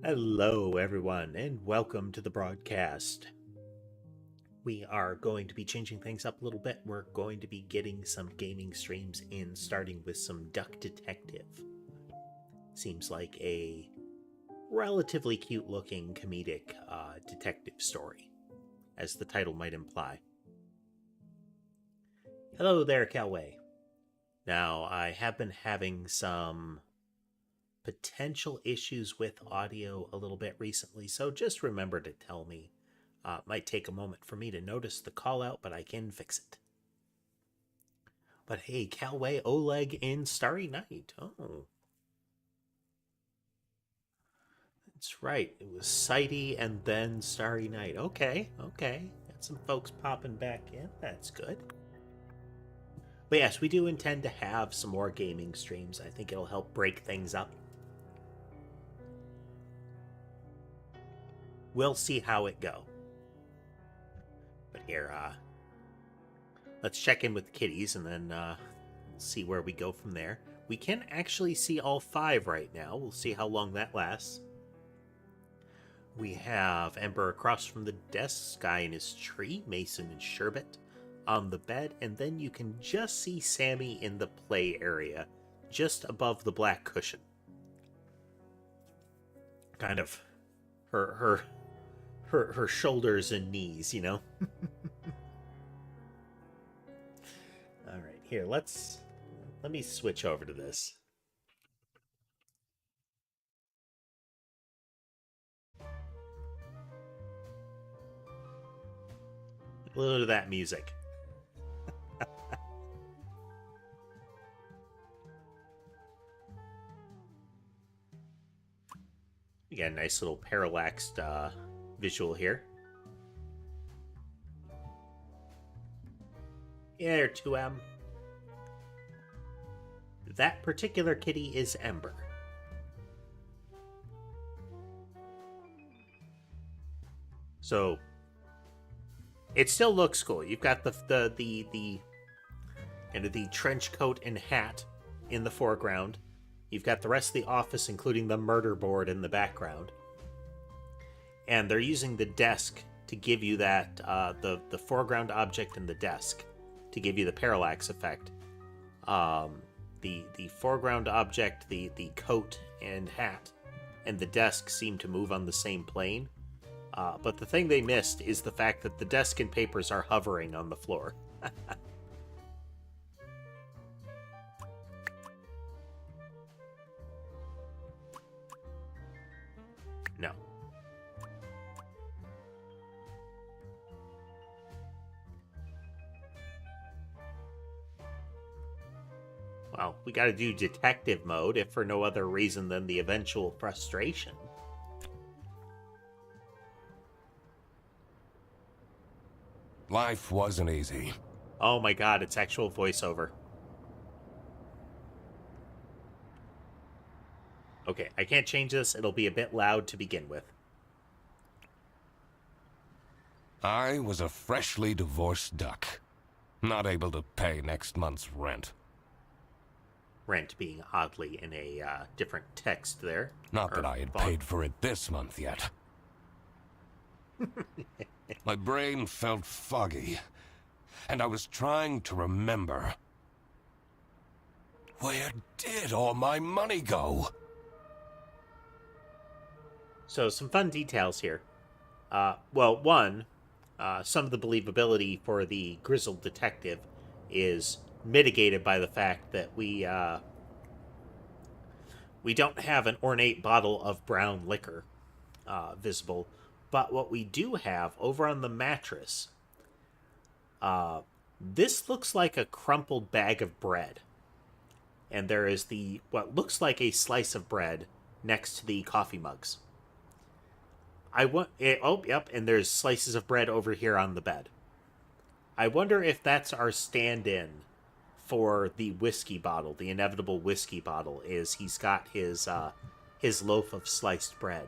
Hello, everyone, and welcome to the broadcast. We are going to be changing things up a little bit. We're going to be getting some gaming streams in, starting with some Duck Detective. Seems like a relatively cute-looking comedic detective story, as the title might imply. Hello there, Calway. Now, I have been having some potential issues with audio a little bit recently, so just remember to tell me. Might take a moment for me to notice the call out, but I can fix it. But hey, Calway, Oleg, and Starry Night. Oh. That's right. It was Sighty and then Starry Night. Okay. Got some folks popping back in. That's good. But yes, we do intend to have some more gaming streams. I think it'll help break things up. We'll see how it go. But here, let's check in with the kitties and then see where we go from there. We can actually see all 5 right now. We'll see how long that lasts. We have Ember across from the desk, Sky in his tree, Mason and Sherbet on the bed, and then you can just see Sammy in the play area, just above the black cushion. Kind of her shoulders and knees, you know? Alright, here, let me switch over to this. A little of that music. We got a nice little parallaxed visual here. Yeah, 2M. That particular kitty is Ember. So it still looks cool. You've got the trench coat and hat in the foreground. You've got the rest of the office, including the murder board in the background. And they're using the desk to give you that, the foreground object and the desk to give you the parallax effect. The foreground object, the coat and hat, and the desk seem to move on the same plane. But the thing they missed is the fact that the desk and papers are hovering on the floor. No. Well, we gotta do detective mode, if for no other reason than the eventual frustration. Life wasn't easy. Oh my god, it's actual voiceover. Okay, I can't change this. It'll be a bit loud to begin with. I was a freshly divorced duck, not able to pay next month's rent. Rent being oddly in a different text there. Not that I had paid for it this month yet. My brain felt foggy, and I was trying to remember. Where did all my money go? So, some fun details here. Well, one, some of the believability for the grizzled detective is mitigated by the fact that we don't have an ornate bottle of brown liquor visible, but what we do have over on the mattress, this looks like a crumpled bag of bread, and there is the what looks like a slice of bread next to the coffee mugs. Oh, yep, and there's slices of bread over here on the bed. I wonder if that's our stand-in for the whiskey bottle, the inevitable whiskey bottle. Is he's got his loaf of sliced bread,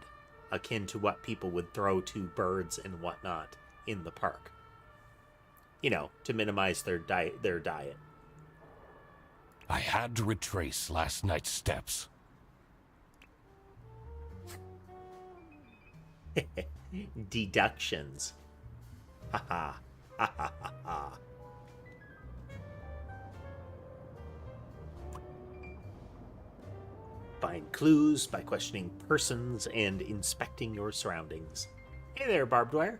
akin to what people would throw to birds and whatnot in the park. You know, to minimize their diet. I had to retrace last night's steps. Deductions. Ha ha. Ha ha ha ha. Find clues by questioning persons and inspecting your surroundings. Hey there, barbed wire.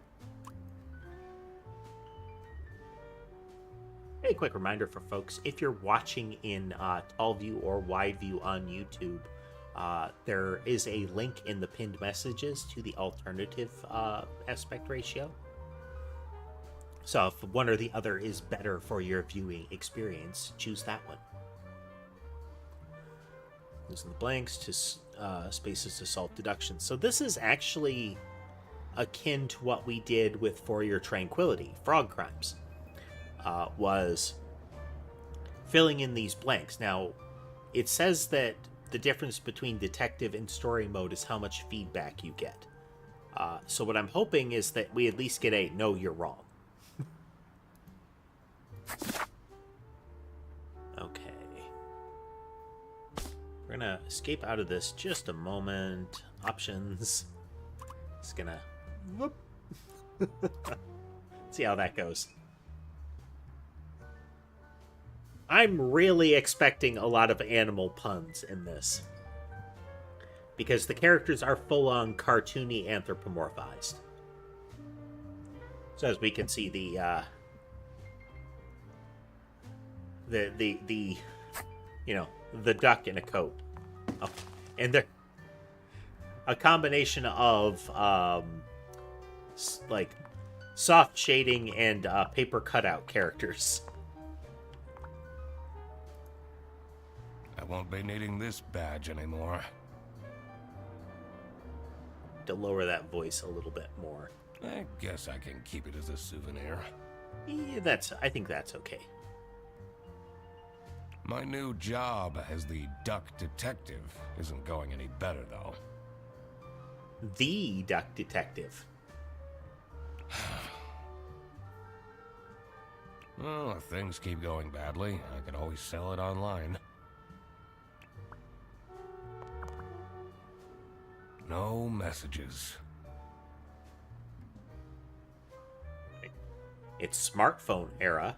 Hey, quick reminder for folks, if you're watching in tall view or wide view on YouTube, there is a link in the pinned messages to the alternative aspect ratio. So if one or the other is better for your viewing experience, choose that one. Using the blanks to spaces to solve deductions. So this is actually akin to what we did with For Your Tranquility, Frog Crimes, was filling in these blanks. Now, it says that the difference between detective and story mode is how much feedback you get. So what I'm hoping is that we at least get a no, you're wrong. Okay. We're gonna escape out of this just a moment. Options. It's gonna... Whoop. See how that goes. I'm really expecting a lot of animal puns in this, because the characters are full-on cartoony anthropomorphized. So as we can see, the you know, the duck in a coat, and they're a combination of like soft shading and paper cutout characters. I won't be needing this badge anymore. To lower that voice a little bit more. I guess I can keep it as a souvenir. Yeah, I think that's okay. My new job as the duck detective isn't going any better, though. The duck detective. Well, if things keep going badly, I can always sell it online. No messages. It's smartphone era.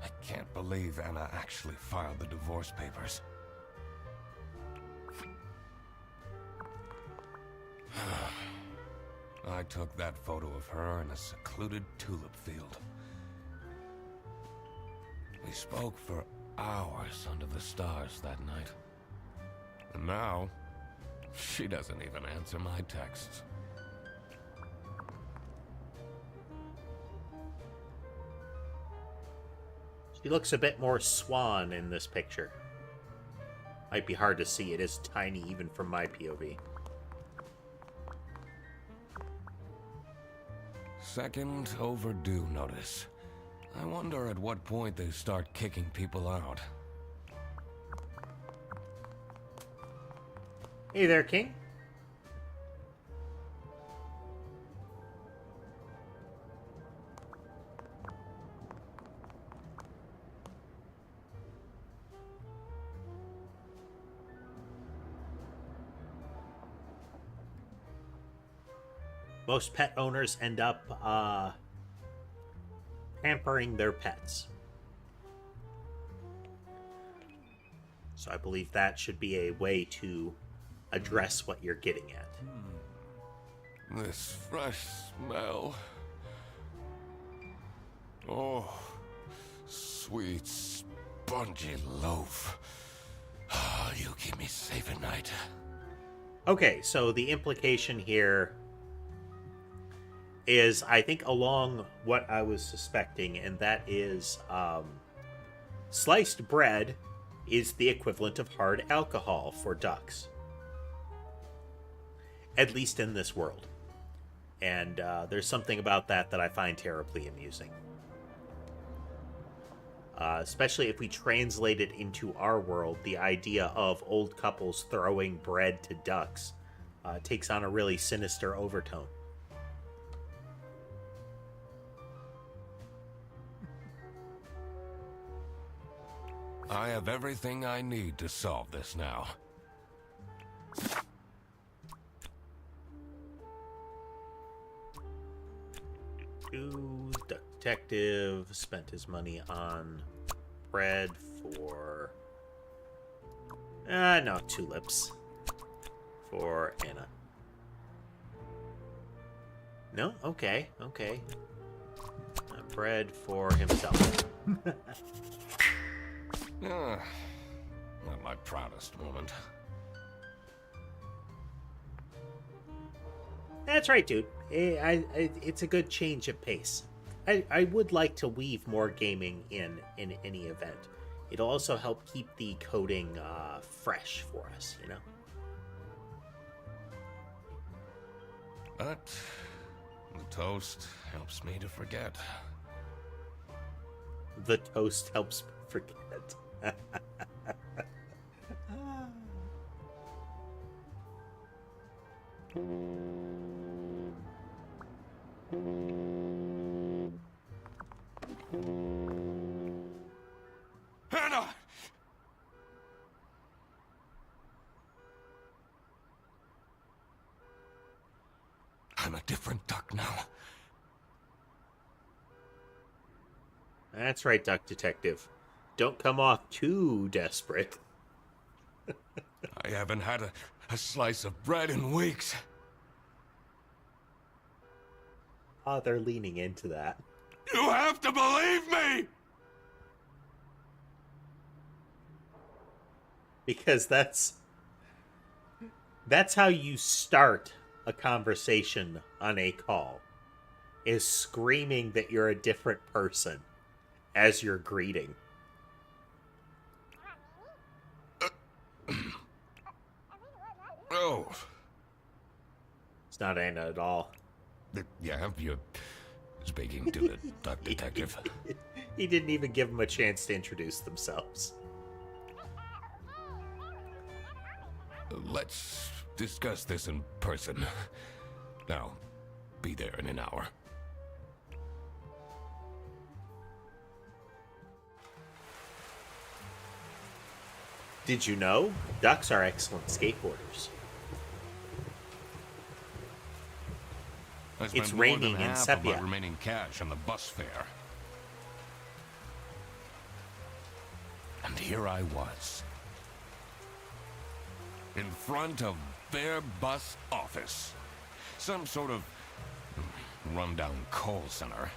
I can't believe Anna actually filed the divorce papers. I took that photo of her in a secluded tulip field. We spoke for hours under the stars that night. And now, she doesn't even answer my texts. She looks a bit more swan in this picture. Might be hard to see. It is tiny even from my POV. Second overdue notice. I wonder at what point they start kicking people out. Hey there, King. Most pet owners end up pampering their pets. So I believe that should be a way to address what you're getting at. This fresh smell. Oh, sweet, spongy loaf. Ah, you keep me safe at night. Okay, so the implication here is, I think, along what I was suspecting, and that is sliced bread is the equivalent of hard alcohol for ducks. At least in this world. And there's something about that I find terribly amusing. Especially if we translate it into our world, the idea of old couples throwing bread to ducks takes on a really sinister overtone. I have everything I need to solve this now. Duck detective spent his money on bread for no, tulips for Anna. No, okay. Bread for himself. Not my proudest moment. That's right, dude. It's a good change of pace. I would like to weave more gaming in any event. It'll also help keep the coding fresh for us, you know? But the toast helps me to forget. The toast helps forget. Hannah! I'm a different duck now. That's right, Duck Detective. Don't come off too desperate. I haven't had a slice of bread in weeks. Oh, they're leaning into that. You have to believe me! Because that's how you start a conversation on a call, is screaming that you're a different person as you're greeting. Oh. It's not Anna at all. Yeah, you're speaking to the duck detective. He didn't even give them a chance to introduce themselves. Let's discuss this in person. I'll be there in an hour. Did you know? Ducks are excellent skateboarders. It's raining in Sepia. Of my remaining cash on the bus fare. And here I was, in front of their bus office. Some sort of rundown call center.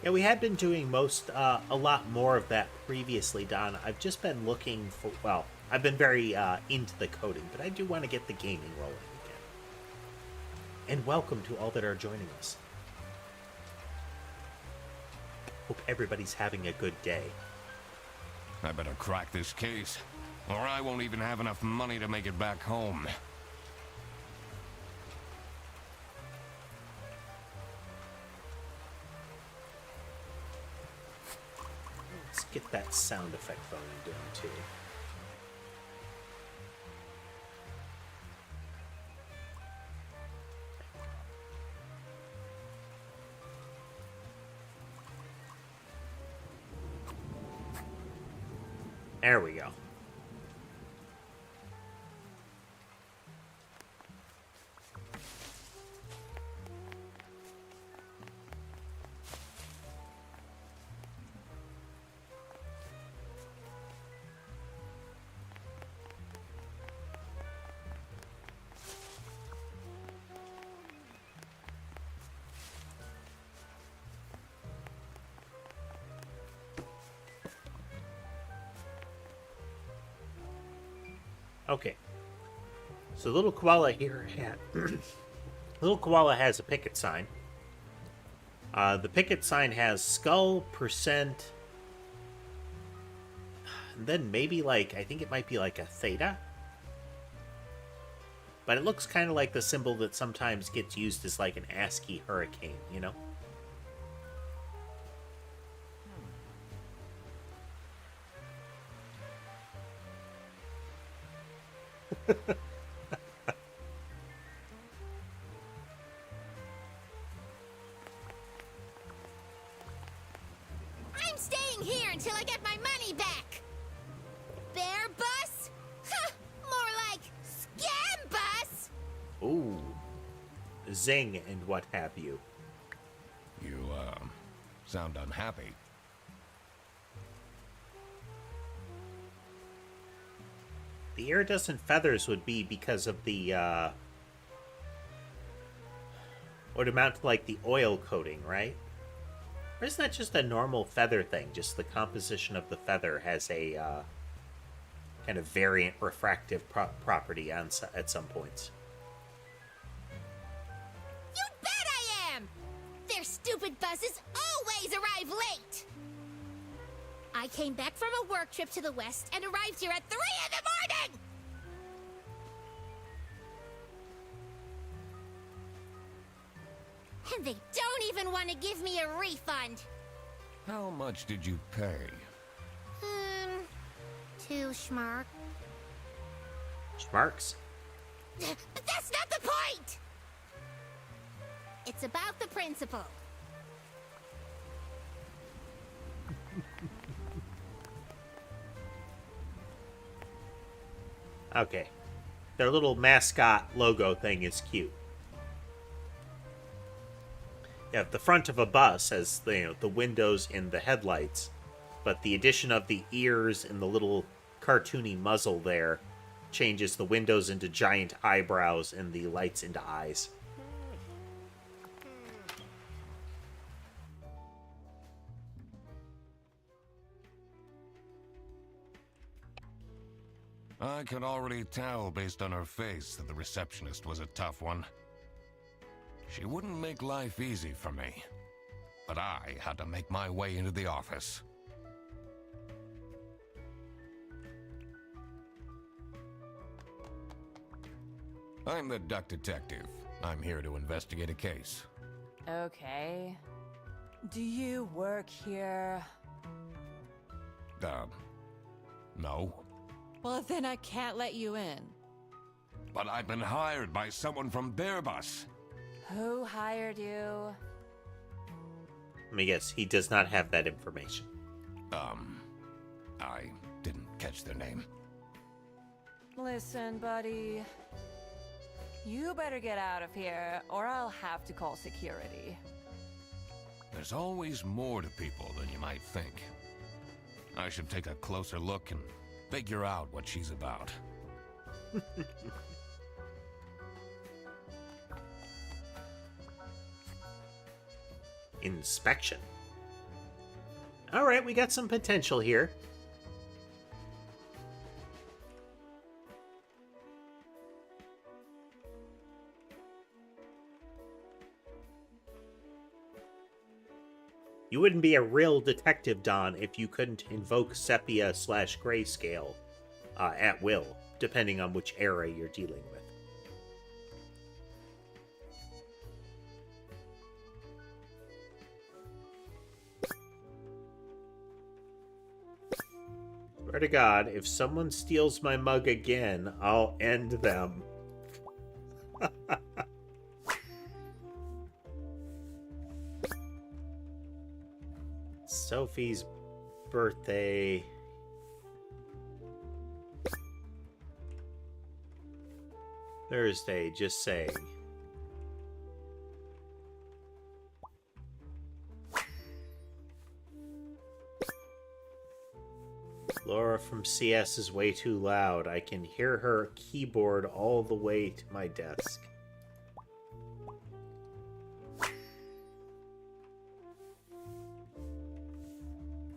Yeah, we had been doing a lot more of that previously, Don. I've just been looking for, well, I've been very into the coding, but I do want to get the gaming rolling again. And welcome to all that are joining us. Hope everybody's having a good day. I better crack this case, or I won't even have enough money to make it back home. Let's get that sound effect volume down, too. There we go. Okay. So little koala here little koala has a picket sign. The picket sign has skull, percent, and then maybe like, I think it might be like a theta. But it looks kind of like the symbol that sometimes gets used as like an ASCII hurricane, you know? I'm staying here until I get my money back. Bear bus? Huh, more like scam bus. Ooh. Zing and what have you. You, sound unhappy. The iridescent feathers would be because of the, would amount to like the oil coating, right? Or isn't that just a normal feather thing? Just the composition of the feather has a kind of variant refractive property at some points. You bet I am! Their stupid buses always arrive late! I came back from a work trip to the west and arrived here at 3 in the morning! And they don't even want to give me a refund. How much did you pay? 2 schmark. Schmarks? But that's not the point! It's about the principle. Okay. Their little mascot logo thing is cute. Yeah, the front of a bus has the windows and the headlights, but the addition of the ears and the little cartoony muzzle there changes the windows into giant eyebrows and the lights into eyes. I could already tell based on her face that the receptionist was a tough one. She wouldn't make life easy for me, but I had to make my way into the office. I'm the duck detective. I'm here to investigate a case. Okay. Do you work here? No. Well, then I can't let you in. But I've been hired by someone from Bearbus. Who hired you? Let me guess, he does not have that information. I didn't catch their name. Listen, buddy. You better get out of here, or I'll have to call security. There's always more to people than you might think. I should take a closer look and figure out what she's about. Inspection. Alright, we got some potential here. You wouldn't be a real detective, Don, if you couldn't invoke sepia/grayscale at will, depending on which era you're dealing with. Swear to God, if someone steals my mug again, I'll end them. Sophie's birthday. Thursday, just saying. Laura from CS is way too loud. I can hear her keyboard all the way to my desk.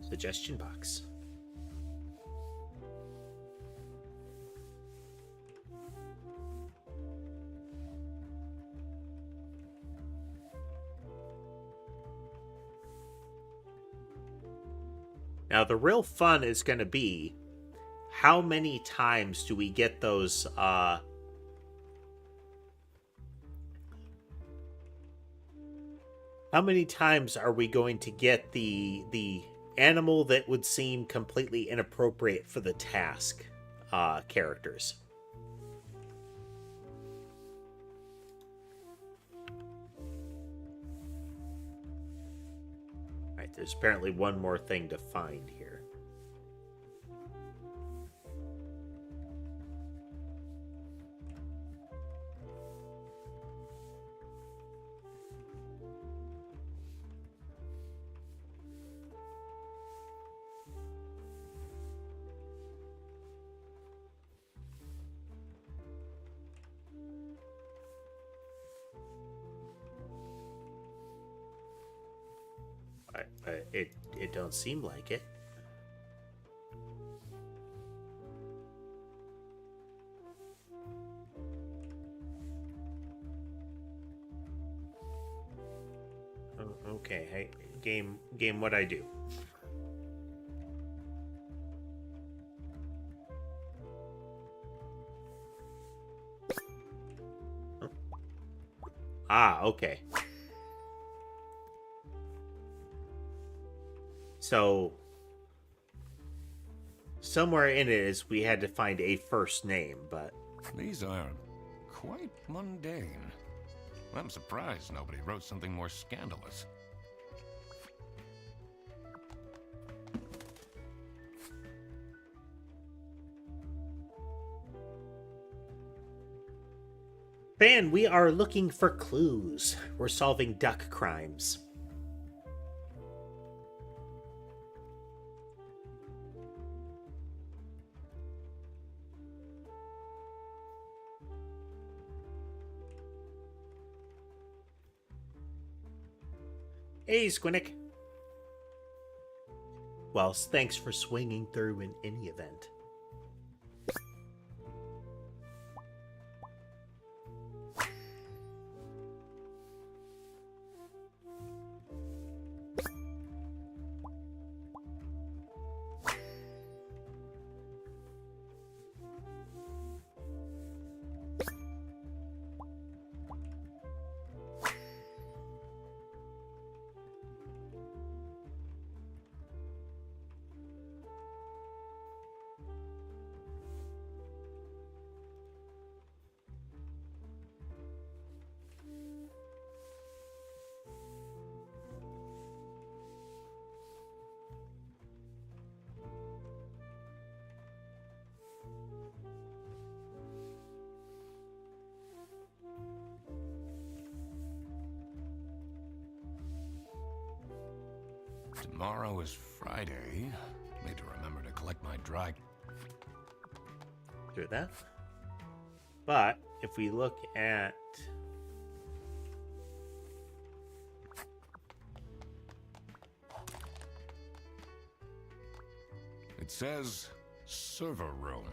Suggestion box. Now, the real fun is going to be how many times do we get those, how many times are we going to get the animal that would seem completely inappropriate for the task characters? Alright, there's apparently one more thing to find here. It don't seem like it. Oh, okay, hey, game, what'd I do? Oh. Ah, okay. So, somewhere in it is we had to find a first name, but... These are quite mundane. I'm surprised nobody wrote something more scandalous. Fan, we are looking for clues. We're solving duck crimes. Hey, Squinnick. Well, thanks for swinging through in any event. Tomorrow is Friday. Need to remember to collect my dry... Do that. But if we look at... It says server room.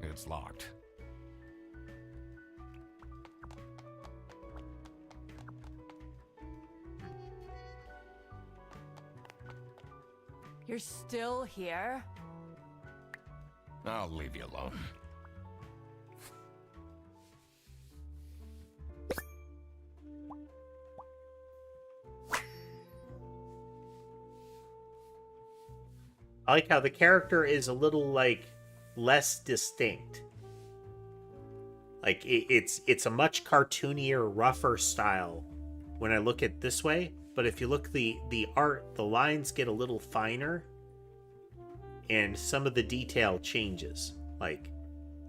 It's locked. You're still here? I'll leave you alone. I like how the character is a little, like, less distinct. Like, it's a much cartoonier, rougher style when I look at it this way. But if you look the art, the lines get a little finer. And some of the detail changes. Like,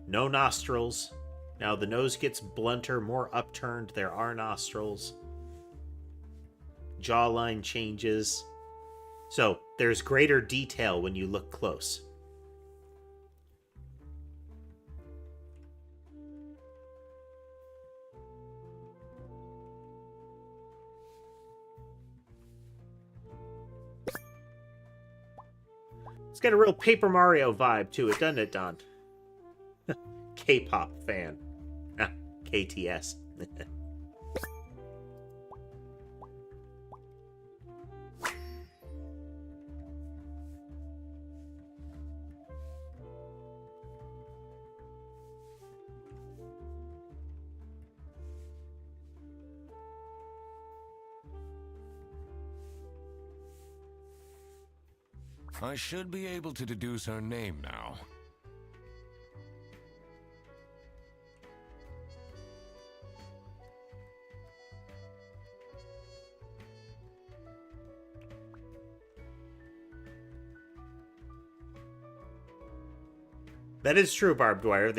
no nostrils. Now the nose gets blunter, more upturned. There are nostrils. Jawline changes. So, there's greater detail when you look close. It's got a real Paper Mario vibe to it, doesn't it, Don? K-pop fan. Ah, KTS. I should be able to deduce her name now. That is true, barbed wire.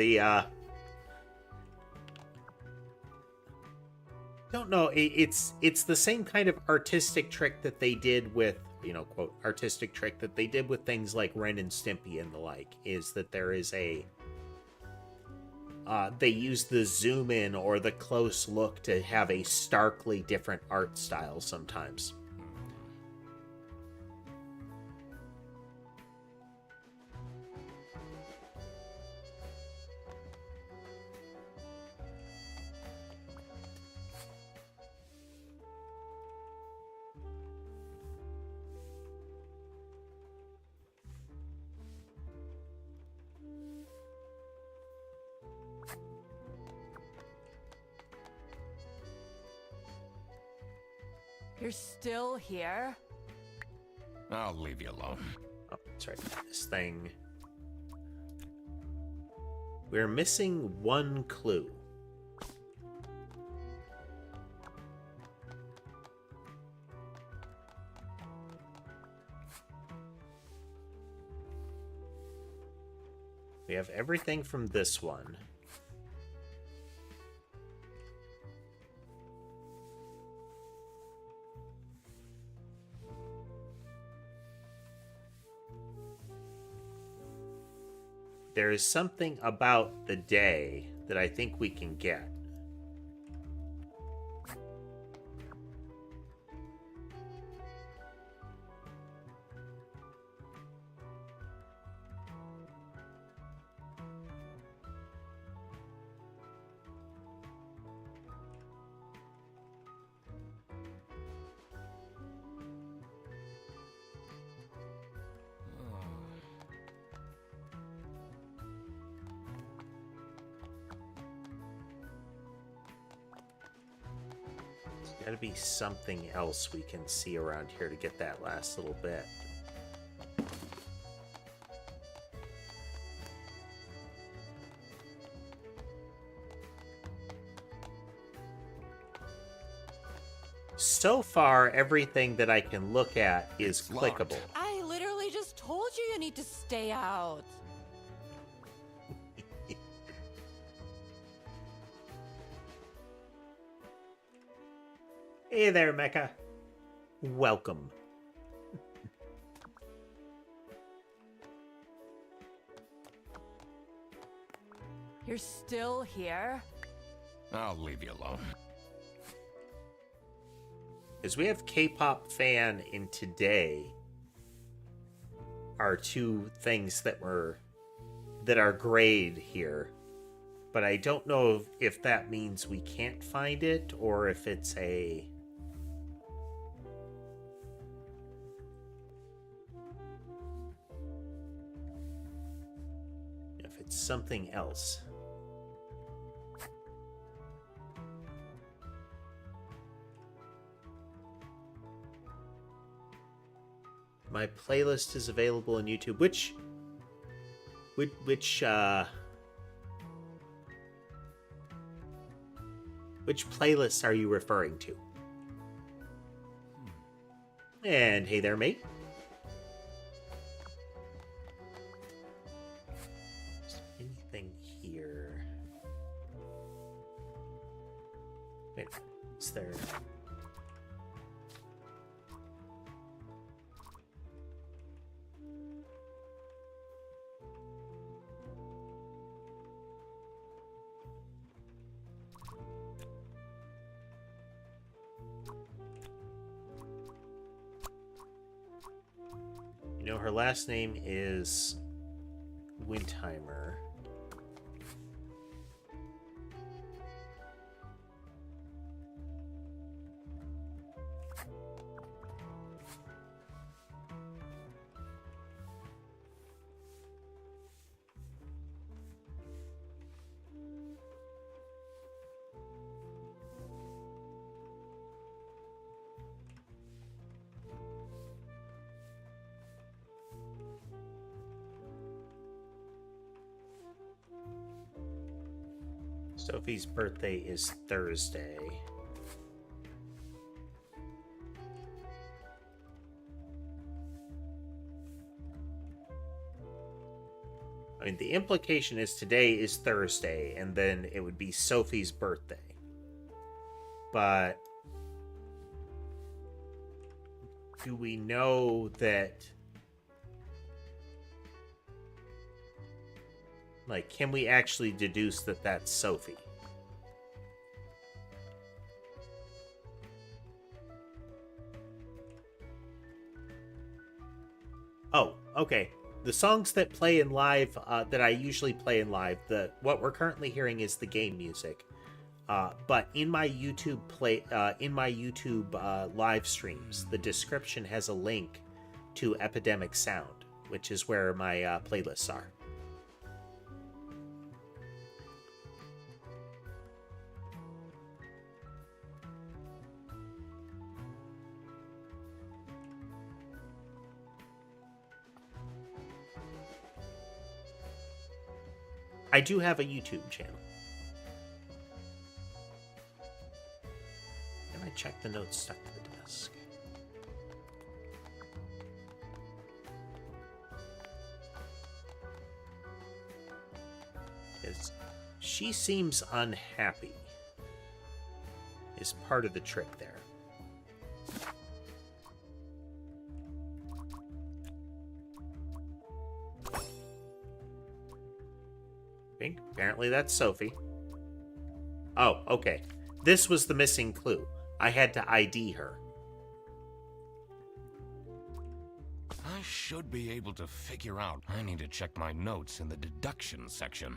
Don't know. It's the same kind of artistic trick that they did with, quote, artistic trick that they did with things like Ren and Stimpy and the like, is that there is a, they use the zoom in or the close look to have a starkly different art style sometimes. You're still here? I'll leave you alone. Oh, that's right. This thing. We're missing one clue. We have everything from this one. There is something about the day that I think we can get. Gotta be something else we can see around here to get that last little bit. So far, everything that I can look at is clickable. I literally just told you need to stay out. Hey there, Mecha. Welcome. You're still here? I'll leave you alone. As we have K-pop fan in today are two things that are grayed here. But I don't know if that means we can't find it or if it's something else. My playlist is available on YouTube. Which playlists are you referring to? And hey there, mate. Is there anything here? Wait, is there... her last name is Windheimer. Sophie's birthday is Thursday. I mean, the implication is today is Thursday, and then it would be Sophie's birthday. But do we know that... Like, can we actually deduce that that's Sophie? Oh, okay. The songs that play in live, that I usually play in live, what we're currently hearing is the game music. But in my YouTube live streams, the description has a link to Epidemic Sound, which is where my playlists are. I do have a YouTube channel. And I check the notes stuck to the desk. Because she seems unhappy is part of the trick there. Apparently that's Sophie. Oh, okay. This was the missing clue. I had to ID her. I should be able to figure out. I need to check my notes in the deduction section.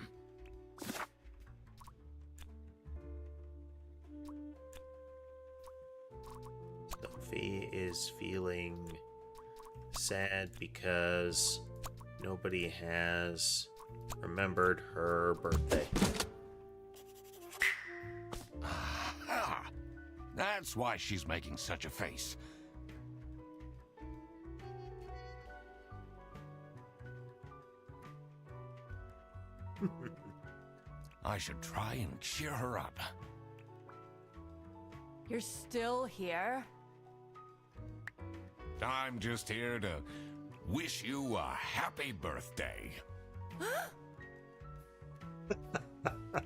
Sophie is feeling sad because nobody has remembered her birthday. Ah, that's why she's making such a face. I should try and cheer her up. You're still here? I'm just here to wish you a happy birthday.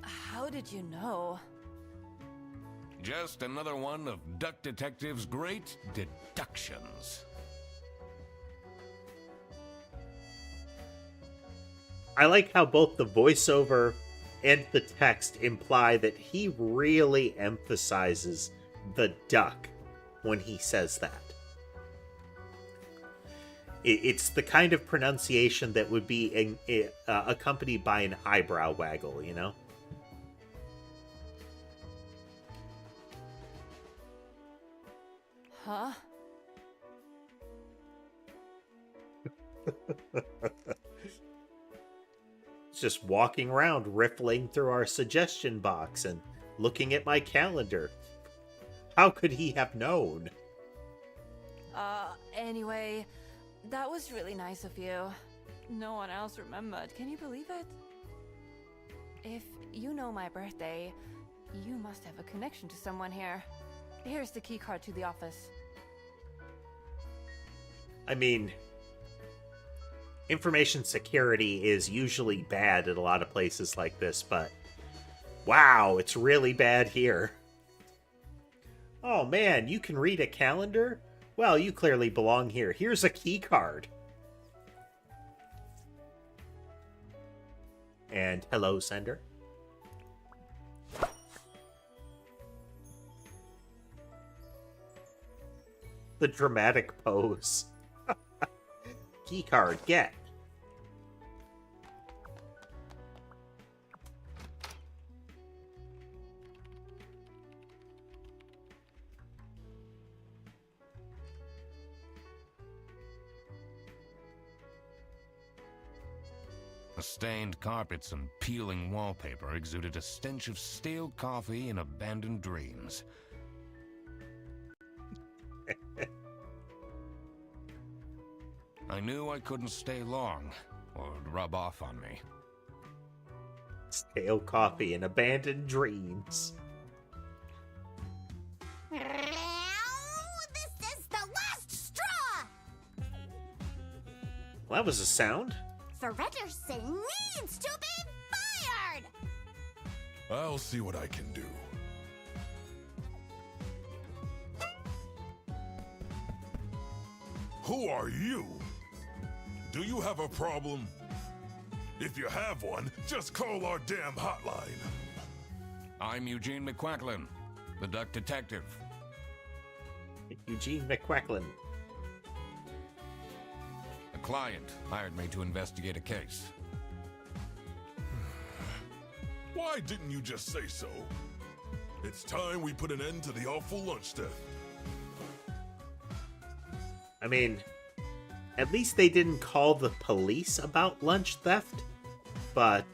How did you know? Just another one of Duck Detective's great deductions. I like how both the voiceover and the text imply that he really emphasizes the duck when he says that. It's the kind of pronunciation that would be accompanied by an eyebrow waggle, you know? Huh? Just walking around riffling through our suggestion box and looking at my calendar. How could he have known? Anyway, that was really nice of you. No one else remembered. Can you believe it? If you know my birthday, you must have a connection to someone here. Here's the keycard to the office. I mean, information security is usually bad at a lot of places like this, but wow, it's really bad here. Oh man, you can read a calendar? Well, you clearly belong here. Here's a key card. And hello, sender. The dramatic pose. Key card, get. The stained carpets and peeling wallpaper exuded a stench of stale coffee and abandoned dreams. I knew I couldn't stay long, or it'd rub off on me. Stale coffee and abandoned dreams. This is the last straw! Well, that was a sound. Fredderson needs to be fired! I'll see what I can do. Who are you? Do you have a problem? If you have one, just call our damn hotline. I'm Eugene McQuacklin, the duck detective. Eugene McQuacklin. A client hired me to investigate a case. Why didn't you just say so? It's time we put an end to the awful lunch death. I mean, at least they didn't call the police about lunch theft, but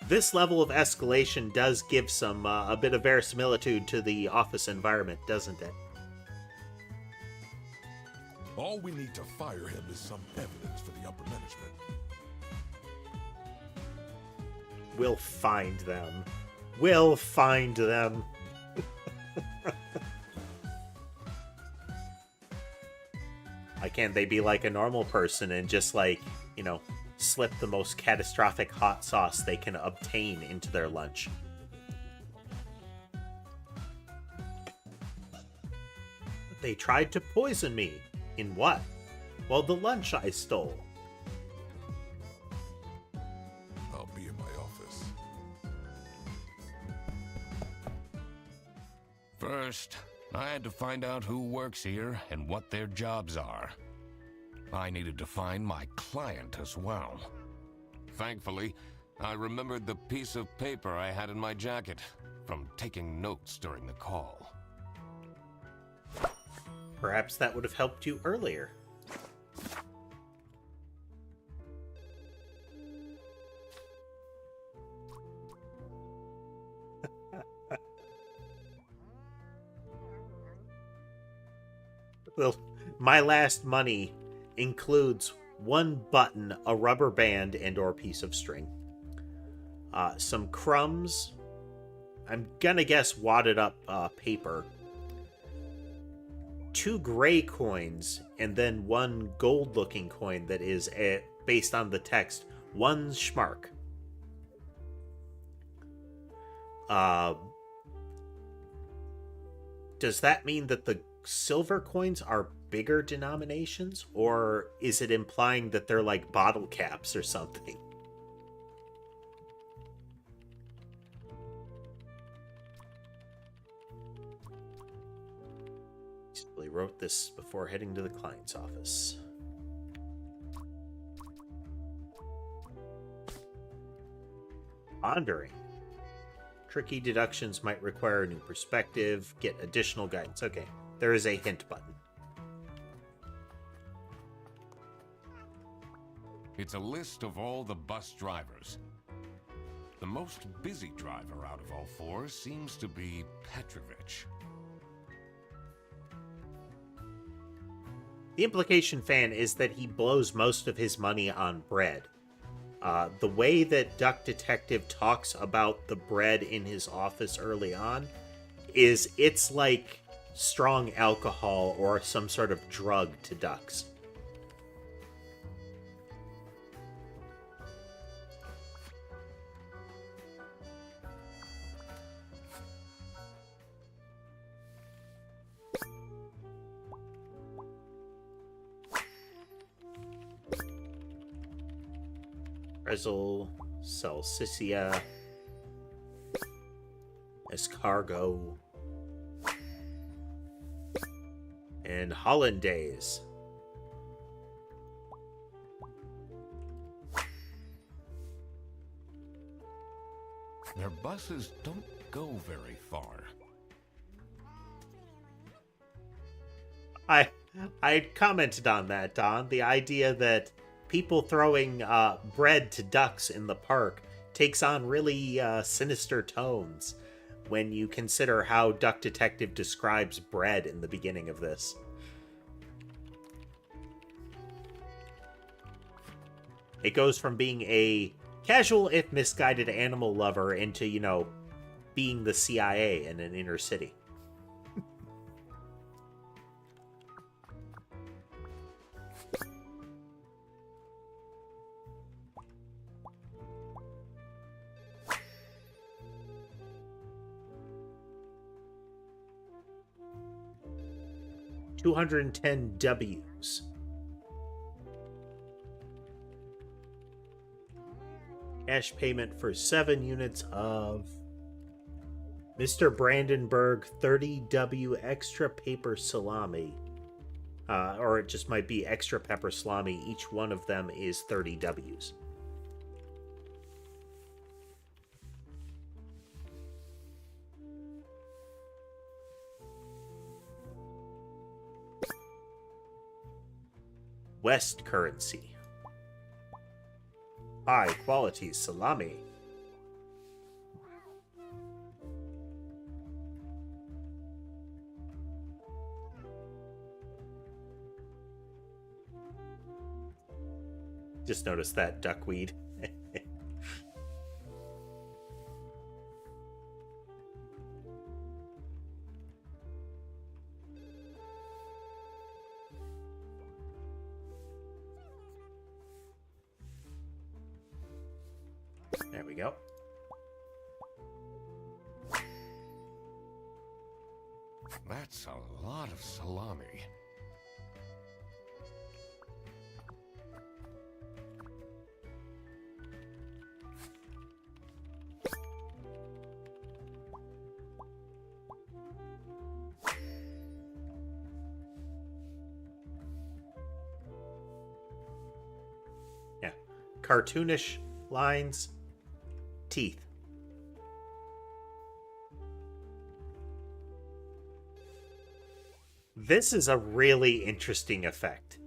this level of escalation does give some a bit of verisimilitude to the office environment, doesn't it? All we need to fire him is some evidence for the upper management. We'll find them. We'll find them. Why can't they be like a normal person and just like, you know, slip the most catastrophic hot sauce they can obtain into their lunch? They tried to poison me. In what? Well, the lunch I stole. I'll be in my office. First, I had to find out who works here and what their jobs are. I needed to find my client as well. Thankfully, I remembered the piece of paper I had in my jacket from taking notes during the call. Perhaps that would have helped you earlier. Well, my last money includes one button, a rubber band, and/or piece of string. Some crumbs. I'm gonna guess wadded up paper. 2 gray coins, and then 1 gold-looking coin that is, based on the text, 1 Schmark. Does that mean that the silver coins are bigger denominations, or is it implying that they're like bottle caps or something? Simply wrote this before heading to the client's office. Pondering. Tricky deductions might require a new perspective. Get additional guidance. Okay, there is a hint button. It's a list of all the bus drivers. The most busy driver out of all 4 seems to be Petrovich. The implication, Fan, is that he blows most of his money on bread. The way that Duck Detective talks about the bread in his office early on is it's like strong alcohol or some sort of drug to ducks. Rezel, Salsiccia, Escargot, and Hollandaise. Their buses don't go very far. I commented on that, Don. The idea that people throwing bread to ducks in the park takes on really sinister tones when you consider how Duck Detective describes bread in the beginning of this. It goes from being a casual if misguided animal lover into, being the CIA in an inner city. $210 cash payment for 7 units of Mr. Brandenburg 30W extra paper salami. Or it just might be extra pepper salami. Each one of them is 30 Ws. West currency. High quality salami. Just noticed that duckweed. There we go. That's a lot of salami. Yeah. Cartoonish lines. Teeth. This is a really interesting effect.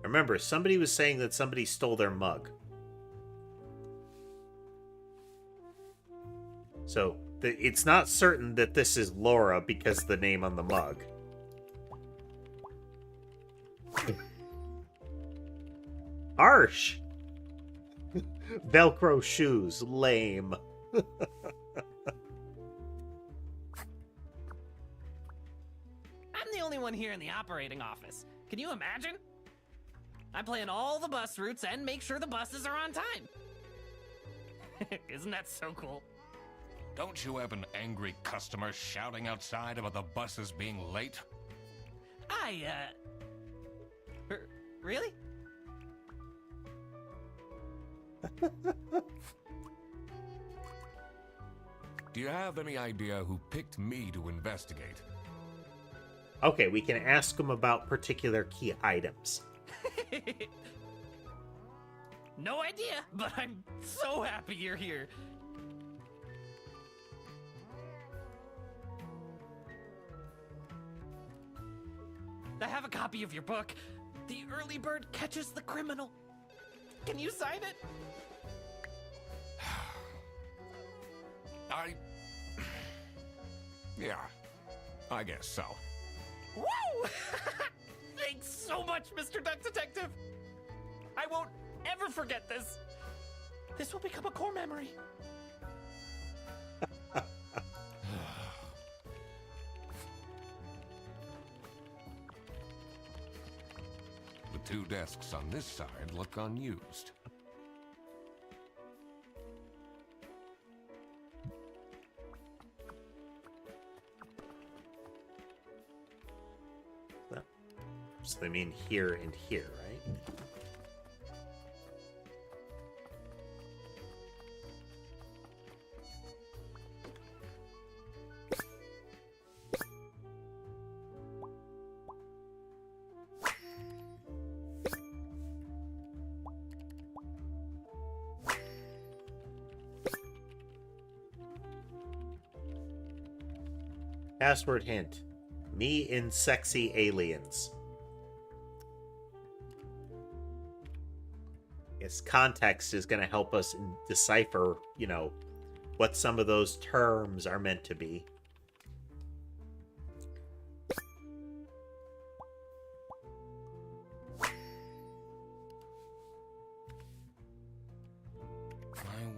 Remember, somebody was saying that somebody stole their mug. So, it's not certain that this is Laura because of the name on the mug. Harsh. Velcro shoes, lame. I'm the only one here in the operating office. Can you imagine? I plan all the bus routes and make sure the buses are on time. Isn't that so cool? Don't you have an angry customer shouting outside about the buses being late? Really? Do you have any idea who picked me to investigate? Okay, we can ask him about particular key items. No idea, but I'm so happy you're here. I have a copy of your book. The early bird catches the criminal. Can you sign it? Yeah, I guess so. Woo! Thanks so much, Mr. Duck Detective. I won't ever forget this. This will become a core memory. The 2 desks on this side look unused. So they mean here and here, right? Password hint. Me in sexy aliens. Yes, context is going to help us decipher, what some of those terms are meant to be.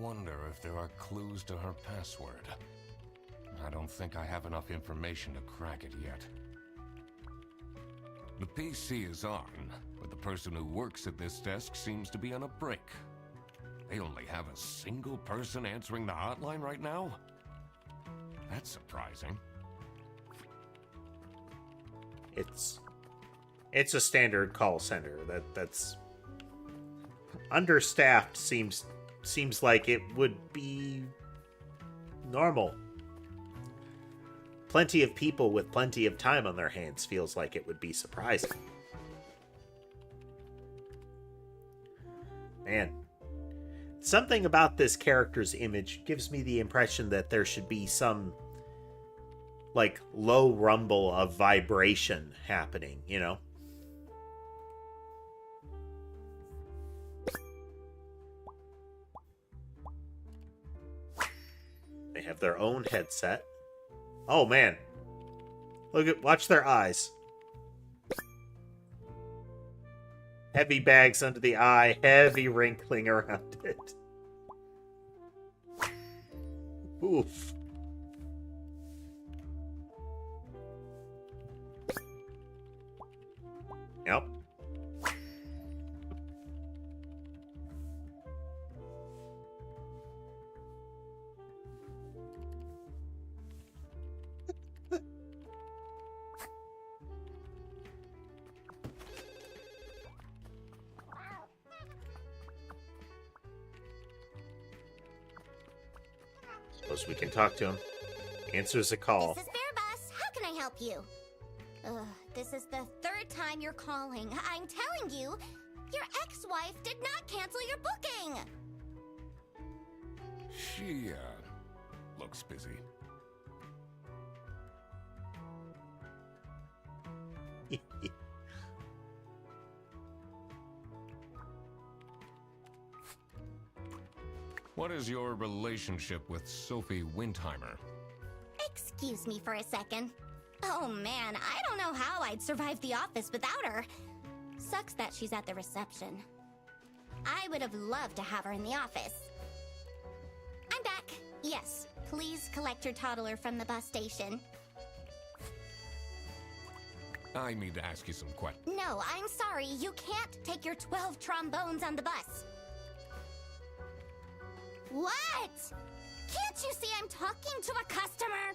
wonder if there are clues to her password. I don't think I have enough information to crack it yet. The PC is on, but the person who works at this desk seems to be on a break. They only have a single person answering the hotline right now? That's surprising. It's a standard call center. That's understaffed seems like it would be normal. Plenty of people with plenty of time on their hands feels like it would be surprising. Man, something about this character's image gives me the impression that there should be some, like, low rumble of vibration happening, you know? They have their own headset. Oh, man. Watch their eyes. Heavy bags under the eye, heavy wrinkling around it. Oof. Yep. Suppose we can talk to him. Answers a call. This is Fairbus. How can I help you? This is the third time you're calling. I'm telling you, your ex-wife did not cancel your booking. She, looks busy. What is your relationship with Sophie Windheimer? Excuse me for a second. Oh man, I don't know how I'd survive the office without her. Sucks that she's at the reception. I would have loved to have her in the office. I'm back. Yes, please collect your toddler from the bus station. I need to ask you some questions. No, I'm sorry. You can't take your 12 trombones on the bus. What? Can't you see I'm talking to a customer?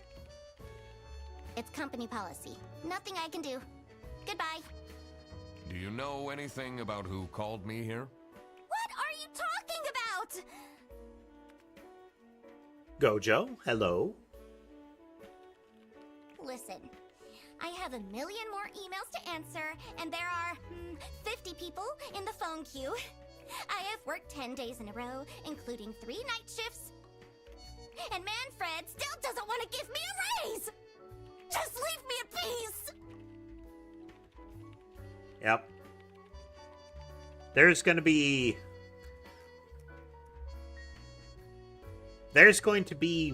It's company policy. Nothing I can do. Goodbye. Do you know anything about who called me here? What are you talking about? Gojo, hello. Listen, I have a million more emails to answer, and there are 50 people in the phone queue. I have worked 10 days in a row, including 3 night shifts. And Manfred still doesn't want to give me a raise! Just leave me in peace! Yep. There's going to be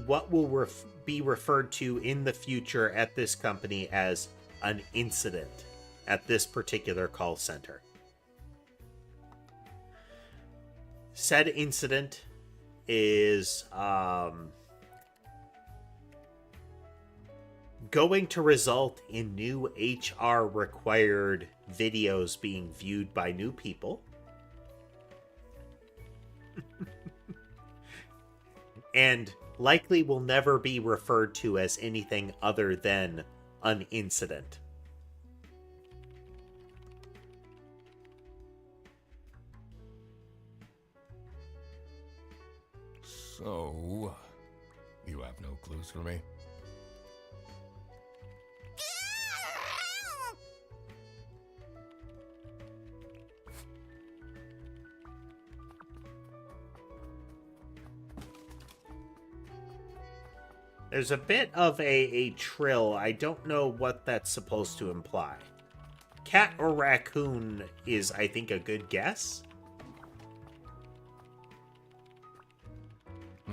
what will be referred to in the future at this company as an incident at this particular call center. Said incident is going to result in new HR required videos being viewed by new people. And likely will never be referred to as anything other than an incident. So, you have no clues for me? There's a bit of a trill. I don't know what that's supposed to imply. Cat or raccoon is, I think, a good guess.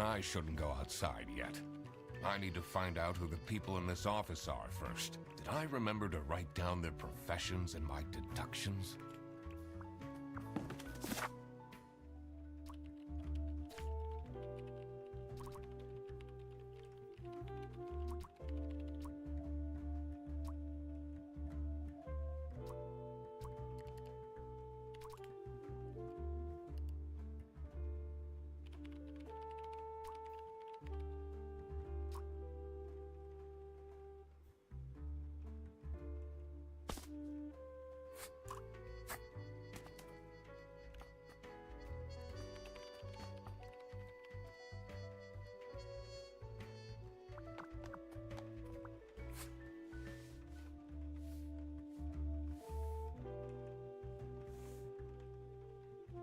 I shouldn't go outside yet. I need to find out who the people in this office are first. Did I remember to write down their professions and my deductions?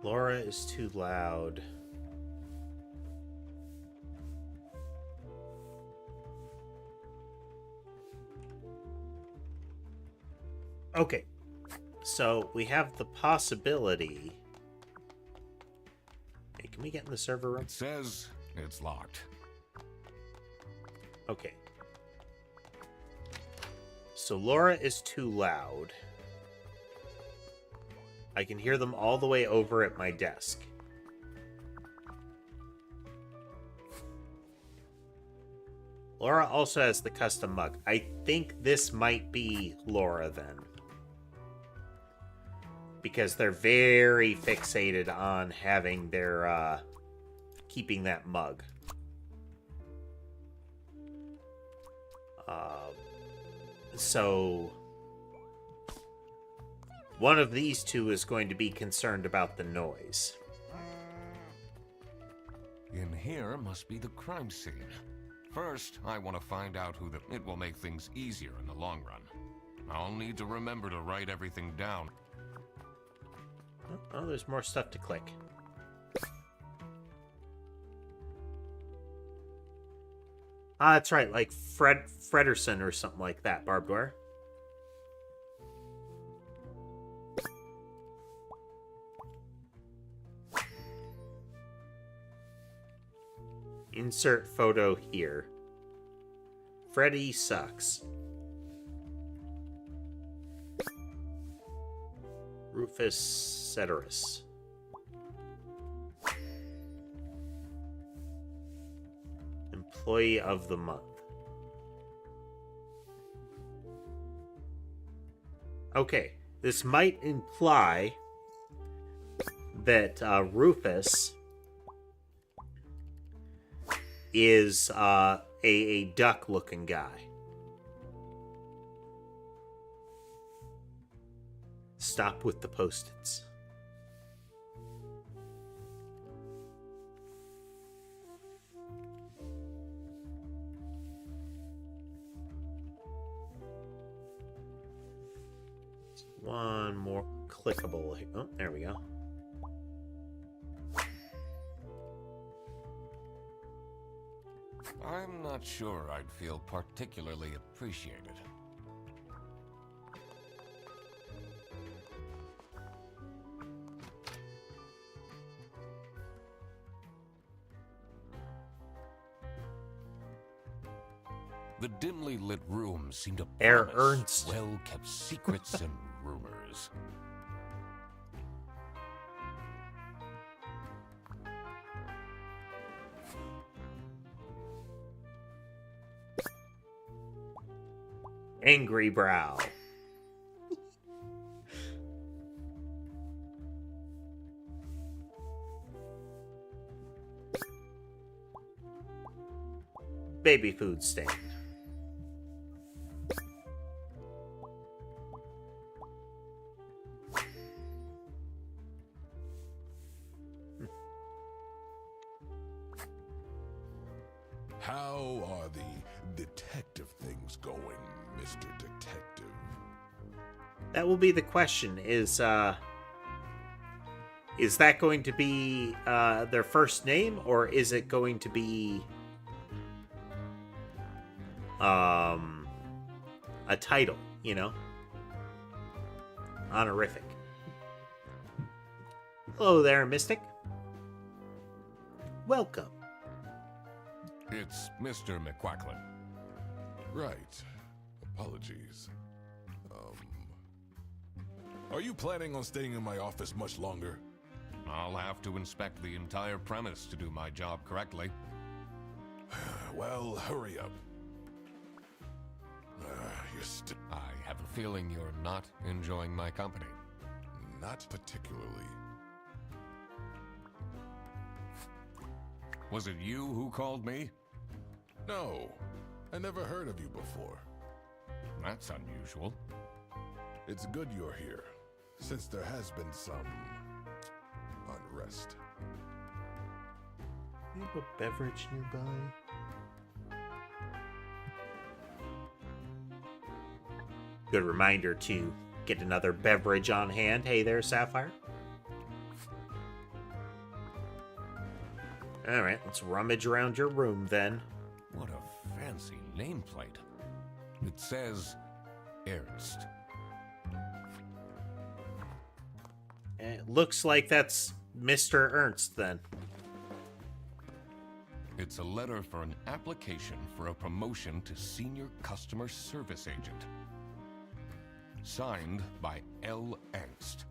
Laura is too loud. Okay. So we have the possibility. Hey, can we get in the server room? It says it's locked. Okay. So Laura is too loud. I can hear them all the way over at my desk. Laura also has the custom mug. I think this might be Laura then. Because they're very fixated on having their, keeping that mug. So, one of these two is going to be concerned about the noise. In here must be the crime scene. First, I want to find out who the... It will make things easier in the long run. I'll need to remember to write everything down. Oh, there's more stuff to click. Ah, that's right, like Frederson or something like that, barbed wire. Insert photo here. Freddy sucks. Rufus Ceteris. Employee of the month. Okay, this might imply that Rufus is a duck-looking guy. Stop with the post-its. One more clickable. Oh, there we go. I'm not sure I'd feel particularly appreciated. The dimly lit rooms seem to Herr promise Ernst. well-kept secrets and rumors. Angry brow. Baby food stain. How are the detective things going, Mr. Detective? That will be the question. Is that going to be their first name, or is it going to be a title, you know? Honorific. Hello there, Mystic. Welcome. It's Mr. McQuacklin. Right. Apologies. Are you planning on staying in my office much longer? I'll have to inspect the entire premise to do my job correctly. Well, hurry up. I have a feeling you're not enjoying my company. Not particularly. Was it you who called me? No, I never heard of you before. That's unusual. It's good you're here, since there has been some unrest. Do you have a beverage nearby? Good reminder to get another beverage on hand. Hey there, Sapphire. Alright, let's rummage around your room then. What a fancy nameplate. It says Ernst. It looks like that's Mr. Ernst then. It's a letter for an application for a promotion to senior customer service agent. Signed by L. Angst.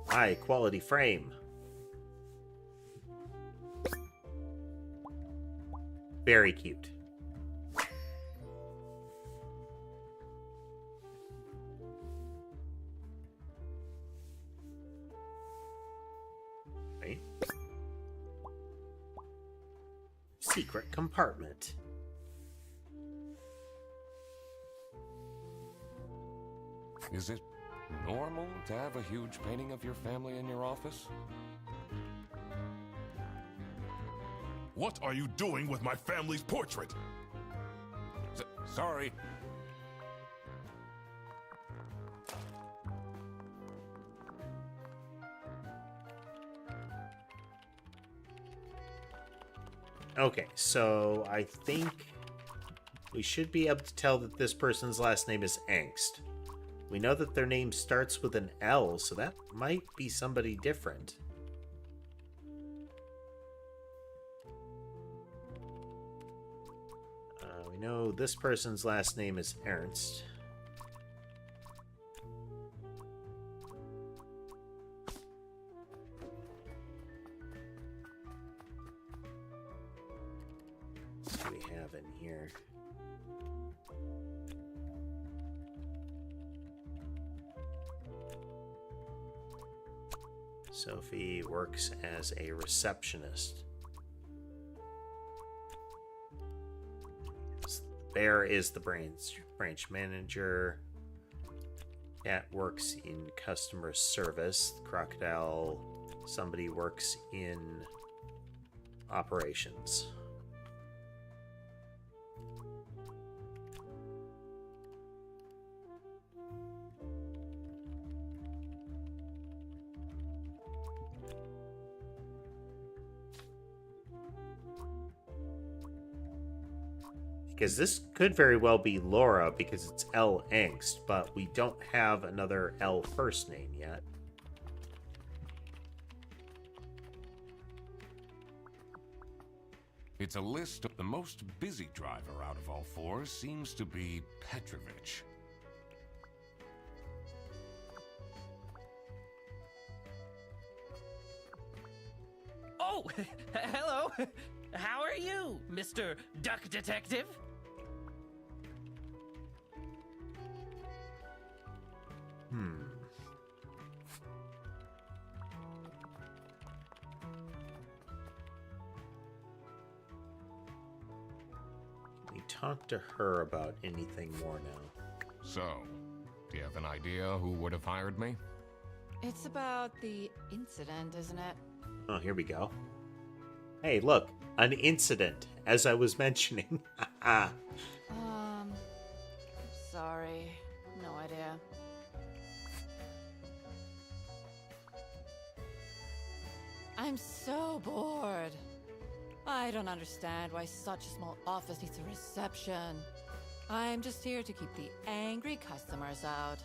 High quality frame. Very cute. Right. Secret compartment. Is it normal to have a huge painting of your family in your office? What are you doing with my family's portrait? Sorry. Okay, so I think we should be able to tell that this person's last name is Angst. We know that their name starts with an L, so that might be somebody different. We know this person's last name is Ernst. What do we have in here? Sophie works as a receptionist. Bear is the branch manager. Cat works in customer service. Crocodile, somebody works in operations. Because this could very well be Laura because it's L. Angst, but we don't have another L first name yet. It's a list of the most busy driver out of all four seems to be Petrovich. Oh, hello. How are you, Mr. Duck Detective? Can we talk to her about anything more now? So, do you have an idea who would have hired me? It's about the incident, isn't it? Oh, here we go. Hey, look, an incident, as I was mentioning. Sorry. No idea. I'm so bored. I don't understand why such a small office needs a reception. I'm just here to keep the angry customers out.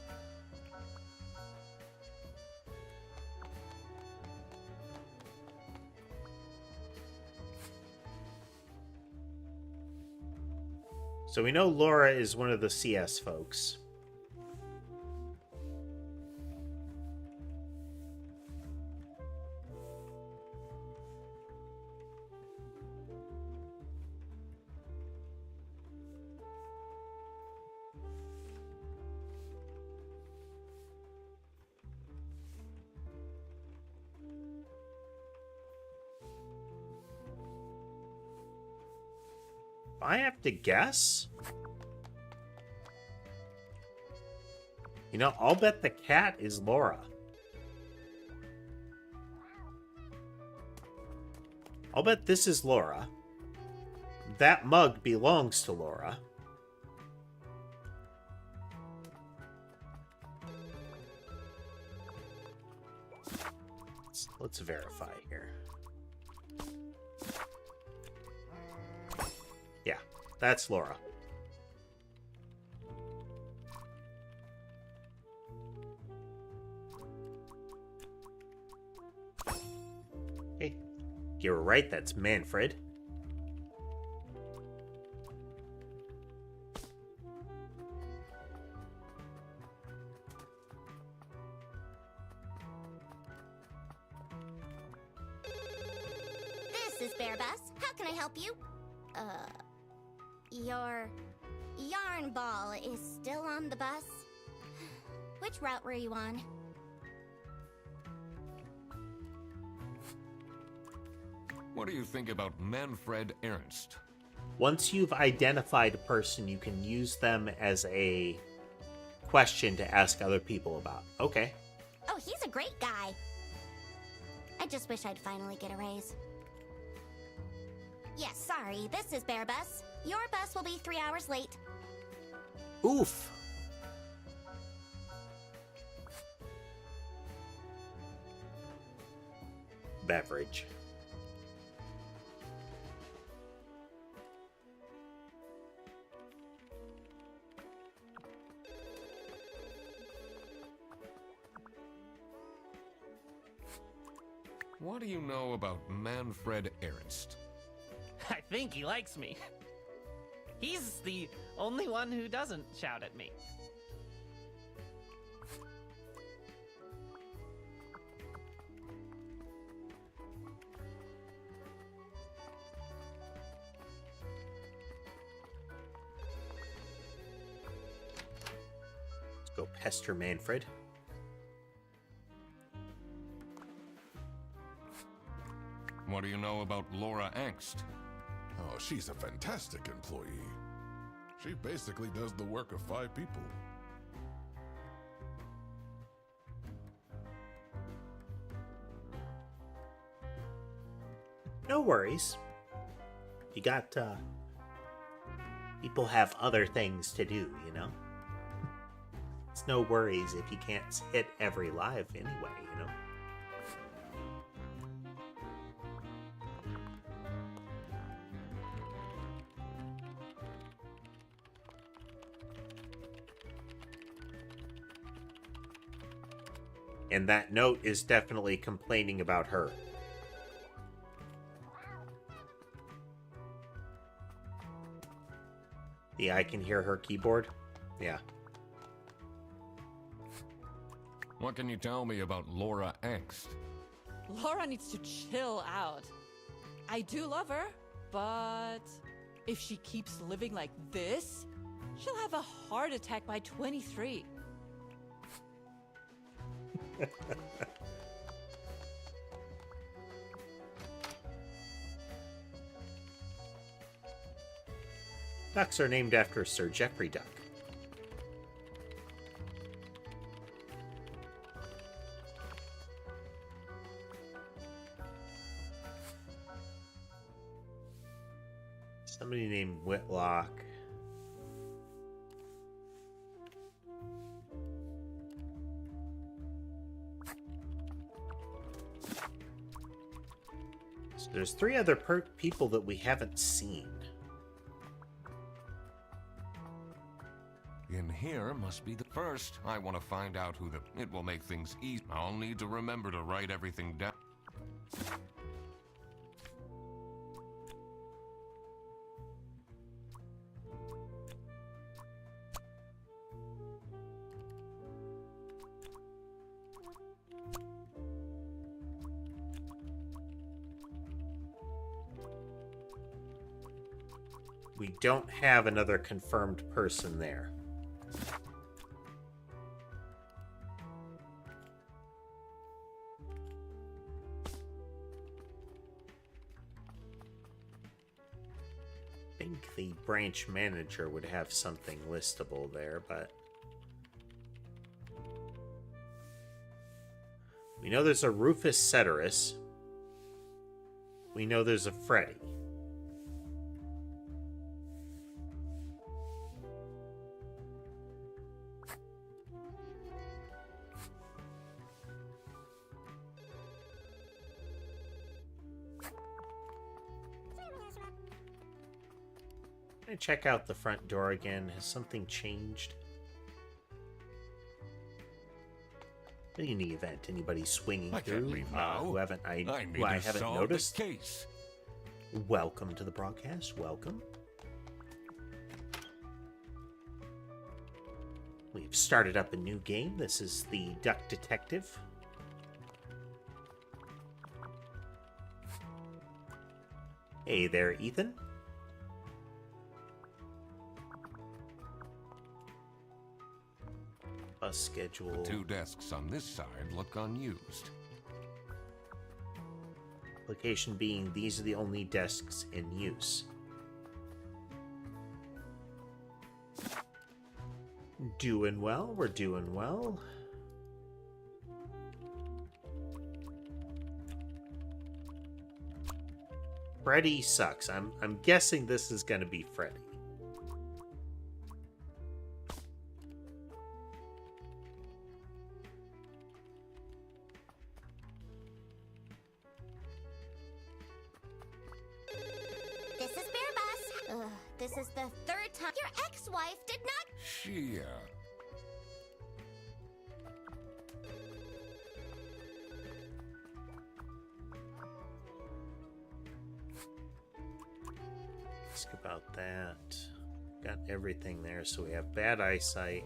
So we know Laura is one of the CS folks. If I have to guess, you know, I'll bet the cat is Laura. I'll bet this is Laura. That mug belongs to Laura. Let's verify here. Yeah, that's Laura. Hey, you were right, that's Manfred. This is Bear Bus. How can I help you? Your yarn ball is still on the bus? Which route were you on? What do you think about Manfred Ernst? Once you've identified a person, you can use them as a question to ask other people about. Okay. Oh, he's a great guy. I just wish I'd finally get a raise. Yes, sorry, this is Bear Bus. Your bus will be 3 hours late. Oof. Beverage. What do you know about Manfred Ernst? I think he likes me. He's the only one who doesn't shout at me. Let's go pester Manfred. What do you know about Laura Angst? Oh, she's a fantastic employee. She basically does the work of 5 people. No worries. You got, people have other things to do, you know? It's no worries if you can't hit every live anyway, you know? And that note is definitely complaining about her. Yeah, I can hear her keyboard. Yeah. What can you tell me about Laura Angst? Laura needs to chill out. I do love her, but if she keeps living like this, she'll have a heart attack by 23. Ducks are named after Sir Geoffrey Duck. Somebody named Whitlock. So there's 3 other people that we haven't seen. In here must be the first. I want to find out who the... It will make things easy. I'll need to remember to write everything down. We don't have another confirmed person there. I think the branch manager would have something listable there, but we know there's a Rufus Ceteris. We know there's a Freddy. Can I check out the front door again? Has something changed? In the event anybody swinging I through can't leave now. who I I need to haven't solve noticed. the case. Welcome to the broadcast. Welcome. We've started up a new game. This is the Duck Detective. Hey there, Ethan. Bus schedule. The 2 desks on this side look unused. Location being these are the only desks in use. Doing well. We're doing well. Freddy sucks. I'm guessing this is going to be Freddy. This is Bear Bus. Ugh, this is the 3rd time your ex-wife did not. She, Ask about that. Got everything there, so we have bad eyesight.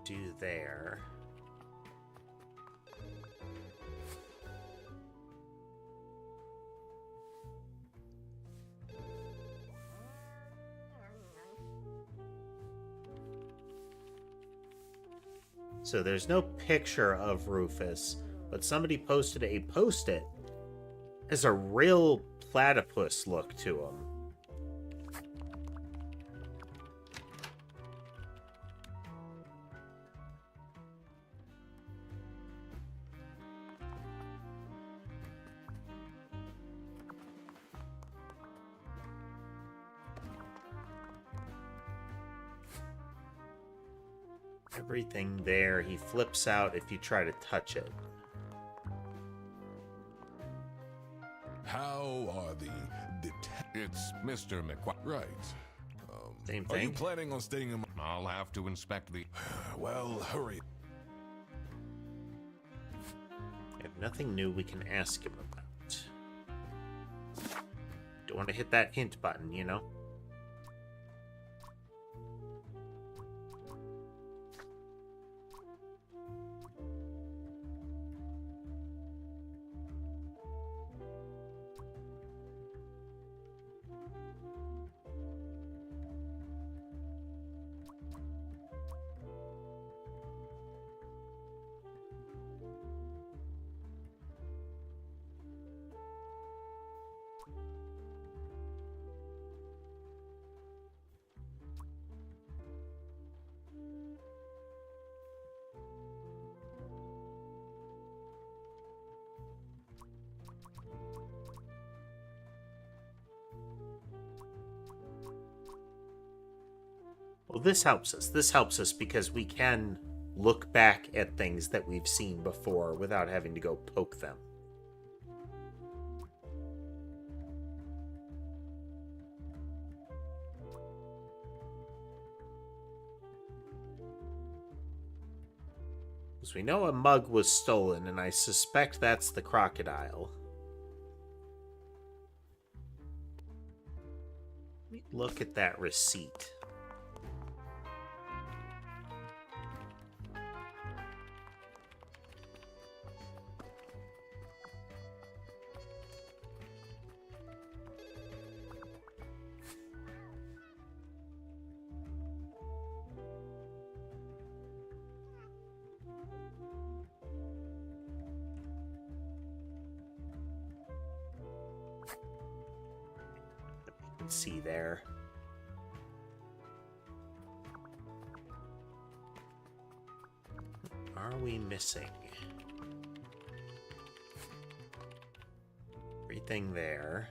Do there. So there's no picture of Rufus, but somebody posted a post-it as a real platypus look to him. Everything there, he flips out if you try to touch it. How are the it's Mr. McQuarrie. right? Same Are you thing. planning on staying in my... I'll have to inspect the... Well, hurry. We have nothing new we can ask him about. Don't want to hit that hint button, you know? Well, this helps us. This helps us because we can look back at things that we've seen before without having to go poke them. Because we know a mug was stolen, and I suspect that's the crocodile. Let me look at that receipt. See there. Are we missing? Everything there.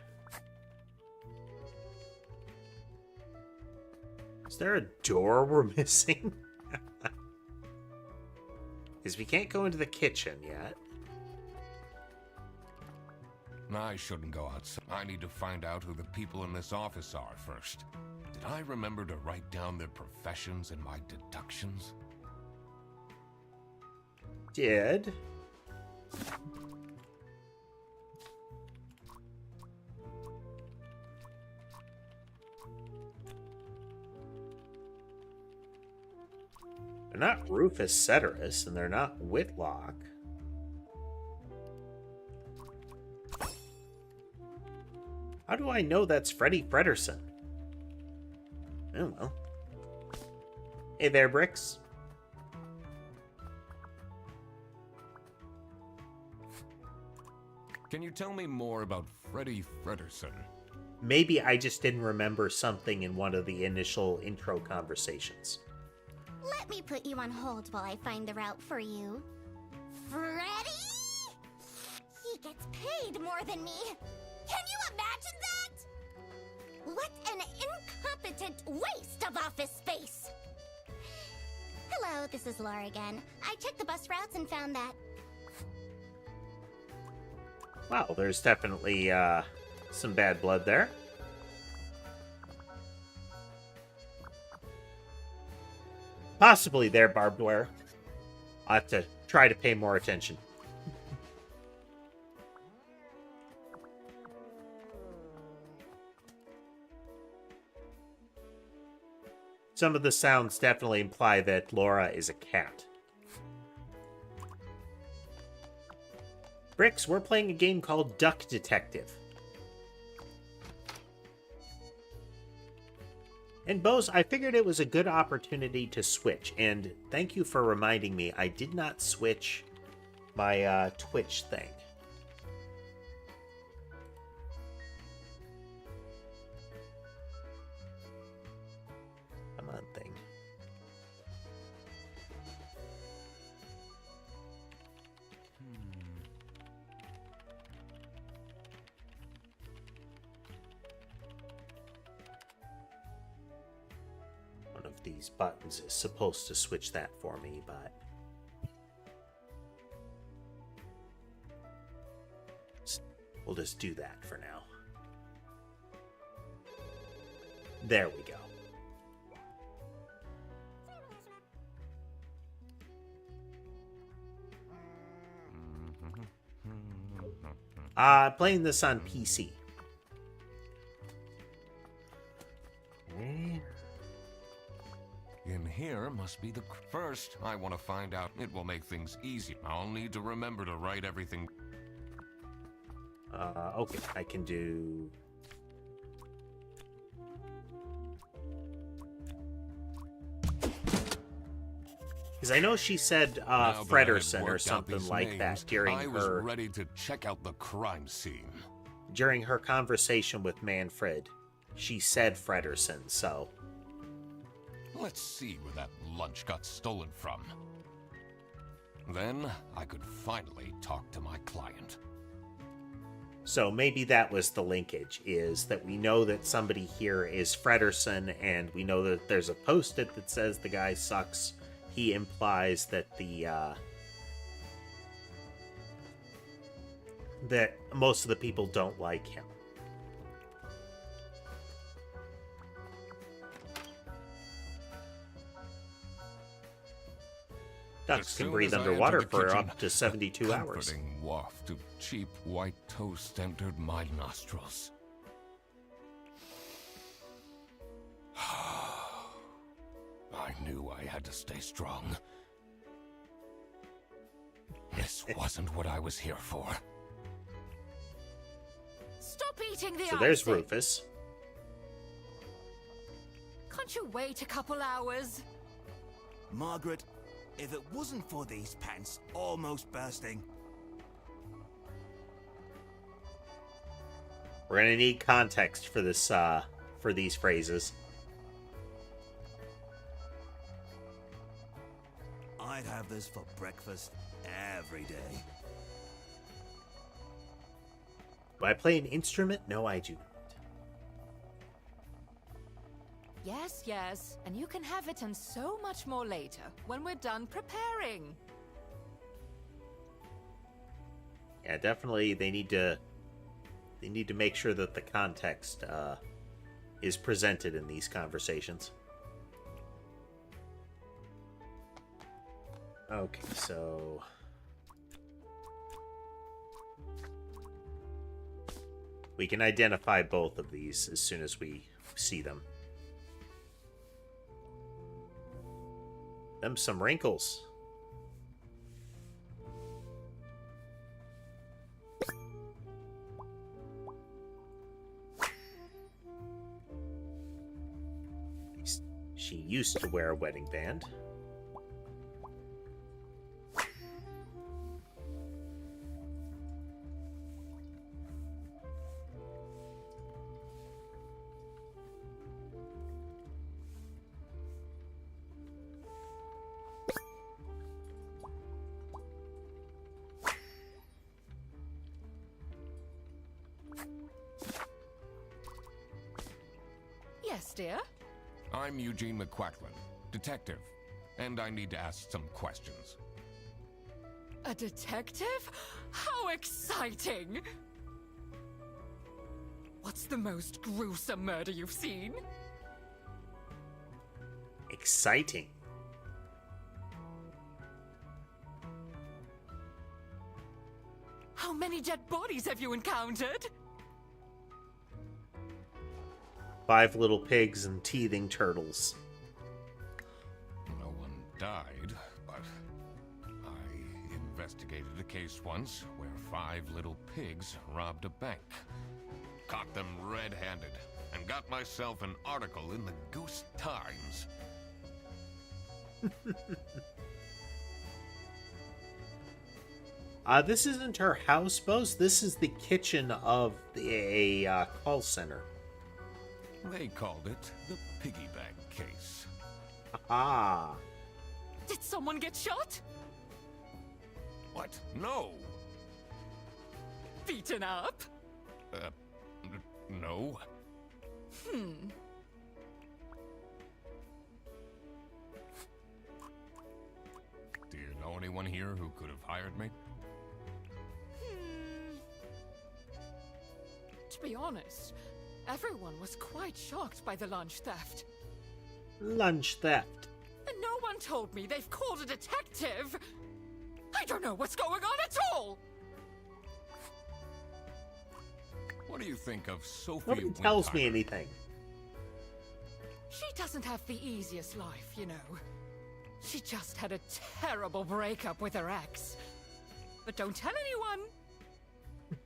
Is there a door we're missing? Because we can't go into the kitchen yet. I shouldn't go outside. I need to find out who the people in this office are first. Did I remember to write down their professions in my deductions? Did. They're not Rufus Ceteris, and they're not Whitlock. How do I know that's Freddie Frederson? Oh, well. Hey there, Bricks. Can you tell me more about Freddie Frederson? Maybe I just didn't remember something in one of the initial intro conversations. Let me put you on hold while I find the route for you. Freddy? He gets paid more than me. Can you imagine that? What an incompetent waste of office space. Hello, this is Laura again. I checked the bus routes and found that. Wow, there's definitely some bad blood there. Possibly there, barbed wire. I'll have to try to pay more attention. Some of the sounds definitely imply that Laura is a cat. Bricks, we're playing a game called Duck Detective. And Bose, I figured it was a good opportunity to switch, and thank you for reminding me. I did not switch my Twitch thing. Come on, thing. One of these buttons is supposed to switch that for me, but we'll just do that for now. There we go. Playing this on PC. In here must be the... First, I want to find out. It will make things easy. I'll need to remember to write everything. Okay, I can do... Because I know she said Now that I had Frederson or worked out something these like names, that during I was her ready to check out the crime scene. during her conversation with Manfred. She said Frederson, so Let's see where that lunch got stolen from. Then I could finally talk to my client. so maybe that was the linkage, is that we know that somebody here is Frederson, and we know that there's a post-it that says the guy sucks. He implies that that most of the people don't like him. Ducks As can soon breathe as I entered underwater the for kitchen, up to 72 a hours. comforting waft of cheap white toast entered my nostrils. I knew I had to stay strong. This wasn't what I was here for. Stop eating the So there's icing. Rufus. Can't you wait a couple hours? Margaret, if it wasn't for these pants almost bursting. We're gonna need context for this, for these phrases. I'd have this for breakfast every day. Do I play an instrument? No, I do not. Yes, yes. And you can have it and so much more later, when we're done preparing. Yeah, definitely they need to They need to make sure that the context is presented in these conversations. Okay, so... we can identify both of these as soon as we see them. Them some wrinkles. She used to wear a wedding band. Yes, dear. I'm Eugene McQuacklin, detective, and I need to ask some questions. A detective? How exciting! What's the most gruesome murder you've seen? Exciting. How many dead bodies have you encountered? 5 little pigs and teething turtles. No one died, but I investigated a case once where 5 little pigs robbed a bank. Caught them red-handed, and got myself an article in the Goose Times. This isn't her house, Bose. This is the kitchen of a call center. They called it the piggy bank case. Ah. Did someone get shot? What? No! Beaten up? No. Do you know anyone here who could have hired me? To be honest, everyone was quite shocked by the lunch theft. Lunch theft. And no one told me they've called a detective! I don't know what's going on at all! What do you think of Sophie Nobody tells me Wintheimer? anything. She doesn't have the easiest life, you know. She just had a terrible breakup with her ex. But don't tell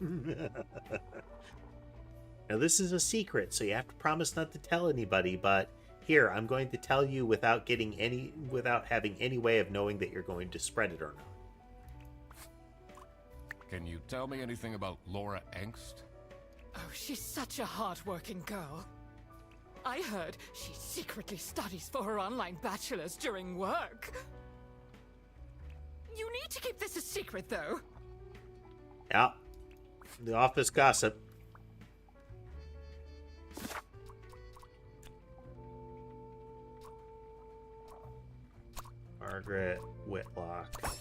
anyone! Now this is a secret, so you have to promise not to tell anybody, but here, I'm going to tell you without having any way of knowing that you're going to spread it or not. Can you tell me anything about Laura Angst? Oh, she's such a hard-working girl. I heard she secretly studies for her online bachelor's during work. You need to keep this a secret, though. Yeah. The office gossip. Margaret Whitlock.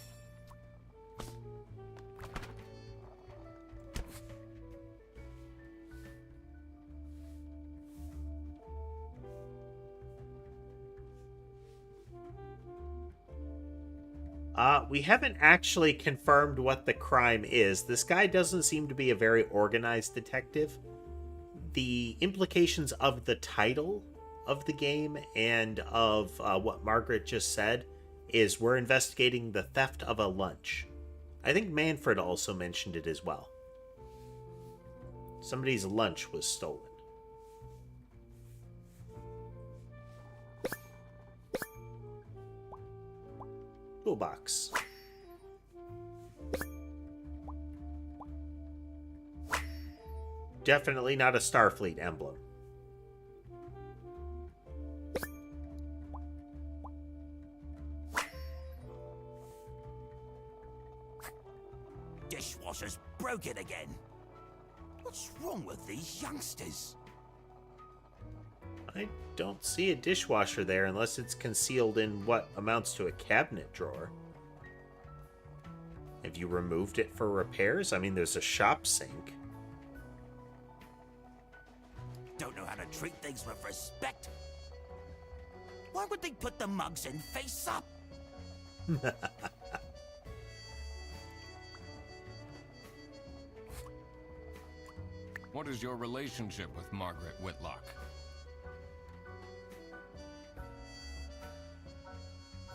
We haven't actually confirmed what the crime is. This guy doesn't seem to be a very organized detective. The implications of the title of the game and of what Margaret just said is we're investigating the theft of a lunch. I think Manfred also mentioned it as well. Somebody's lunch was stolen. Toolbox. Definitely not a Starfleet emblem. Dishwasher's broken again. What's wrong with these youngsters? I don't see a dishwasher there unless it's concealed in what amounts to a cabinet drawer. Have you removed it for repairs? I mean, there's a shop sink. don't know how to treat things with respect. Why would they put the mugs in face up? What is your relationship with Margaret Whitlock?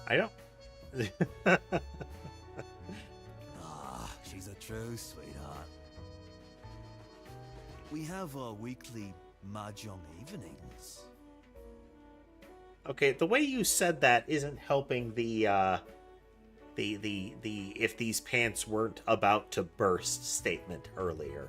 I don't. Ah, she's a true sweetheart. We have our weekly mahjong evenings. Okay, the way you said that isn't helping the if these pants weren't about to burst statement earlier.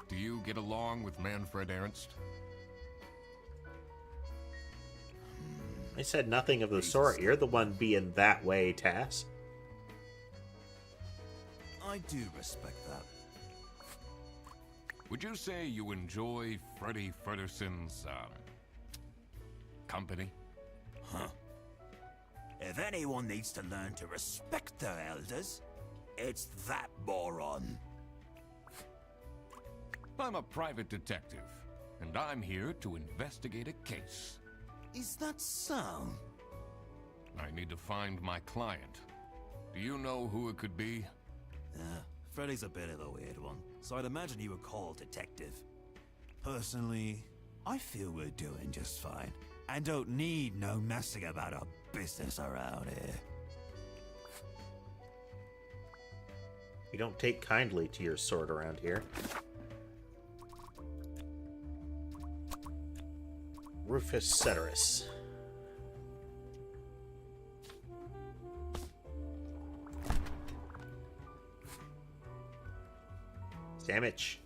Do you get along with Manfred Ernst? I said nothing of the sort. You're the one being that way, Tass. I do respect that. Would you say you enjoy Freddy Fredderson's, company? Huh. If anyone needs to learn to respect their elders, it's that moron. I'm a private detective, and I'm here to investigate a case. Is that so? I need to find my client. Do you know who it could be? Freddy's a bit of a weird one, so I'd imagine he would call detective. Personally, I feel we're doing just fine, and don't need no messing about our business around here. We don't take kindly to your sword around here. Rufus Ceteris. Damage.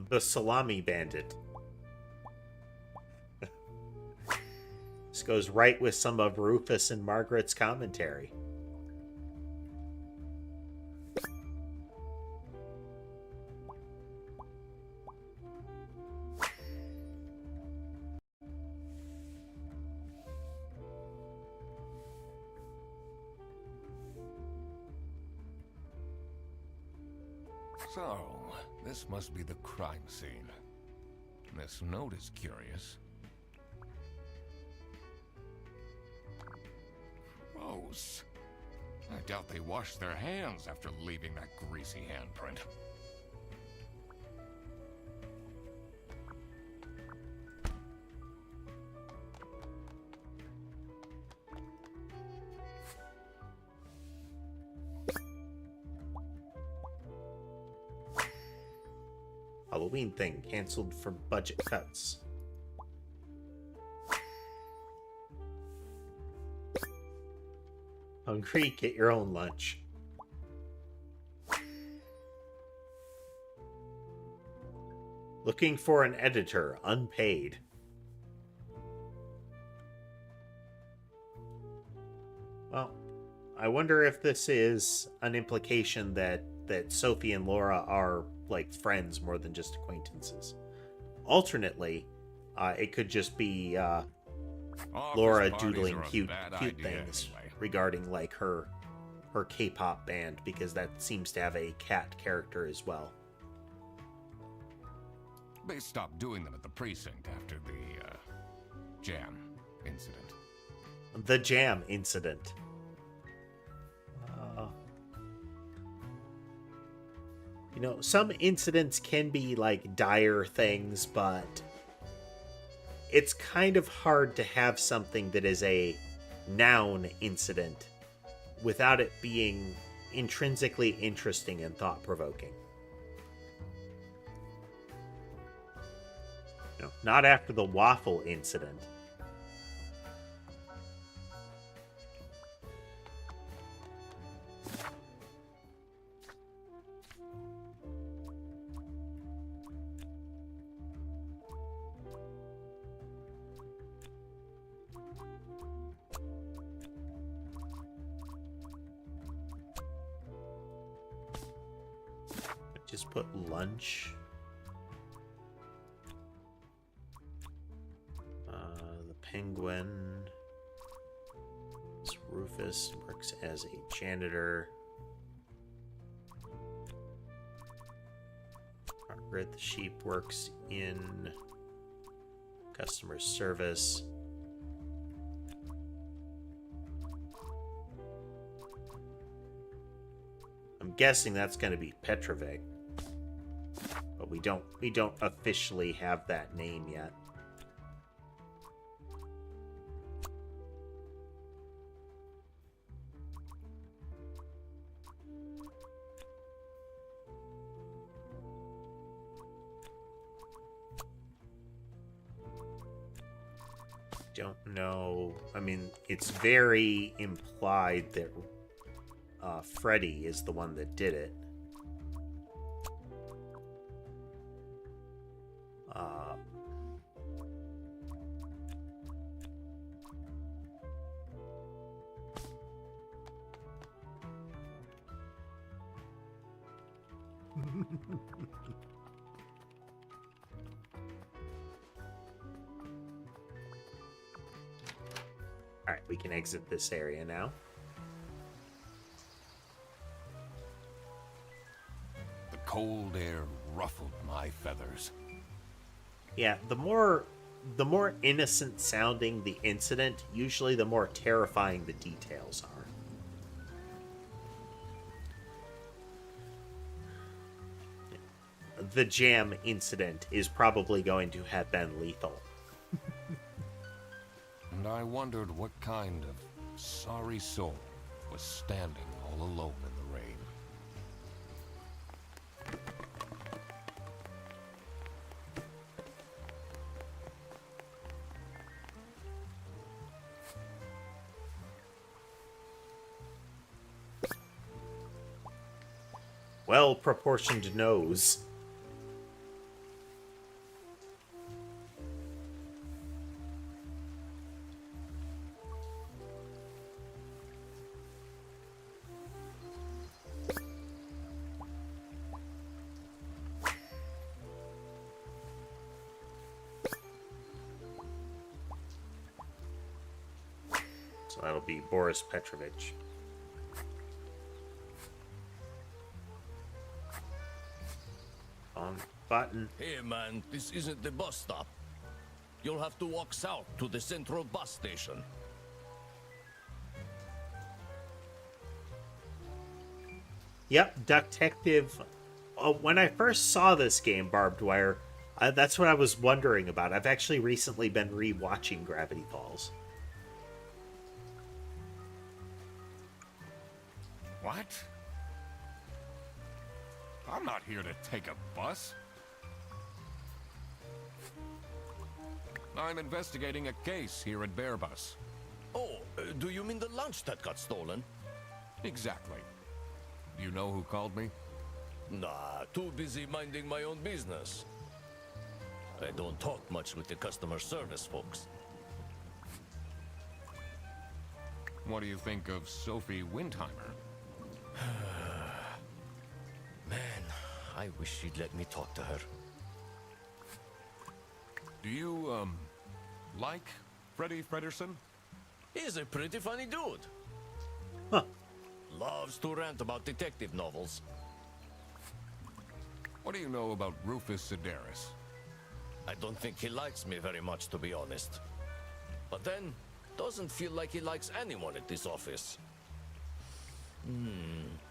The Salami Bandit. This goes right with some of Rufus and Margaret's commentary. So, this must be the crime scene. This note is curious. Gross. I doubt they washed their hands after leaving that greasy handprint. Halloween thing canceled for budget cuts. Hungry? Get your own lunch. Looking for an editor, unpaid. Well, I wonder if this is an implication that Sophie and Laura are like friends more than just acquaintances. Alternately, it could just be Laura doodling cute things regarding like her K-pop band, because that seems to have a cat character as well. They stopped doing them at the precinct after the jam incident. The jam incident. You know, some incidents can be like dire things, but it's kind of hard to have something that is a noun incident without it being intrinsically interesting and thought-provoking. You know, not after the waffle incident. Just put lunch. The penguin. This Rufus works as a janitor. Margaret the sheep works in customer service. I'm guessing that's going to be Petrovic, but we don't officially have that name yet. Don't know. I mean, it's very implied that Freddy is the one that did it. Alright, we can exit this area now. The cold air ruffled my feathers. Yeah, the more innocent sounding the incident, usually the more terrifying the details are. The jam incident is probably going to have been lethal. And I wondered what kind of sorry soul was standing all alone in the rain. Well-proportioned nose. So that'll be Boris Petrovich. On button. Hey man, this isn't the bus stop. You'll have to walk south to the central bus station. Yep, Detective. When I first saw this game, Barbed Wire, that's what I was wondering about. I've actually recently been re-watching Gravity Falls. What? I'm not here to take a bus. I'm investigating a case here at Bearbus. Oh, do you mean the lunch that got stolen? Exactly. Do you know who called me? Nah, too busy minding my own business. I don't talk much with the customer service folks. What do you think of Sophie Windheimer? Man, I wish she'd let me talk to her. Do you, like Freddie Frederson? He's a pretty funny dude. Huh. Loves to rant about detective novels. What do you know about Rufus Sedaris? I don't think he likes me very much, to be honest. But then, doesn't feel like he likes anyone at this office.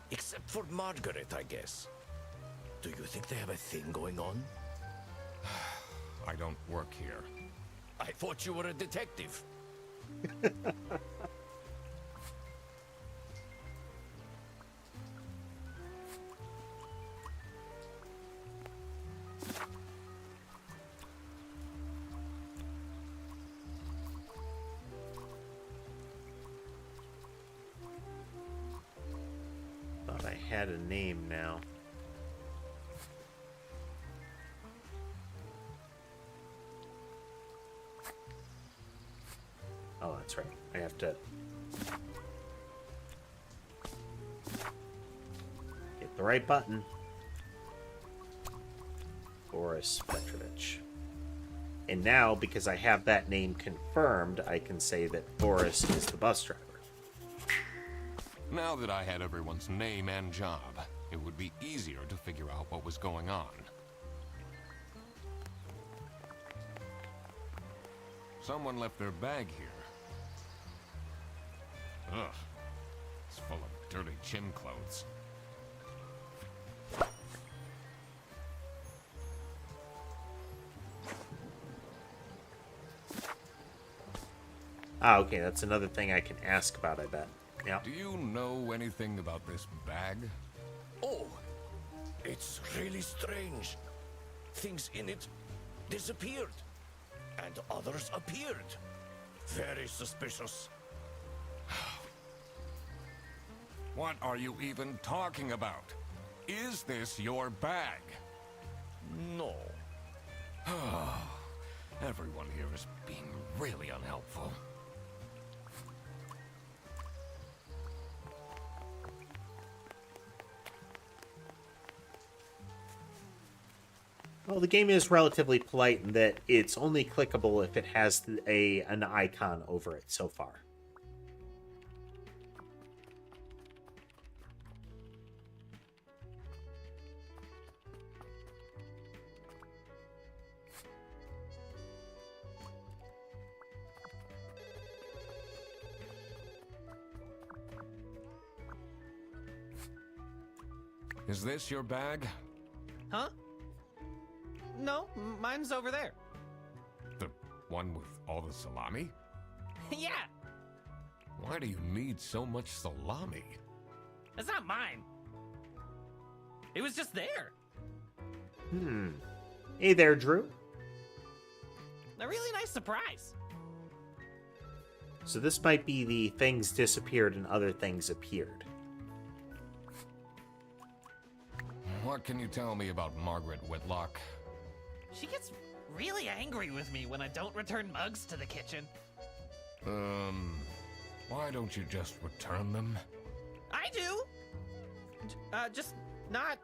Except for Margaret, I guess. Do you think they have a thing going on? I don't work here. I thought you were a detective. Thought I had a name now. Oh, that's right. I have to hit the right button. Boris Petrovich. And now, because I have that name confirmed, I can say that Boris is the bus driver. Now that I had everyone's name and job, it would be easier to figure out what was going on. Someone left their bag here. Ugh. It's full of dirty gym clothes. Ah, okay, that's another thing I can ask about, I bet. Yeah. Do you know anything about this bag? Oh, it's really strange. Things in it disappeared, and others appeared. Very suspicious. What are you even talking about? Is this your bag? No. Everyone here is being really unhelpful. Well, the game is relatively polite in that it's only clickable if it has an icon over it so far. Is this your bag? Huh? No, mine's over there. The one with all the salami? Yeah, Why do you need so much salami? it's not mine. It was just there. Hey there, Drew. A really nice surprise. So this might be the things disappeared and other things appeared. What can you tell me about Margaret Whitlock? She gets really angry with me when I don't return mugs to the kitchen. Why don't you just return them? I do. Just not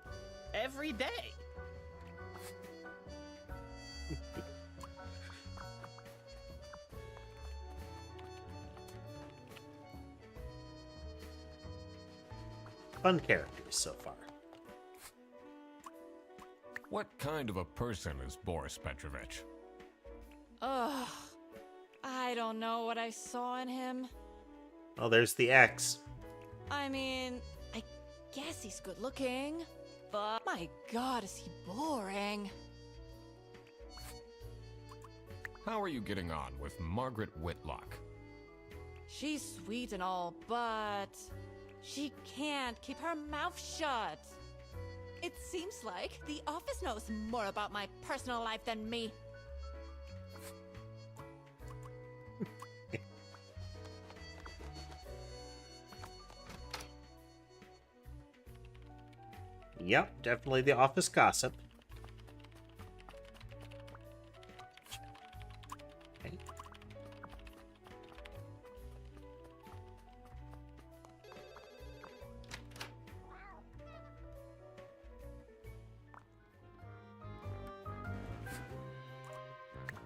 every day. Fun characters so far. What kind of a person is Boris Petrovich? Ugh. I don't know what I saw in him. Oh, there's the X. I mean, I guess he's good looking, but my god, is he boring. How are you getting on with Margaret Whitlock? She's sweet and all, but she can't keep her mouth shut. It seems like the office knows more about my personal life than me. Yep, definitely the office gossip. Okay.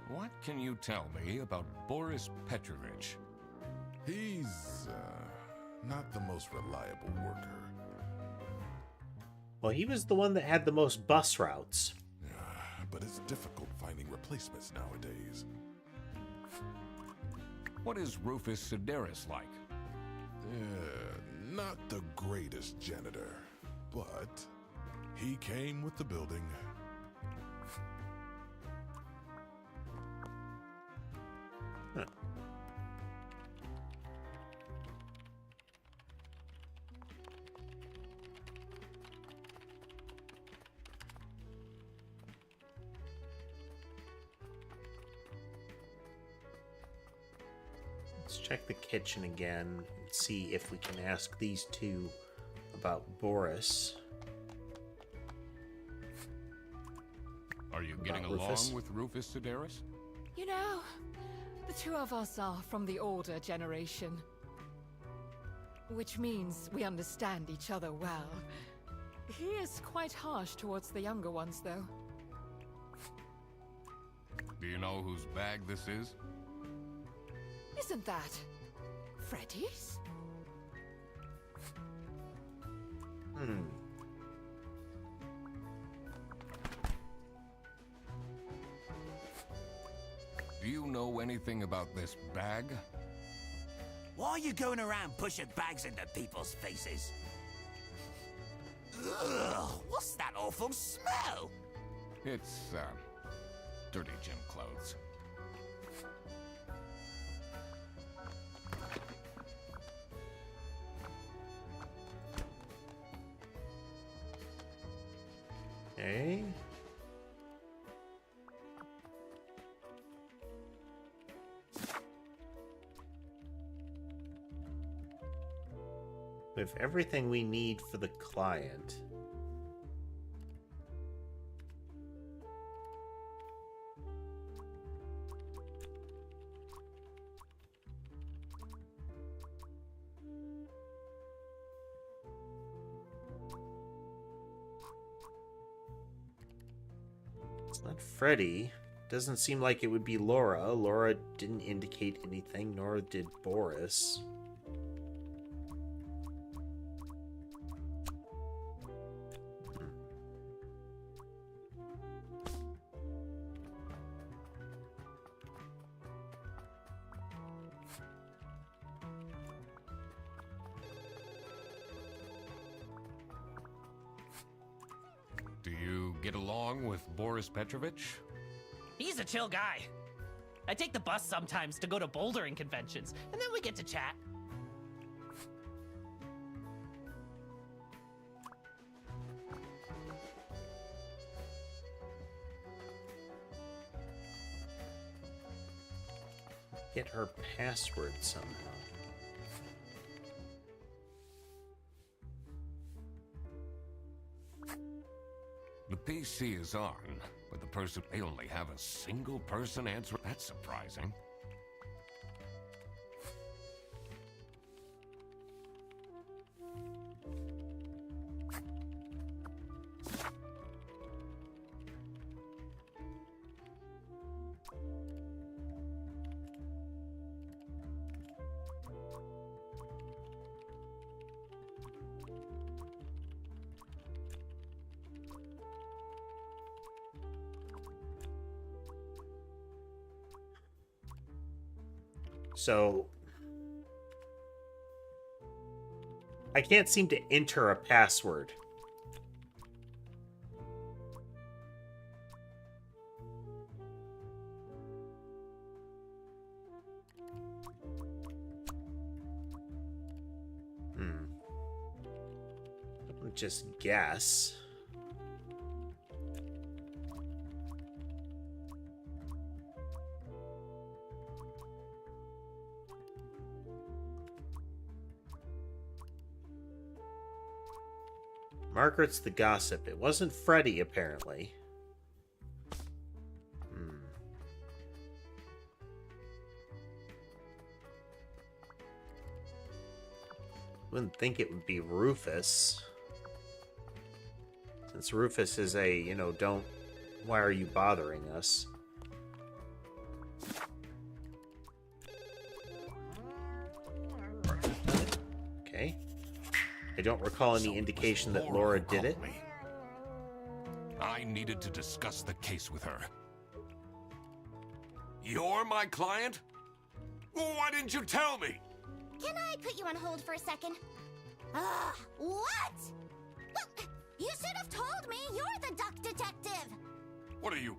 What can you tell me about Boris Petrovich? He's, not the most reliable worker. Well, he was the one that had the most bus routes. But it's difficult finding replacements nowadays. What is Rufus Sedaris like? Not the greatest janitor, but he came with the building. Huh. Let's check the kitchen again and see if we can ask these two about Boris. Are you getting About Rufus? along with Rufus Sedaris? You know, the two of us are from the older generation. Which means we understand each other well. He is quite harsh towards the younger ones, though. Do you know whose bag this is? Isn't that Freddy's? Do you know anything about this bag? Why are you going around pushing bags into people's faces? Ugh, what's that awful smell? It's, dirty gym clothes. Okay. We have everything we need for the client. It's not Freddy. Doesn't seem like it would be Laura. Laura didn't indicate anything, nor did Boris. Do you get along with Boris Petrovich? He's a chill guy. I take the bus sometimes to go to bouldering conventions, and then we get to chat. Get her password somehow. The PC is on, but the person may only have a single person answer. That's surprising. So I can't seem to enter a password. I'll just guess. Margaret's the gossip. It wasn't Freddy, apparently. Wouldn't think it would be Rufus. Since Rufus is a, don't... Why are you bothering us? Okay. I don't recall any indication that Laura did it. I needed to discuss the case with her. You're my client? Why didn't you tell me? Can I put you on hold for a second? What? Well, you should have told me you're the duck detective. What are you?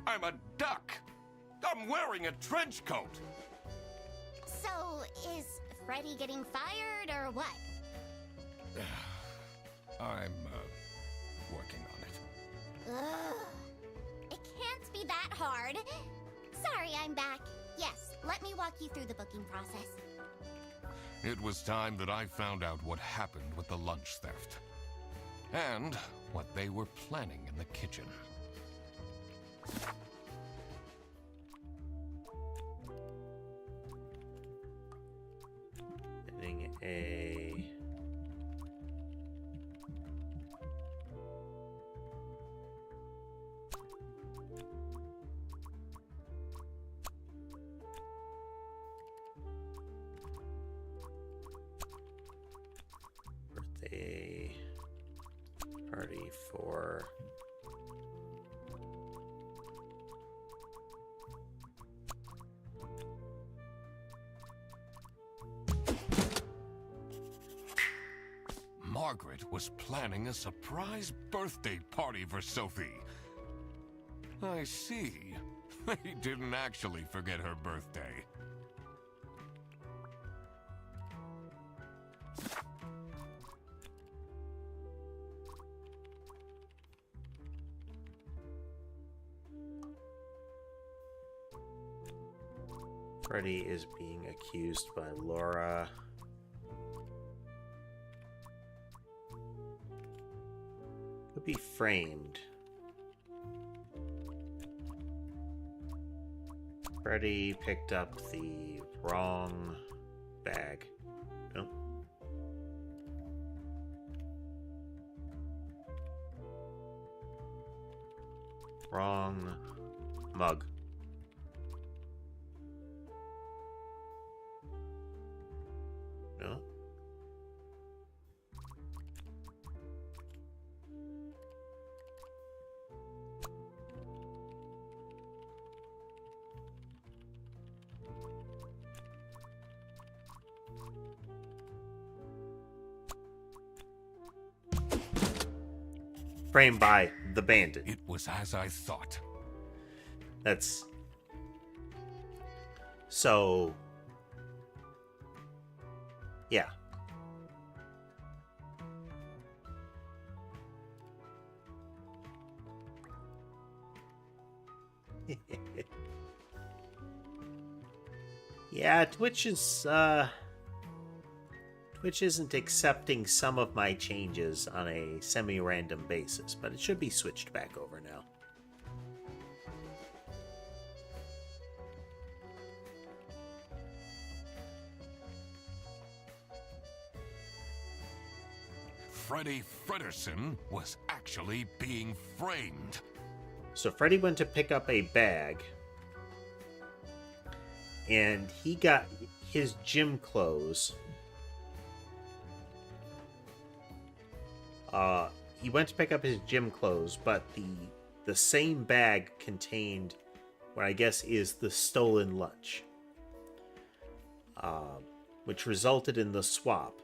I'm a duck. I'm wearing a trench coat. So, is Freddy getting fired or what? I'm, working on it. Ugh. It can't be that hard. Sorry, I'm back. Yes, let me walk you through the booking process. It was time that I found out what happened with the lunch theft. And what they were planning in the kitchen. Getting a... a party for Margaret was planning a surprise birthday party for Sophie. I see. They didn't actually forget her birthday. Freddy is being accused by Laura. Could be framed. Freddy picked up the wrong bag. Nope. Wrong mug. No. Framed by the bandit. It was as I thought. That's... So... Yeah. Yeah, Twitch isn't accepting some of my changes on a semi-random basis, but it should be switched back over now. Freddy Fredersen was actually being framed. So Freddy went to pick up a bag, and he got his gym clothes. He went to pick up his gym clothes, but the same bag contained what I guess is the stolen lunch, which resulted in the swap.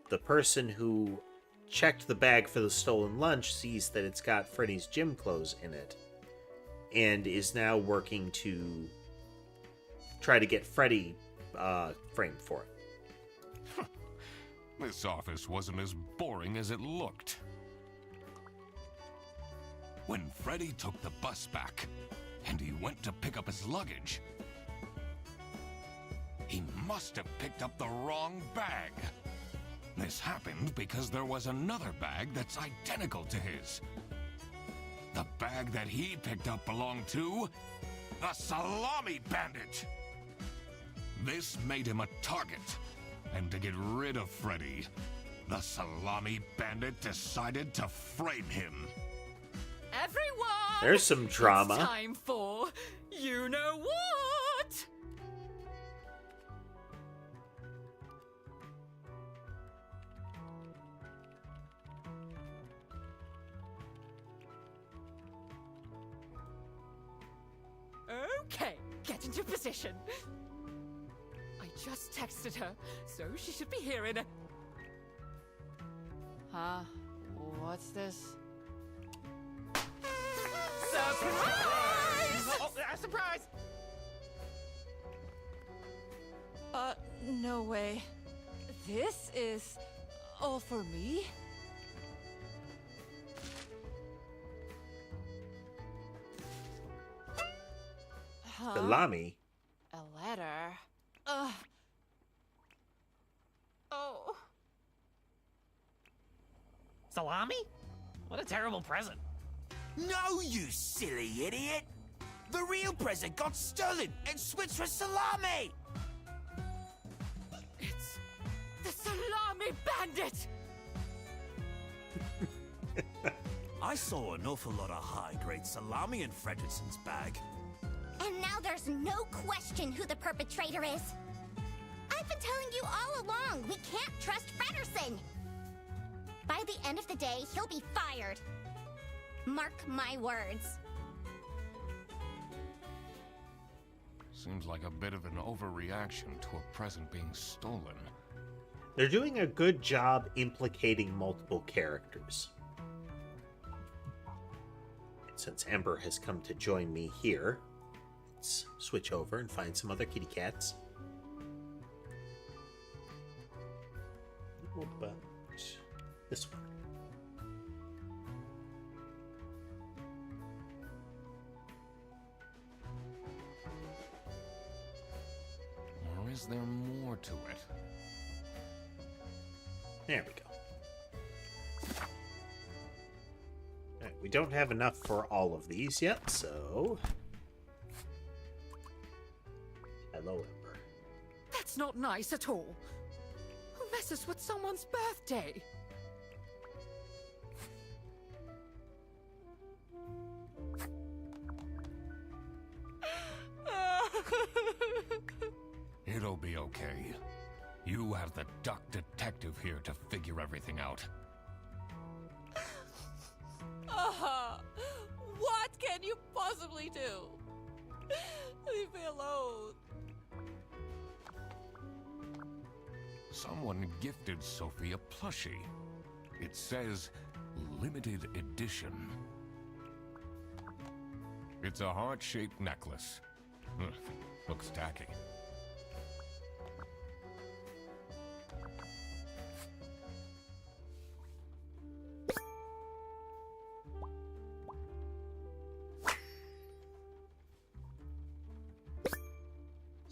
The person who checked the bag for the stolen lunch sees that it's got Freddy's gym clothes in it, and is now working to try to get Freddy framed for it. This office wasn't as boring as it looked. When Freddy took the bus back, and he went to pick up his luggage, he must have picked up the wrong bag. This happened because there was another bag that's identical to his. The bag that he picked up belonged to the Salami Bandit. This made him a target, and to get rid of Freddy, the Salami Bandit decided to frame him. Everyone! There's some drama. It's time for you know what? Okay, get into position. I just texted her, so she should be here in a... Huh? What's this? Surprise! Surprise! No way. This is all for me? Huh? Salami. A letter? Oh. Salami? What a terrible present. No, you silly idiot! The real present got stolen and switched for Salami! It's the Salami Bandit! I saw an awful lot of high-grade salami in Fredersen's bag. And now there's no question who the perpetrator is. I've been telling you all along, we can't trust Fredersen. By the end of the day, he'll be fired. Mark my words. Seems like a bit of an overreaction to a present being stolen. They're doing a good job implicating multiple characters. And since Ember has come to join me here, let's switch over and find some other kitty cats. What about this one? Or is there more to it? There we go. Alright, we don't have enough for all of these yet, so... Hello, Ember. That's not nice at all. Who messes with someone's birthday? It'll be okay. You have the duck detective here to figure everything out. What can you possibly do? Leave me alone. Someone gifted Sophie a plushie. It says limited edition. It's a heart-shaped necklace. Looks tacky.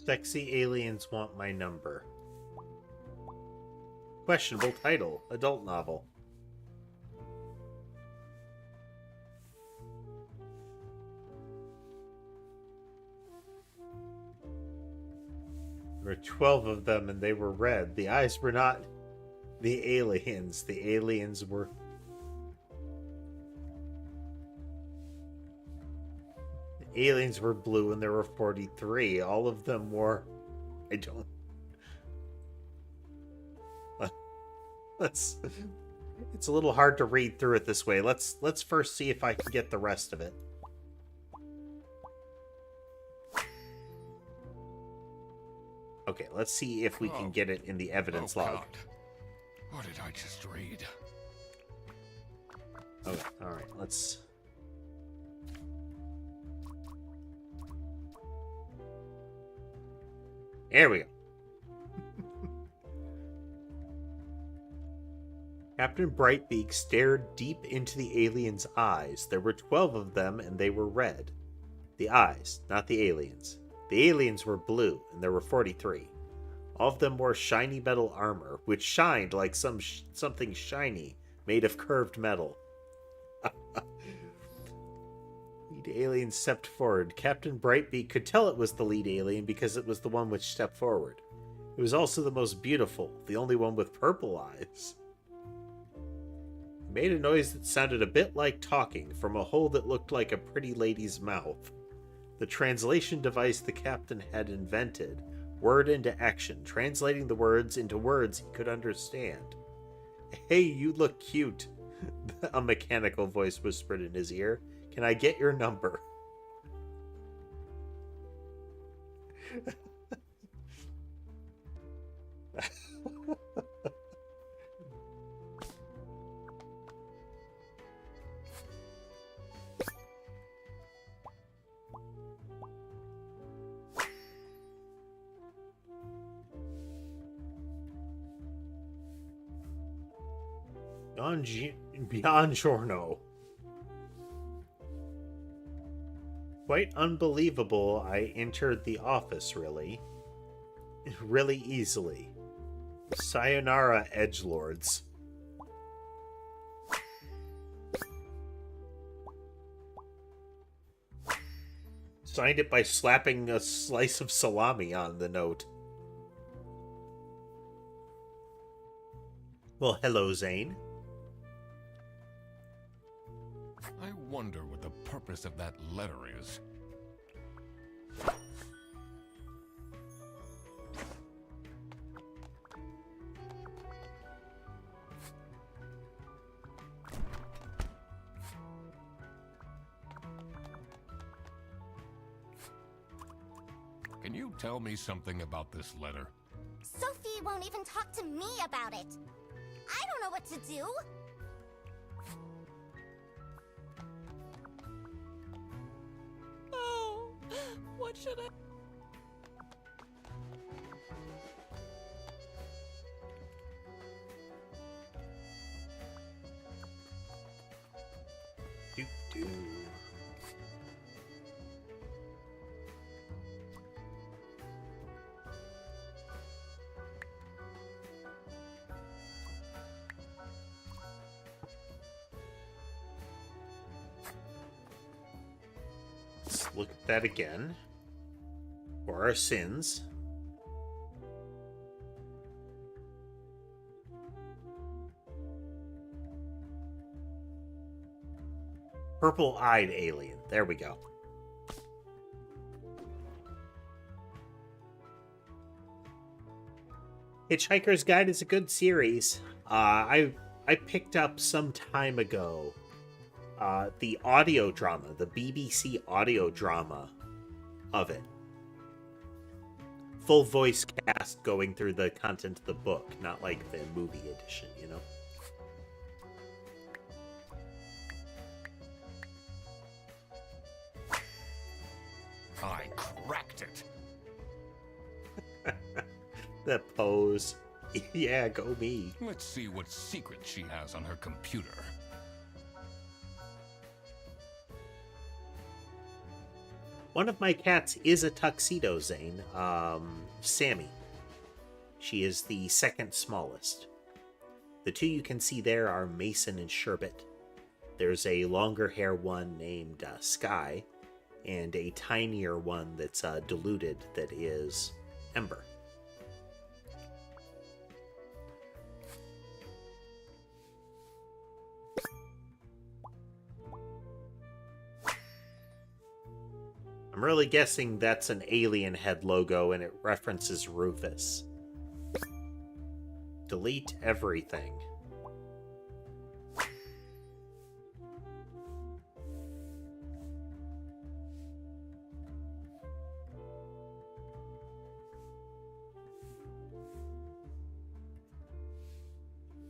Sexy aliens want my number. Questionable title. Adult novel. There were 12 of them and they were red. The eyes were not the aliens. The aliens were... The aliens were blue and there were 43. All of them were... I don't... Let's... It's a little hard to read through it this way. Let's first see if I can get the rest of it. Okay, let's see if we can get it in the evidence log. God. What did I just read? Okay, alright, let's... There we go. Captain Brightbeak stared deep into the aliens' eyes. There were 12 of them, and they were red. The eyes, not the aliens. The aliens were blue, and there were 43. All of them wore shiny metal armor, which shined like something shiny made of curved metal. Lead alien stepped forward. Captain Brightbeak could tell it was the lead alien because it was the one which stepped forward. It was also the most beautiful, the only one with purple eyes. It made a noise that sounded a bit like talking from a hole that looked like a pretty lady's mouth. The translation device the captain had invented, word into action, translating the words into words he could understand. Hey, you look cute, a mechanical voice whispered in his ear. Can I get your number? Buongiorno. Quite unbelievable I entered the office, really easily. Sayonara, edgelords. Signed it by slapping a slice of salami on the note. Well, hello, Zane. I wonder what the purpose of that letter is. Tell me something about this letter. Sophie won't even talk to me about it. I don't know what to do. Oh, what should I... Do-do. Let's look at that again. For our sins. Purple-eyed alien. There we go. Hitchhiker's Guide is a good series. I picked up some time ago the audio drama, the BBC audio drama of it. Full voice cast going through the content of the book, not like the movie edition, you know? I cracked it. That pose. Yeah, go me. Let's see what secret she has on her computer. One of my cats is a tuxedo, Zane. Sammy. She is the second smallest. The two you can see there are Mason and Sherbet. There's a longer hair one named Sky, and a tinier one that's diluted that is Ember. I'm really guessing that's an alien head logo and it references Rufus. Delete everything.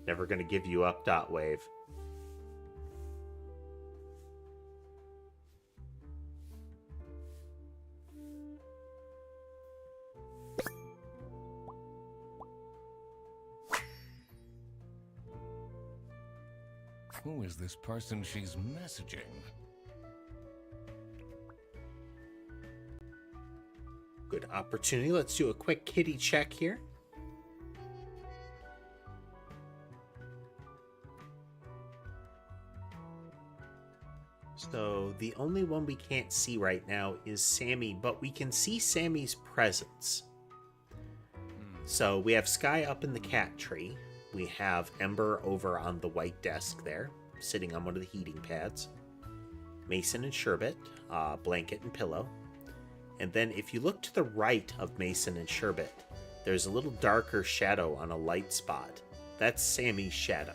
Never gonna give you up, Dotwave. Who is this person she's messaging? Good opportunity. Let's do a quick kitty check here. So the only one we can't see right now is Sammy, but we can see Sammy's presence. So we have Sky up in the cat tree. We have Ember over on the white desk there, sitting on one of the heating pads. Mason and Sherbet, blanket and pillow. And then if you look to the right of Mason and Sherbet, there's a little darker shadow on a light spot. That's Sammy's shadow.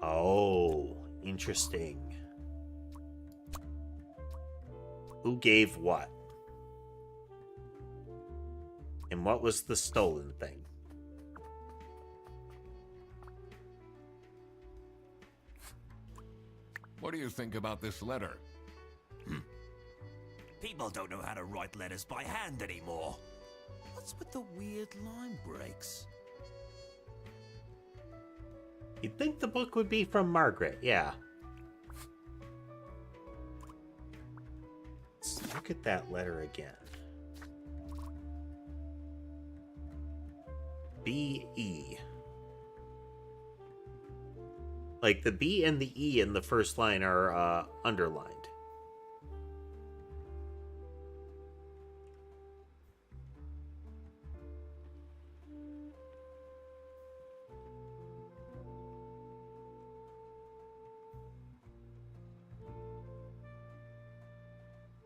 Oh, interesting. Who gave what? And what was the stolen thing? What do you think about this letter? People don't know how to write letters by hand anymore. What's with the weird line breaks? You'd think the book would be from Margaret, yeah. Let's look at that letter again. B-E. Like, the B and the E in the first line are underlined.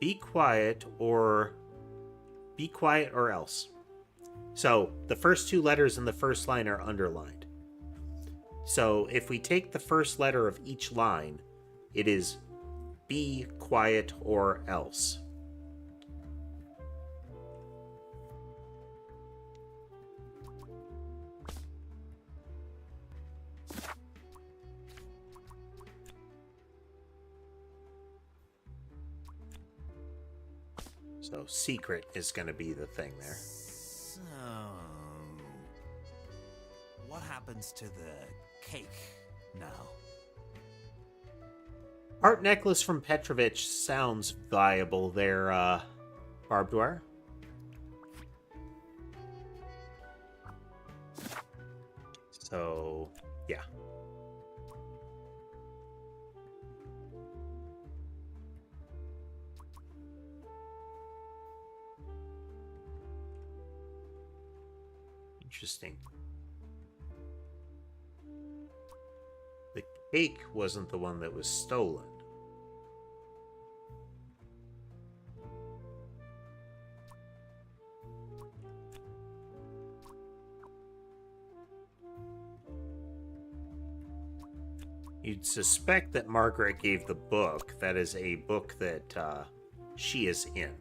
be quiet or else. So the first two letters in the first line are underlined. So if we take the first letter of each line, it is be quiet or else. So secret is going to be the thing there. So, what happens to the cake now? Art necklace from Petrovich sounds viable there, Barbed Wire. So, yeah. Interesting. The cake wasn't the one that was stolen. You'd suspect that Margaret gave the book. That is a book that she is in.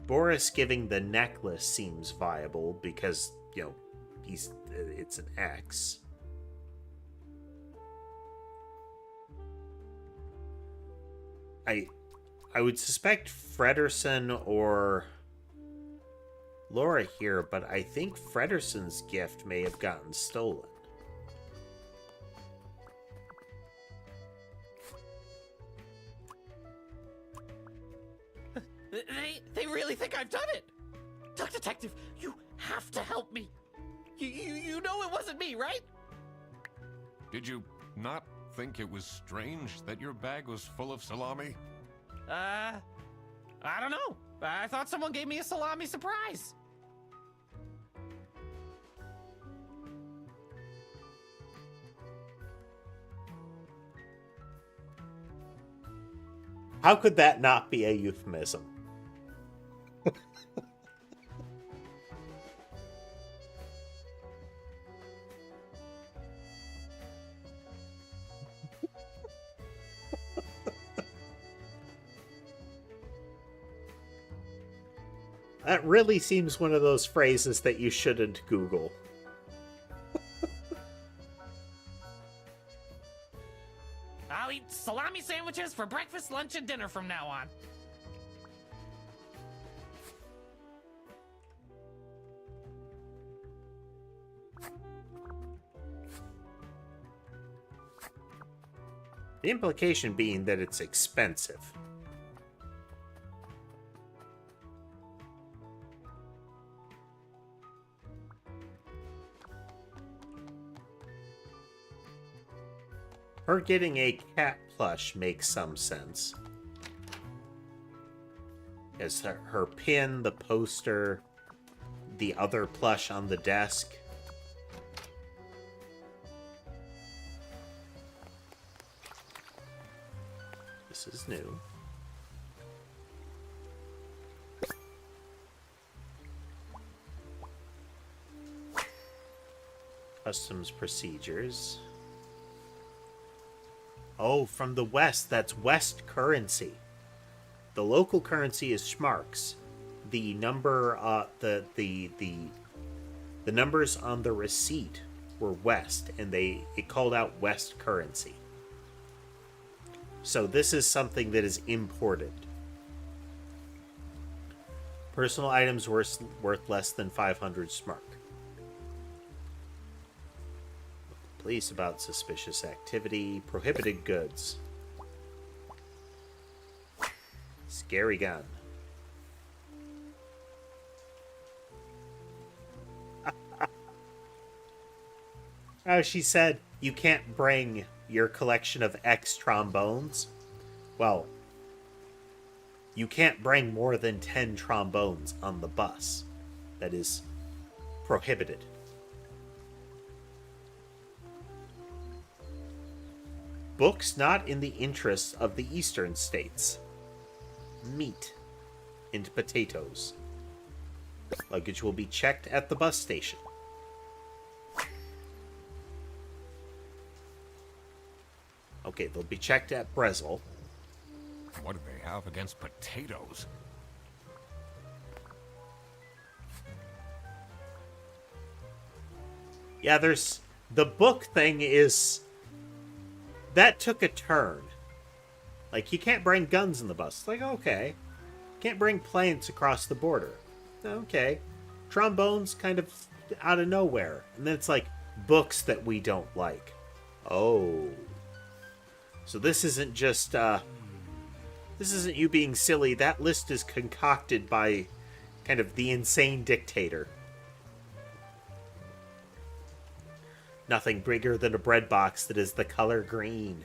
Boris giving the necklace seems viable because, you know, it's an X. I would suspect Frederson or Laura here, but I think Frederson's gift may have gotten stolen. They really think I've done it! Duck Detective, you have to help me! You know it wasn't me, right? Did you not think it was strange that your bag was full of salami? I don't know. I thought someone gave me a salami surprise. How could that not be a euphemism? That really seems one of those phrases that you shouldn't Google. I'll eat salami sandwiches for breakfast, lunch, and dinner from now on. The implication being that it's expensive. Her getting a cat plush makes some sense. As her pin, the poster, the other plush on the desk. This is new. Customs procedures. Oh, from the West. That's West currency. The local currency is Schmarks. The number, the numbers on the receipt were West, and it called out West currency. So this is something that is imported. Personal items worth less than 500 Schmark. Police about suspicious activity. Prohibited goods. Scary gun. Oh, she said you can't bring your collection of X trombones. Well, you can't bring more than 10 trombones on the bus. That is prohibited. Books not in the interests of the eastern states. Meat and potatoes. Luggage will be checked at the bus station. Okay, they'll be checked at Brezel. What do they have against potatoes? Yeah, there's... The book thing is... That took a turn. Like, you can't bring guns in the bus. It's like, okay. Can't bring planes across the border. Okay. Trombones kind of out of nowhere. And then it's like, books that we don't like. Oh. So this isn't just, this isn't you being silly. That list is concocted by kind of the insane dictator. Nothing bigger than a bread box that is the color green.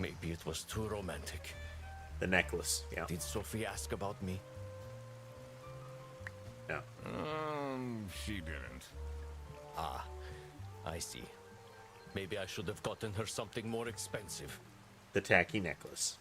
Maybe it was too romantic. The necklace, yeah. Did Sophie ask about me? No. She didn't. Ah, I see. Maybe I should have gotten her something more expensive. The tacky necklace.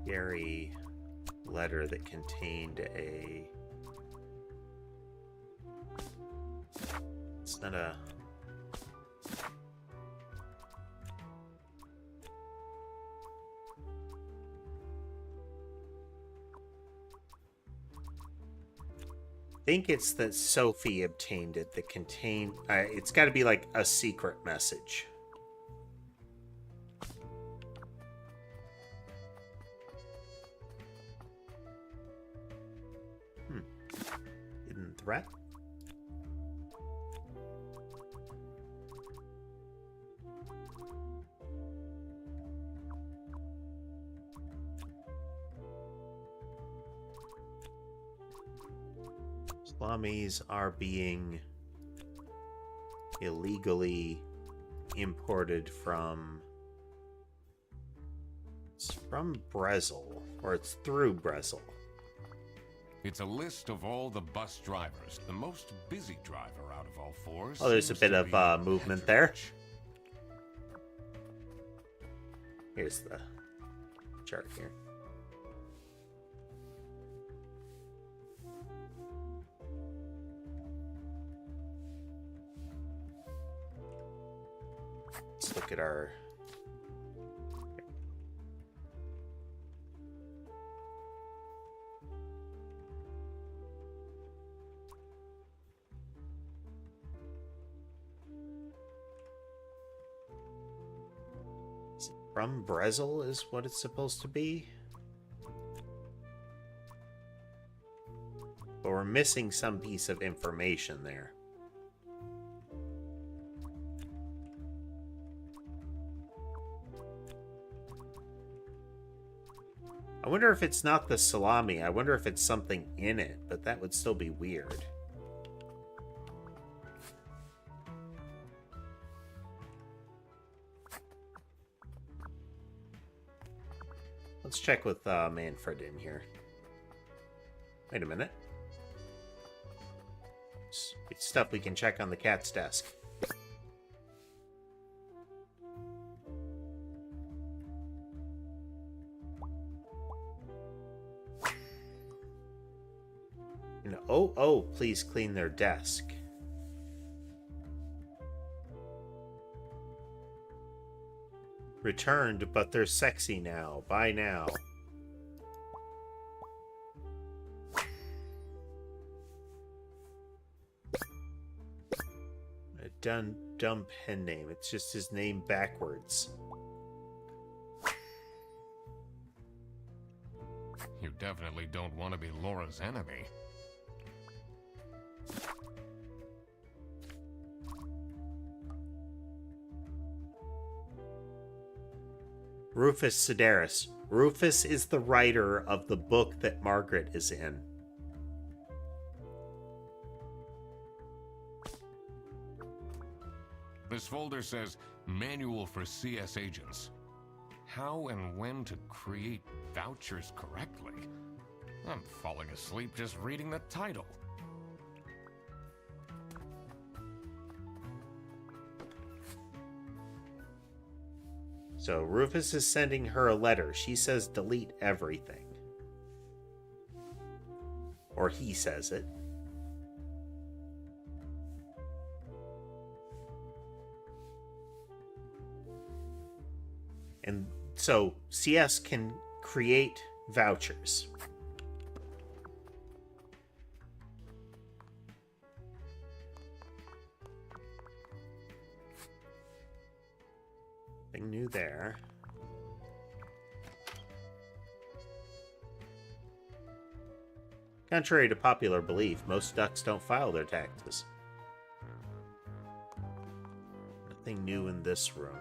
Scary letter that contained a... It's not a... I think it's that Sophie obtained it that contained... it's got to be like a secret message. Hidden threat? Salamis are being illegally imported from... It's from Brezel, or it's through Brezel. It's a list of all the bus drivers. The most busy driver out of all four. Oh, there's a bit of movement there. Here's the chart here. Let's look at our... From Brezel is what it's supposed to be. But we're missing some piece of information there. I wonder if it's not the salami. I wonder if it's something in it, but that would still be weird. Let's check with Manfred in here. Wait a minute. It's stuff we can check on the cat's desk. And, oh, please clean their desk. Returned, but they're sexy now. Bye now. A dumb pen name. It's just his name backwards. You definitely don't want to be Laura's enemy. Rufus Sedaris. Rufus is the writer of the book that Margaret is in. This folder says Manual for CS Agents. How and when to create vouchers correctly. I'm falling asleep just reading the title. So Rufus is sending her a letter. She says delete everything. Or he says it. And so CS can create vouchers. Nothing new there. Contrary to popular belief, most ducks don't file their taxes. Nothing new in this room.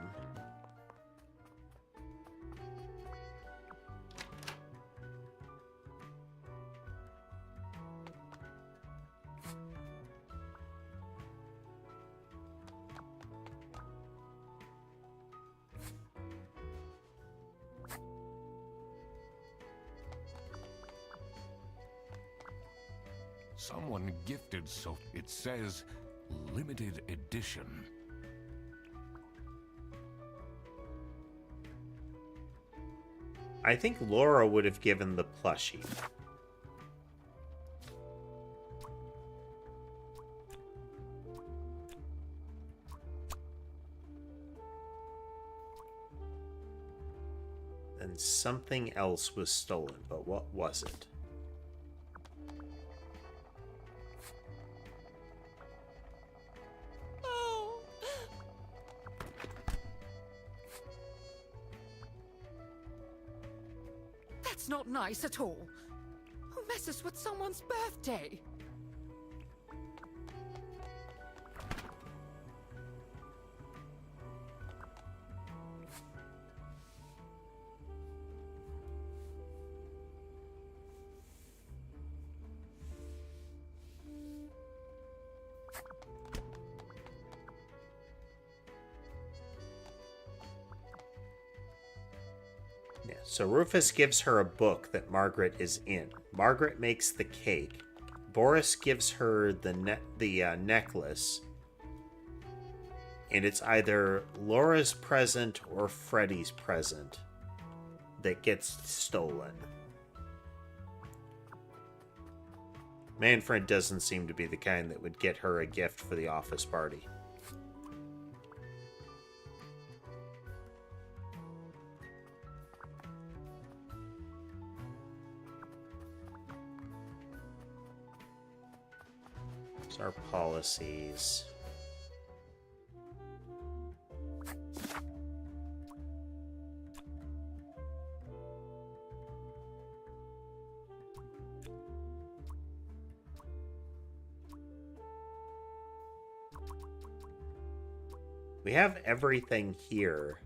Someone gifted, so it says limited edition. I think Laura would have given the plushie. And something else was stolen, but what was it? That's not nice at all. Who messes with someone's birthday? So Rufus gives her a book that Margaret is in. Margaret makes the cake. Boris gives her the necklace. And it's either Laura's present or Freddy's present that gets stolen. Manfred doesn't seem to be the kind that would get her a gift for the office party. Our policies. We have everything here.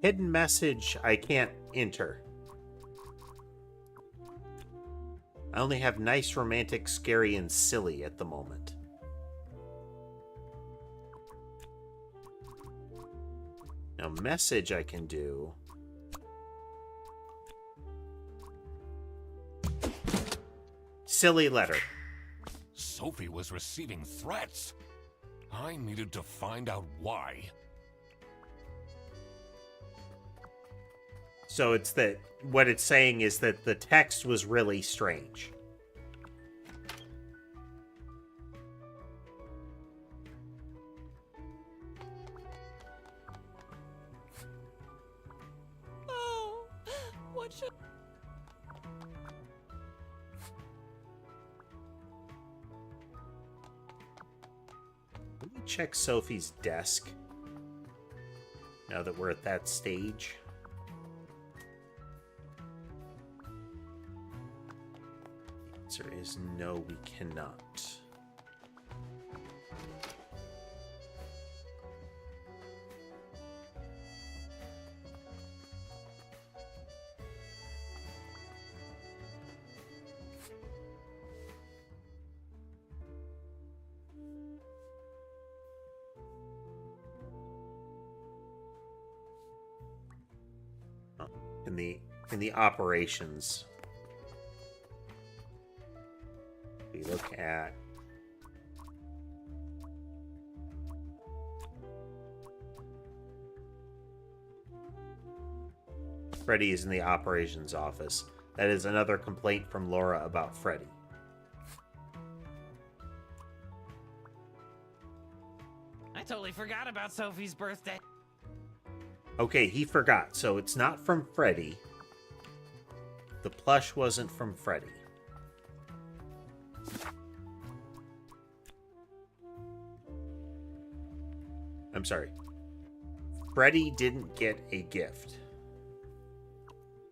Hidden message I can't enter. I only have nice, romantic, scary, and silly at the moment. Now, message I can do. Silly letter. Sophie was receiving threats. I needed to find out why. So it's that what it's saying is that the text was really strange. Oh, what should... Let me check Sophie's desk. Now that we're at that stage. The answer is no, we cannot. In the operations, we look at Freddy is in the operations office. That is another complaint from Laura about Freddy. I totally forgot about Sophie's birthday. Okay, he forgot, so it's not from Freddy. The plush wasn't from Freddy. I'm sorry. Freddy didn't get a gift.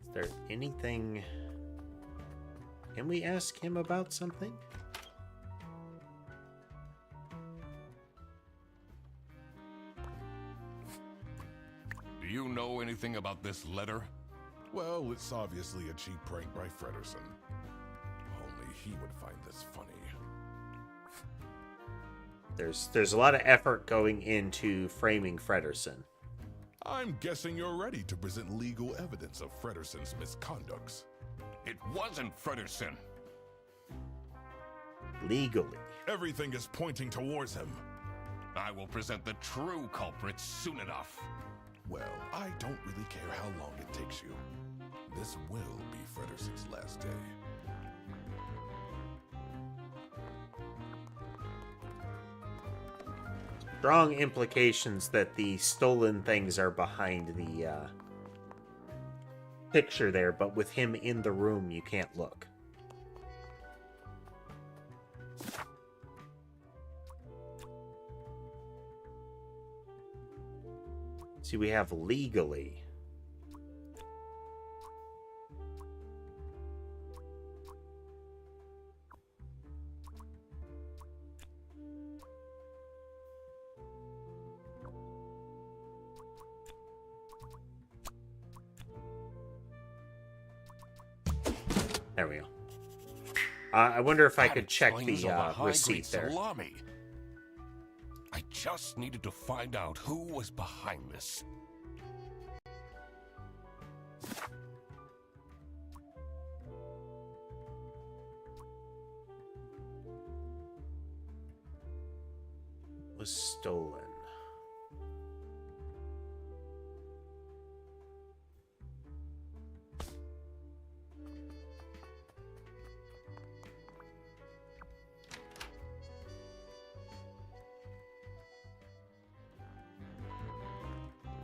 Is there anything... Can we ask him about something? Do you know anything about this letter? Well, it's obviously a cheap prank by Frederson. Only he would find this funny. There's a lot of effort going into framing Frederson. I'm guessing you're ready to present legal evidence of Frederson's misconducts. It wasn't Frederson. Legally. Everything is pointing towards him. I will present the true culprit soon enough. Well, I don't really care how long it takes you. This will be Frederson's last day. Strong implications that the stolen things are behind the picture there, but with him in the room, you can't look. See, we have legally. There we go. I wonder if I could check the receipt there. Salami. I just needed to find out who was behind this. Was stolen.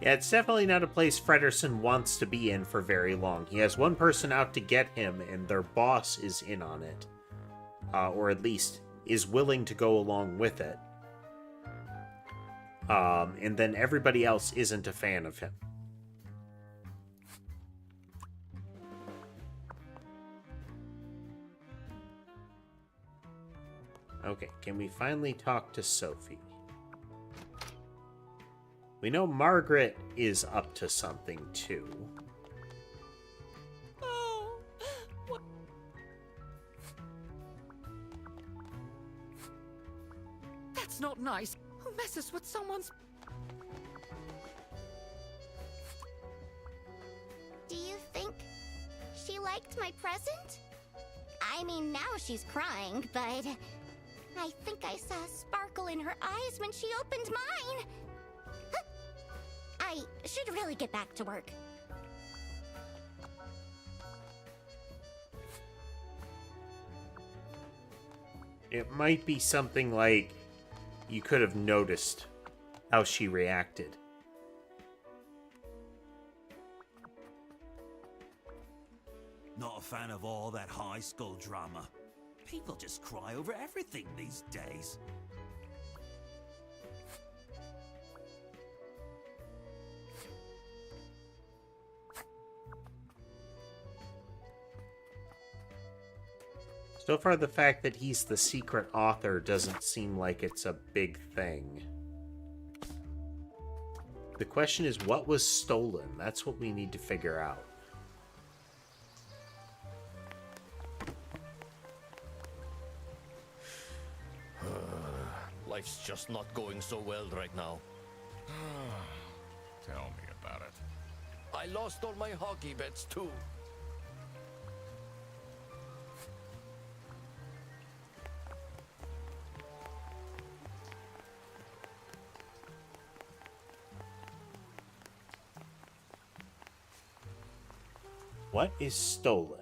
Yeah, it's definitely not a place Frederson wants to be in for very long. He has one person out to get him, and their boss is in on it. Or at least is willing to go along with it. And then everybody else isn't a fan of him. Okay, can we finally talk to Sophie? We know Margaret is up to something, too. Oh, what? That's not nice. Who messes with someone's... Do you think she liked my present? I mean, now she's crying, but I think I saw a sparkle in her eyes when she opened mine. I should really get back to work. It might be something like you could have noticed how she reacted. Not a fan of all that high school drama. People just cry over everything these days. So far, the fact that he's the secret author doesn't seem like it's a big thing. The question is, what was stolen? That's what we need to figure out. Life's just not going so well right now. Tell me about it. I lost all my hockey bets too. What is stolen?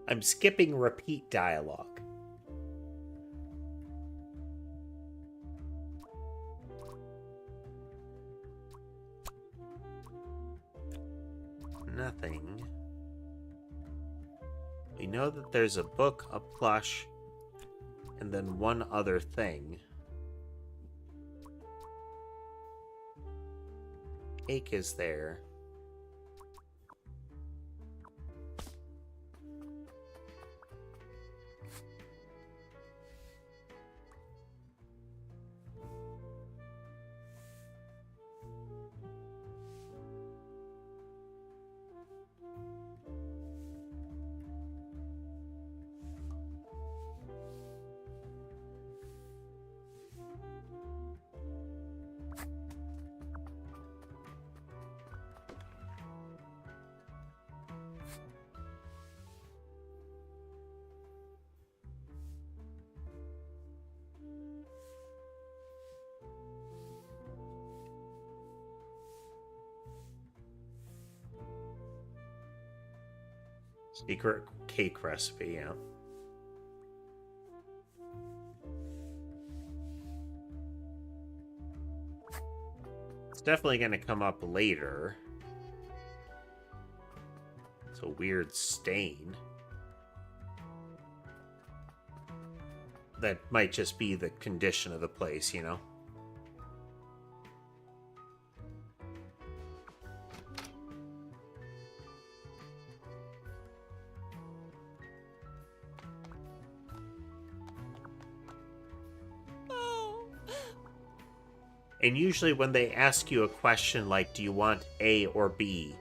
I'm skipping repeat dialogue. Nothing. We know that there's a book, a plush, and then one other thing. Cake is there. Secret cake recipe, yeah. It's definitely going to come up later. It's a weird stain. That might just be the condition of the place, you know? And usually when they ask you a question like, do you want A or B,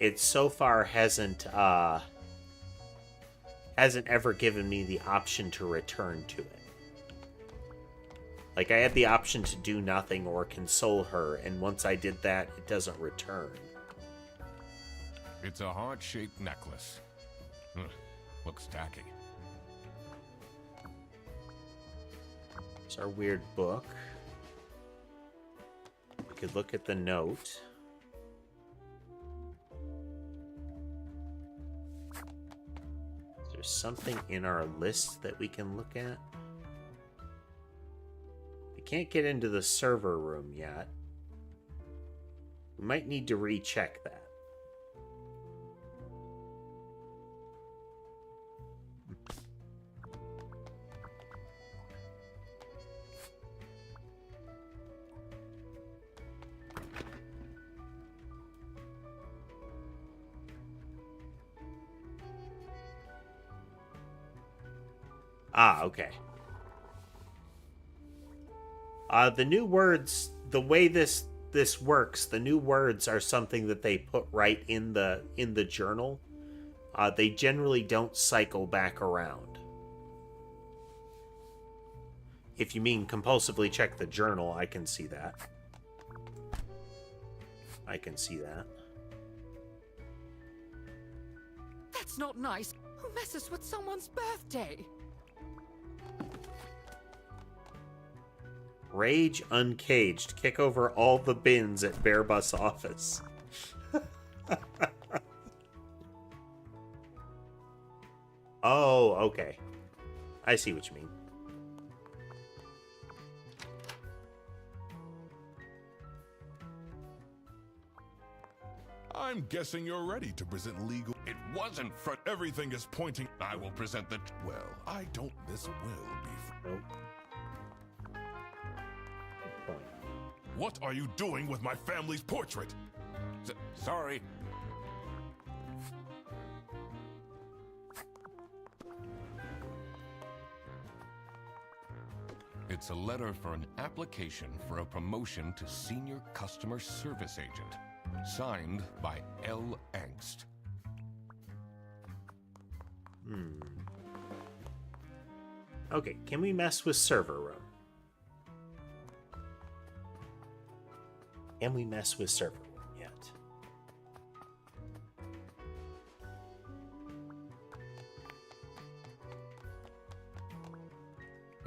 it so far hasn't ever given me the option to return to it. Like, I had the option to do nothing or console her, and once I did that, it doesn't return. It's a heart-shaped necklace. Looks tacky. It's our weird book. We could look at the note. Is there something in our list that we can look at? We can't get into the server room yet. We might need to recheck that. Ah, okay. The new words, the way this works, the new words are something that they put right in the journal. They generally don't cycle back around. If you mean compulsively check the journal, I can see that. I can see that. That's not nice. Who messes with someone's birthday? Rage uncaged. Kick over all the bins at Bearbus office. Oh, okay. I see what you mean. I'm guessing you're ready to present legal. It wasn't for... Everything is pointing. I will present the... Well, I don't. This will be. Nope. Point. What are you doing with my family's portrait? Sorry. It's a letter for an application for a promotion to Senior Customer Service Agent. Signed by L. Angst. Okay, can we mess with server room? Can we mess with server room yet?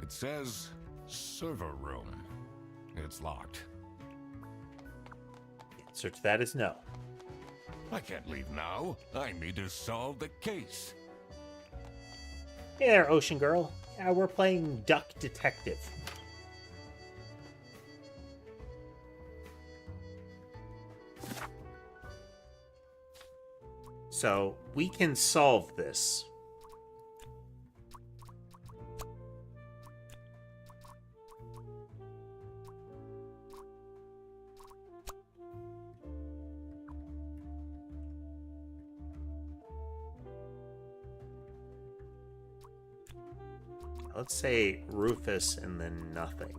It says server room. It's locked. The answer to that is no. I can't leave now. I need to solve the case. Hey there, Ocean Girl. Yeah, we're playing Duck Detective. So, we can solve this. Let's say Rufus and then nothing.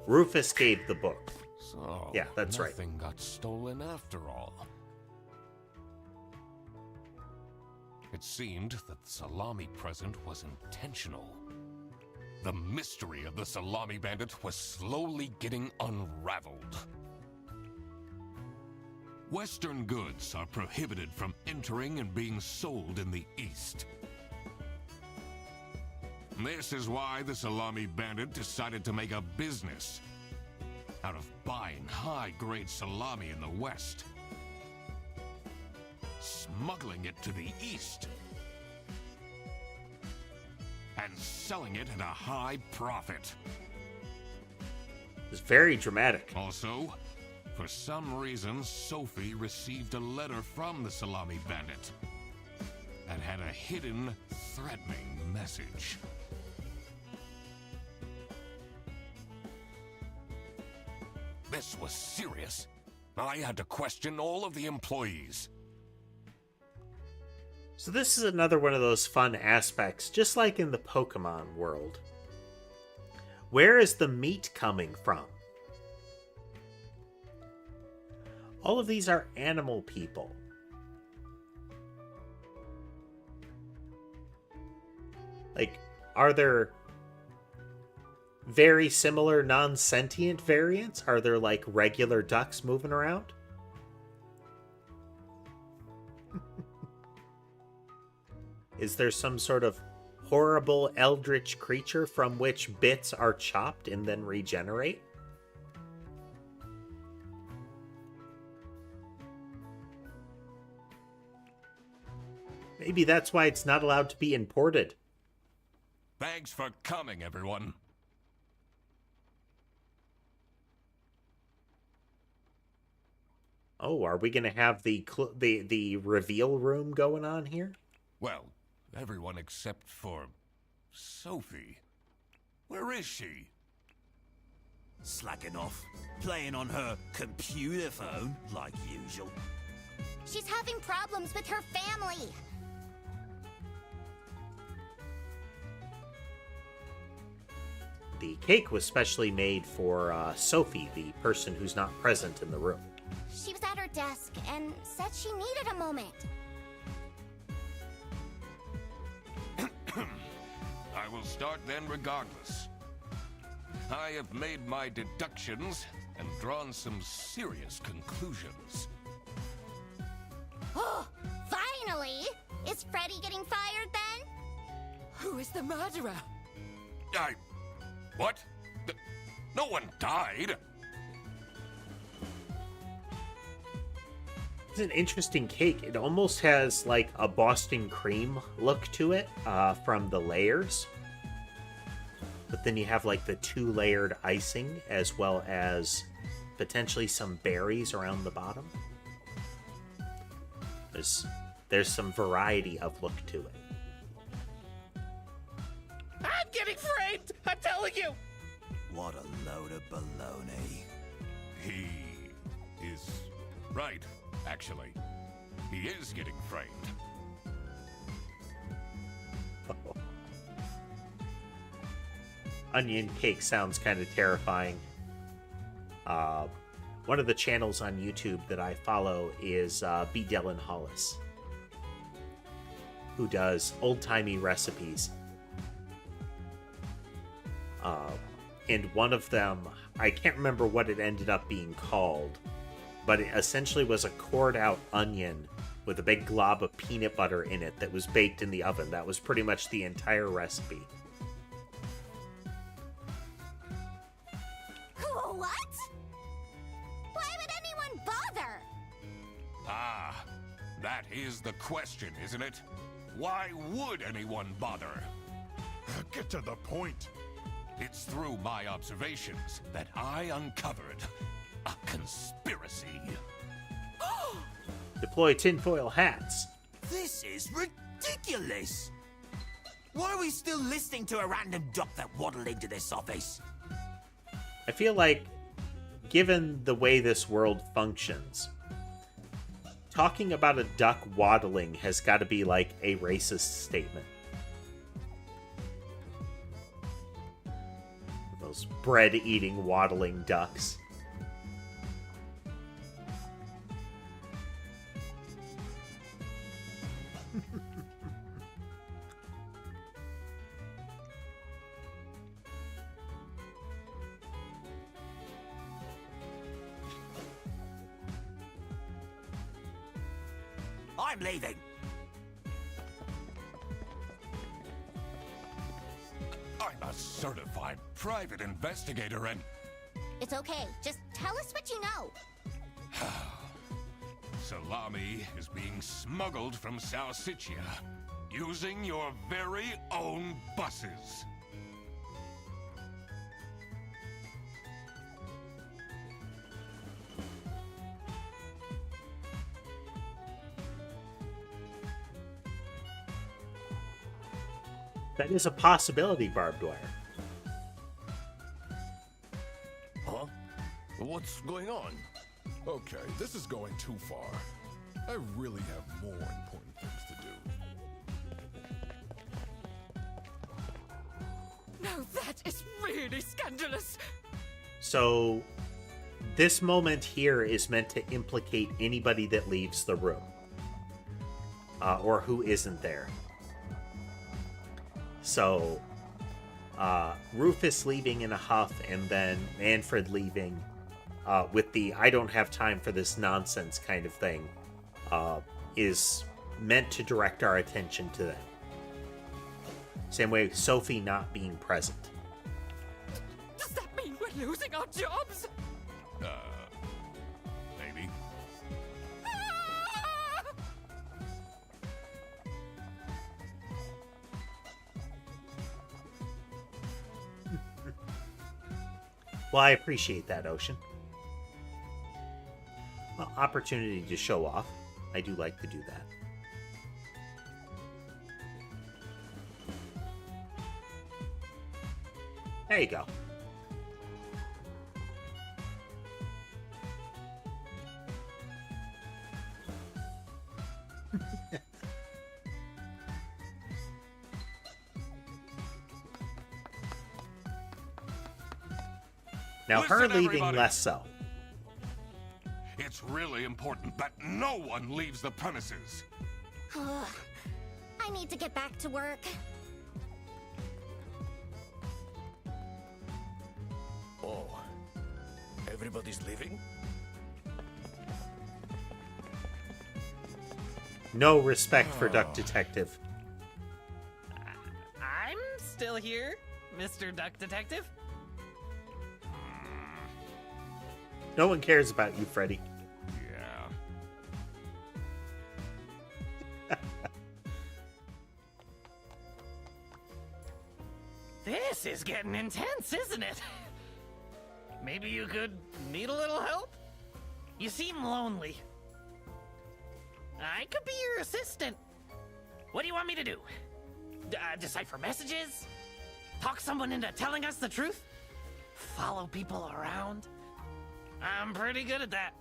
Rufus gave the book. So, Yeah, that's right. Nothing got stolen after all. It seemed that the Salami present was intentional. The mystery of the Salami bandit was slowly getting unraveled. Western goods are prohibited from entering and being sold in the East. This is why the Salami bandit decided to make a business out of buying high-grade salami in the West, smuggling it to the East, and selling it at a high profit. It's very dramatic. Also, for some reason, Sophie received a letter from the Salami bandit that had a hidden, threatening message. This was serious. I had to question all of the employees. So this is another one of those fun aspects, just like in the Pokemon world. Where is the meat coming from? All of these are animal people. Like, are there very similar non-sentient variants? Are there, like, regular ducks moving around? Is there some sort of horrible eldritch creature from which bits are chopped and then regenerate? Maybe that's why it's not allowed to be imported. Thanks for coming, everyone. Oh, are we going to have the reveal room going on here? Well, everyone except for Sophie. Where is she? Slacking off, playing on her computer phone, like usual. She's having problems with her family. The cake was specially made for Sophie, the person who's not present in the room. She was at her desk and said she needed a moment. I will start then regardless. I have made my deductions and drawn some serious conclusions. Oh, finally! Is Freddy getting fired then? Who is the murderer? What? No one died! It's an interesting cake. It almost has like a Boston cream look to it from the layers. But then you have like the 2-layered icing as well as potentially some berries around the bottom. There's some variety of look to it. I'm getting framed! I'm telling you! What a load of baloney. He is right, actually. He is getting framed. Onion cake sounds kind of terrifying. One of the channels on YouTube that I follow is B. Dylan Hollis, who does old-timey recipes. And one of them, I can't remember what it ended up being called, but it essentially was a cored-out onion with a big glob of peanut butter in it that was baked in the oven. That was pretty much the entire recipe. What? Why would anyone bother? Ah, that is the question, isn't it? Why would anyone bother? Get to the point. It's through my observations that I uncovered a conspiracy. Deploy tinfoil hats. This is ridiculous! Why are we still listening to a random duck that waddled into this office? I feel like, given the way this world functions, talking about a duck waddling has got to be like a racist statement. Those bread-eating, waddling ducks. I'm leaving. I'm a certified private investigator and... It's okay. Just tell us what you know. Salami is being smuggled from Salsichia using your very own buses. That is a possibility, Barbed Wire. Huh? What's going on? Okay, this is going too far. I really have more important things to do. Now that is really scandalous. So, this moment here is meant to implicate anybody that leaves the room. Or who isn't there. So, Rufus leaving in a huff, and then Manfred leaving with the "I don't have time for this nonsense" kind of thing, is meant to direct our attention to them. Same way Sophie not being present. Does that mean we're losing our jobs? Maybe. Well, I appreciate that, Ocean. Well, opportunity to show off. I do like to do that. There you go. Now, her Listen, leaving everybody. less so. It's really important that no one leaves the premises. I need to get back to work. Oh, everybody's leaving? No respect for Duck Detective. I'm still here, Mr. Duck Detective. No one cares about you, Freddy. Yeah. This is getting intense, isn't it? Maybe you could need a little help? You seem lonely. I could be your assistant. What do you want me to do? Decipher messages? Talk someone into telling us the truth? Follow people around? I'm pretty good at that.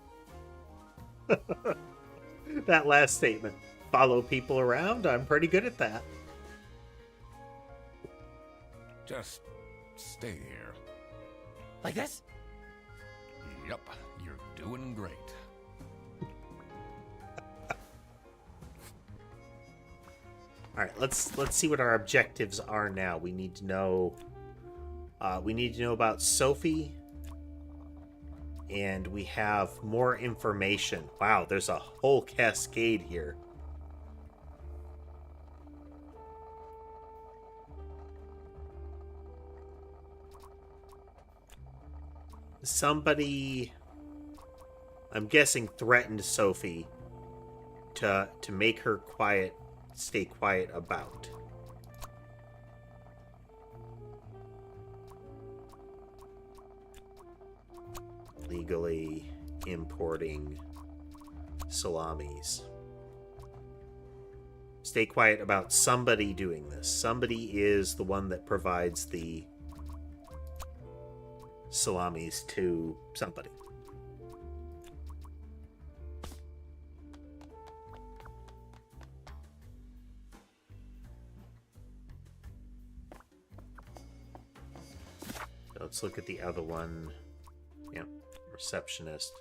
That last statement. Follow people around? I'm pretty good at that. Just stay here. Like this? Yep, you're doing great. All right, let's see what our objectives are now. We need to know. We need to know about Sophie, and we have more information. Wow, there's a whole cascade here. Somebody, I'm guessing, threatened Sophie to make her stay quiet about. Legally importing salamis. Stay quiet about somebody doing this. Somebody is the one that provides the salamis to somebody. Let's look at the other one. Yeah, receptionist.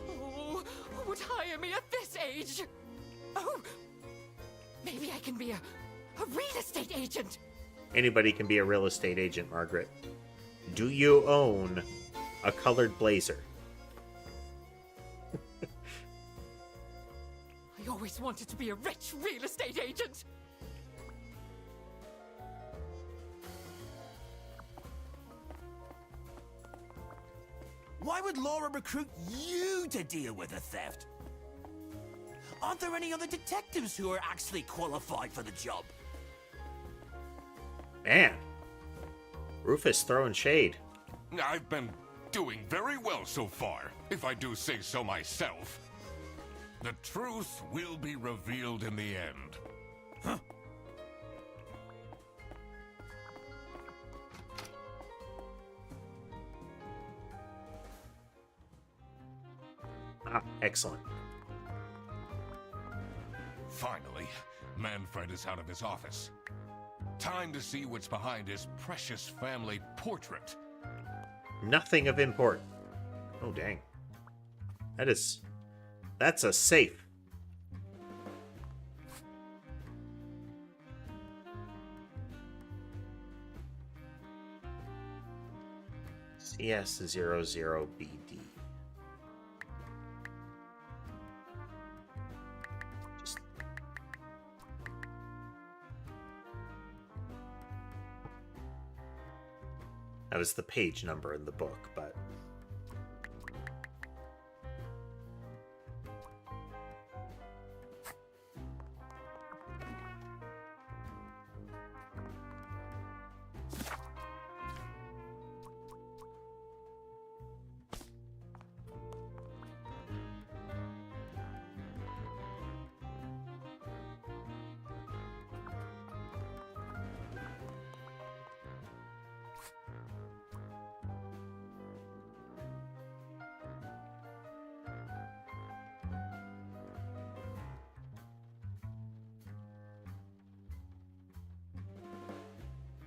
Oh, who would hire me at this age? Oh, maybe I can be a real estate agent. Anybody can be a real estate agent, Margaret. Do you own a colored blazer? I always wanted to be a rich real estate agent. Why would Laura recruit you to deal with the theft? Aren't there any other detectives who are actually qualified for the job? Man, Rufus throwing shade. I've been doing very well so far, if I do say so myself. The truth will be revealed in the end. Huh? Ah, excellent. Finally, Manfred is out of his office. Time to see what's behind his precious family portrait. Nothing of import. Oh, dang. That's a safe. CS00BD. That was the page number in the book, but...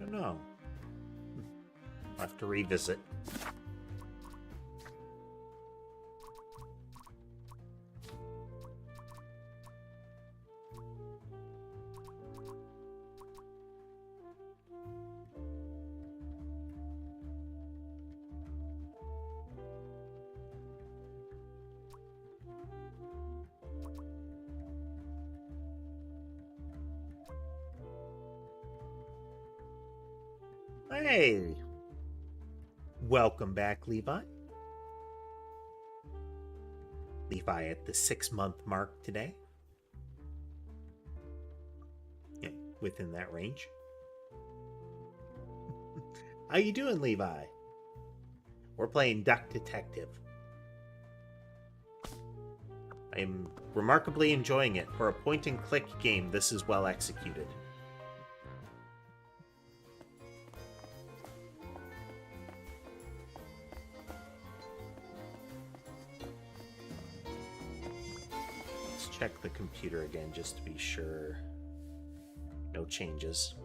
I don't know. I'll have to revisit. Hey! Welcome back, Levi. Levi at the 6-month mark today. Yeah, within that range. How you doing, Levi? We're playing Duck Detective. I'm remarkably enjoying it. For a point-and-click game, this is well executed. Let's check the computer again just to be sure. No changes.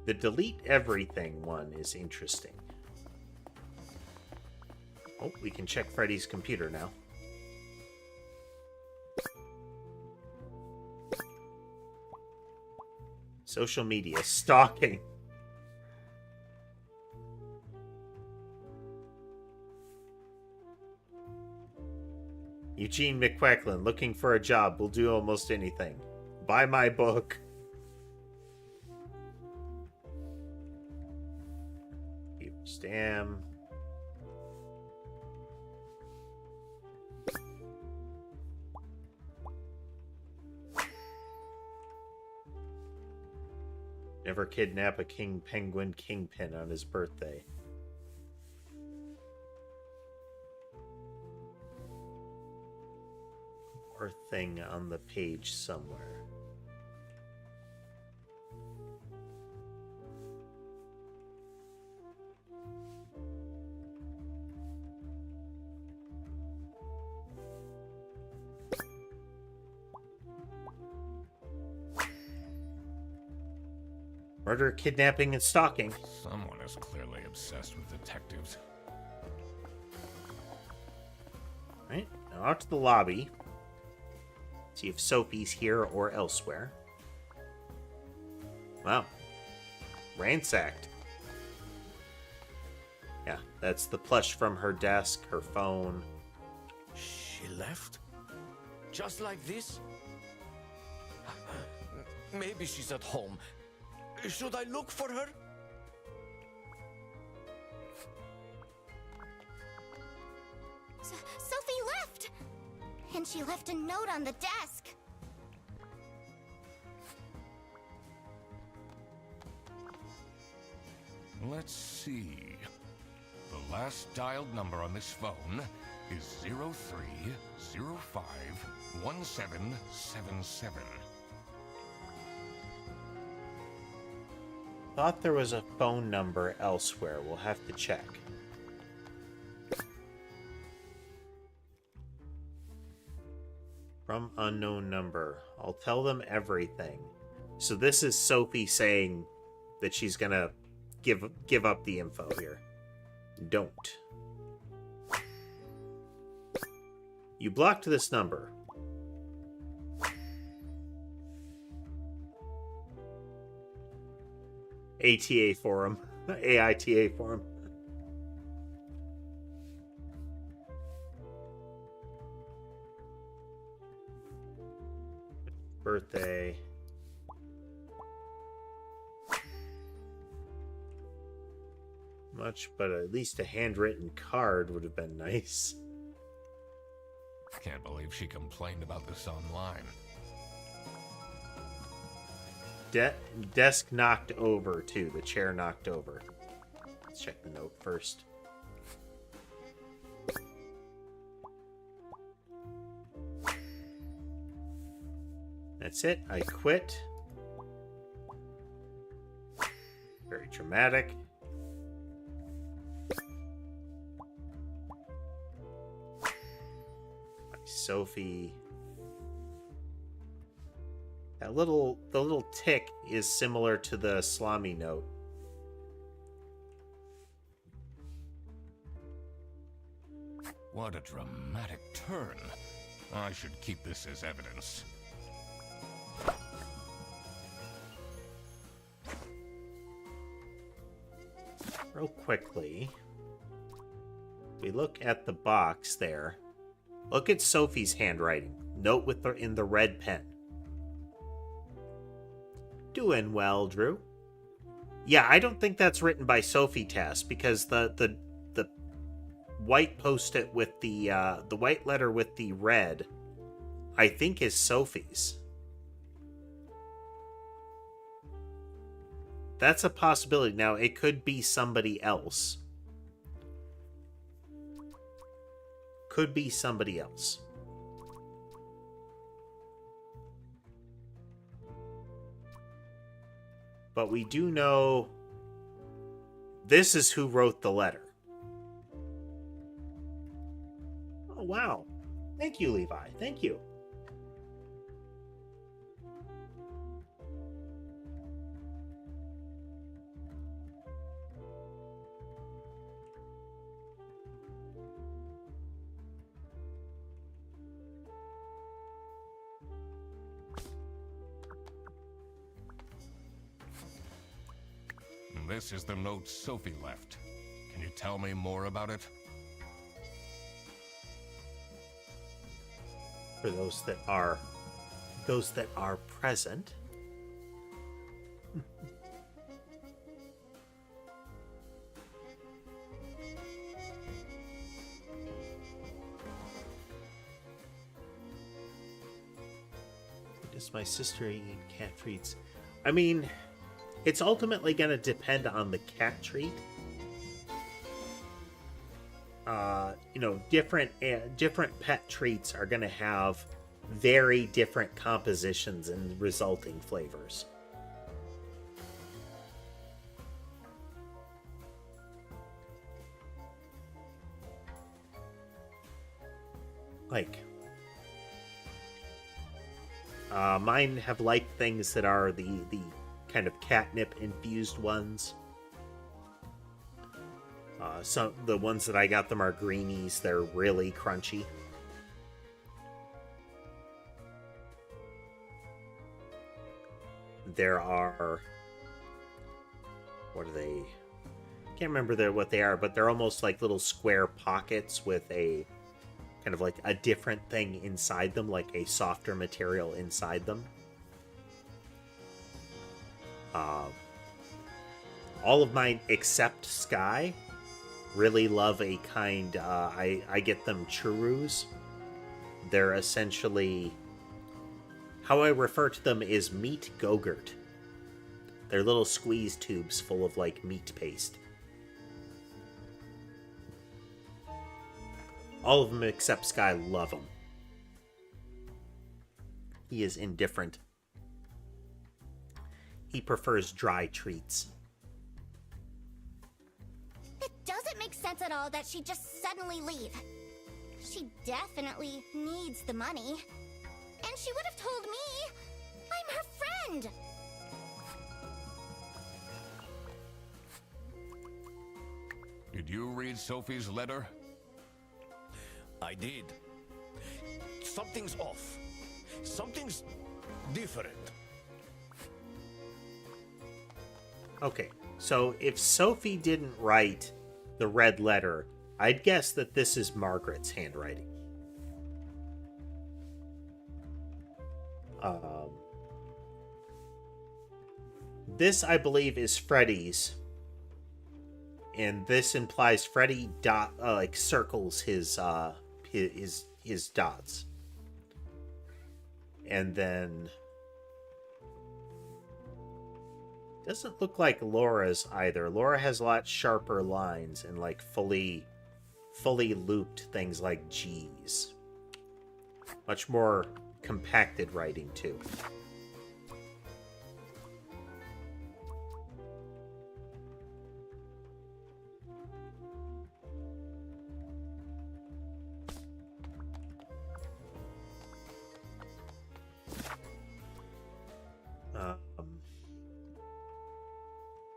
The delete everything one is interesting. Oh, we can check Freddy's computer now. Social media stalking. Eugene McQuacklin, looking for a job, will do almost anything. Buy my book. Damn. Never kidnap a king penguin kingpin on his birthday. Or thing on the page somewhere. Murder, kidnapping, and stalking. Someone is clearly obsessed with detectives. Right, now out to the lobby. See if Sophie's here or elsewhere. Wow. Ransacked. Yeah, that's the plush from her desk, her phone. She left? Just like this? Maybe she's at home. Should I look for her? Sophie left! And she left a note on the desk. Let's see. The last dialed number on this phone is 03051777. Thought there was a phone number elsewhere. We'll have to check. From unknown number. I'll tell them everything. So this is Sophie saying that she's gonna give up the info here. Don't. You blocked this number. ATA forum. AITA forum. Birthday. Much, but at least a handwritten card would have been nice. Can't believe she complained about this online. Desk knocked over, too. The chair knocked over. Let's check the note first. That's it. I quit. Very dramatic. Sophie. The little tick is similar to the Salami note. What a dramatic turn. I should keep this as evidence. Real quickly, we look at the box there. Look at Sophie's handwriting. Note with in the red pen. Doing well, Drew. Yeah, I don't think that's written by Sophie Tass, because the white post-it with the white letter with the red, I think, is Sophie's. That's a possibility. Now, it could be somebody else. Could be somebody else. But we do know this is who wrote the letter. Oh, wow. Thank you, Levi. Thank you. This is the note Sophie left. Can you tell me more about it? For those that are present. Does my sister eat cat treats? I mean, it's ultimately going to depend on the cat treat. Different pet treats are going to have very different compositions and resulting flavors. Like, mine have liked things that are the kind of catnip infused ones. Some the ones that I got them are greenies. They're really crunchy. There are, what are they? Can't remember what they are, but they're almost like little square pockets with a kind of like a different thing inside them, like a softer material inside them. All of mine except Sky really love a kind, I get them churros. They're essentially, how I refer to them is meat Go-Gurt. They're little squeeze tubes full of like meat paste. All of them except Sky love them. He is indifferent. He prefers dry treats. It doesn't make sense at all that she'd just suddenly leave. She definitely needs the money. And she would have told me. I'm her friend. Did you read Sophie's letter? I did. Something's off. Something's different. Okay, so if Sophie didn't write the red letter, I'd guess that this is Margaret's handwriting. This, I believe, is Freddy's, and this implies Freddy circles his dots, and then doesn't look like Laura's either. Laura has a lot sharper lines and like fully looped things like G's. Much more compacted writing too.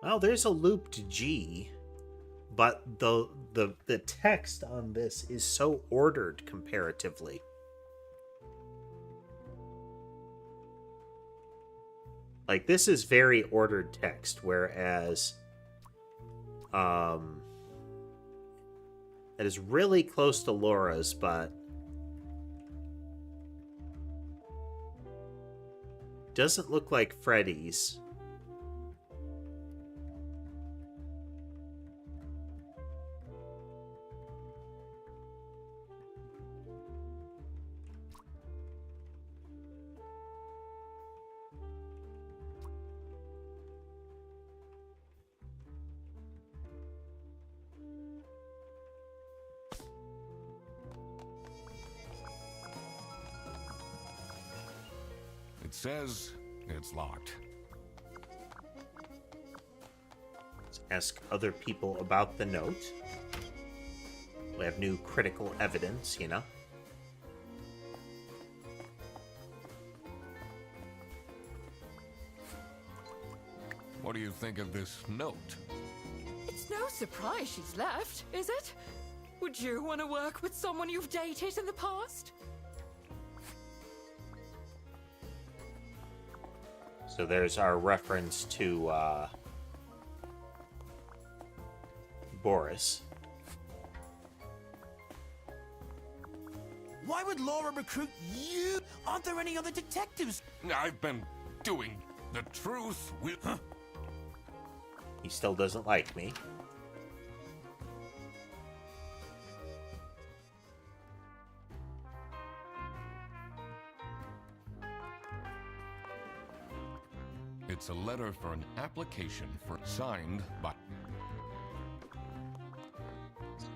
Well, there's a looped G, but the text on this is so ordered comparatively. Like, this is very ordered text, whereas that is really close to Laura's, but doesn't look like Freddy's. It says it's locked. Let's ask other people about the note. We have new critical evidence, you know? What do you think of this note? It's no surprise she's left, is it? Would you want to work with someone you've dated in the past? So there's our reference to Boris. Why would Laura recruit you? Aren't there any other detectives? I've been doing the truth with... Huh? He still doesn't like me. It's a letter for an application for signed by...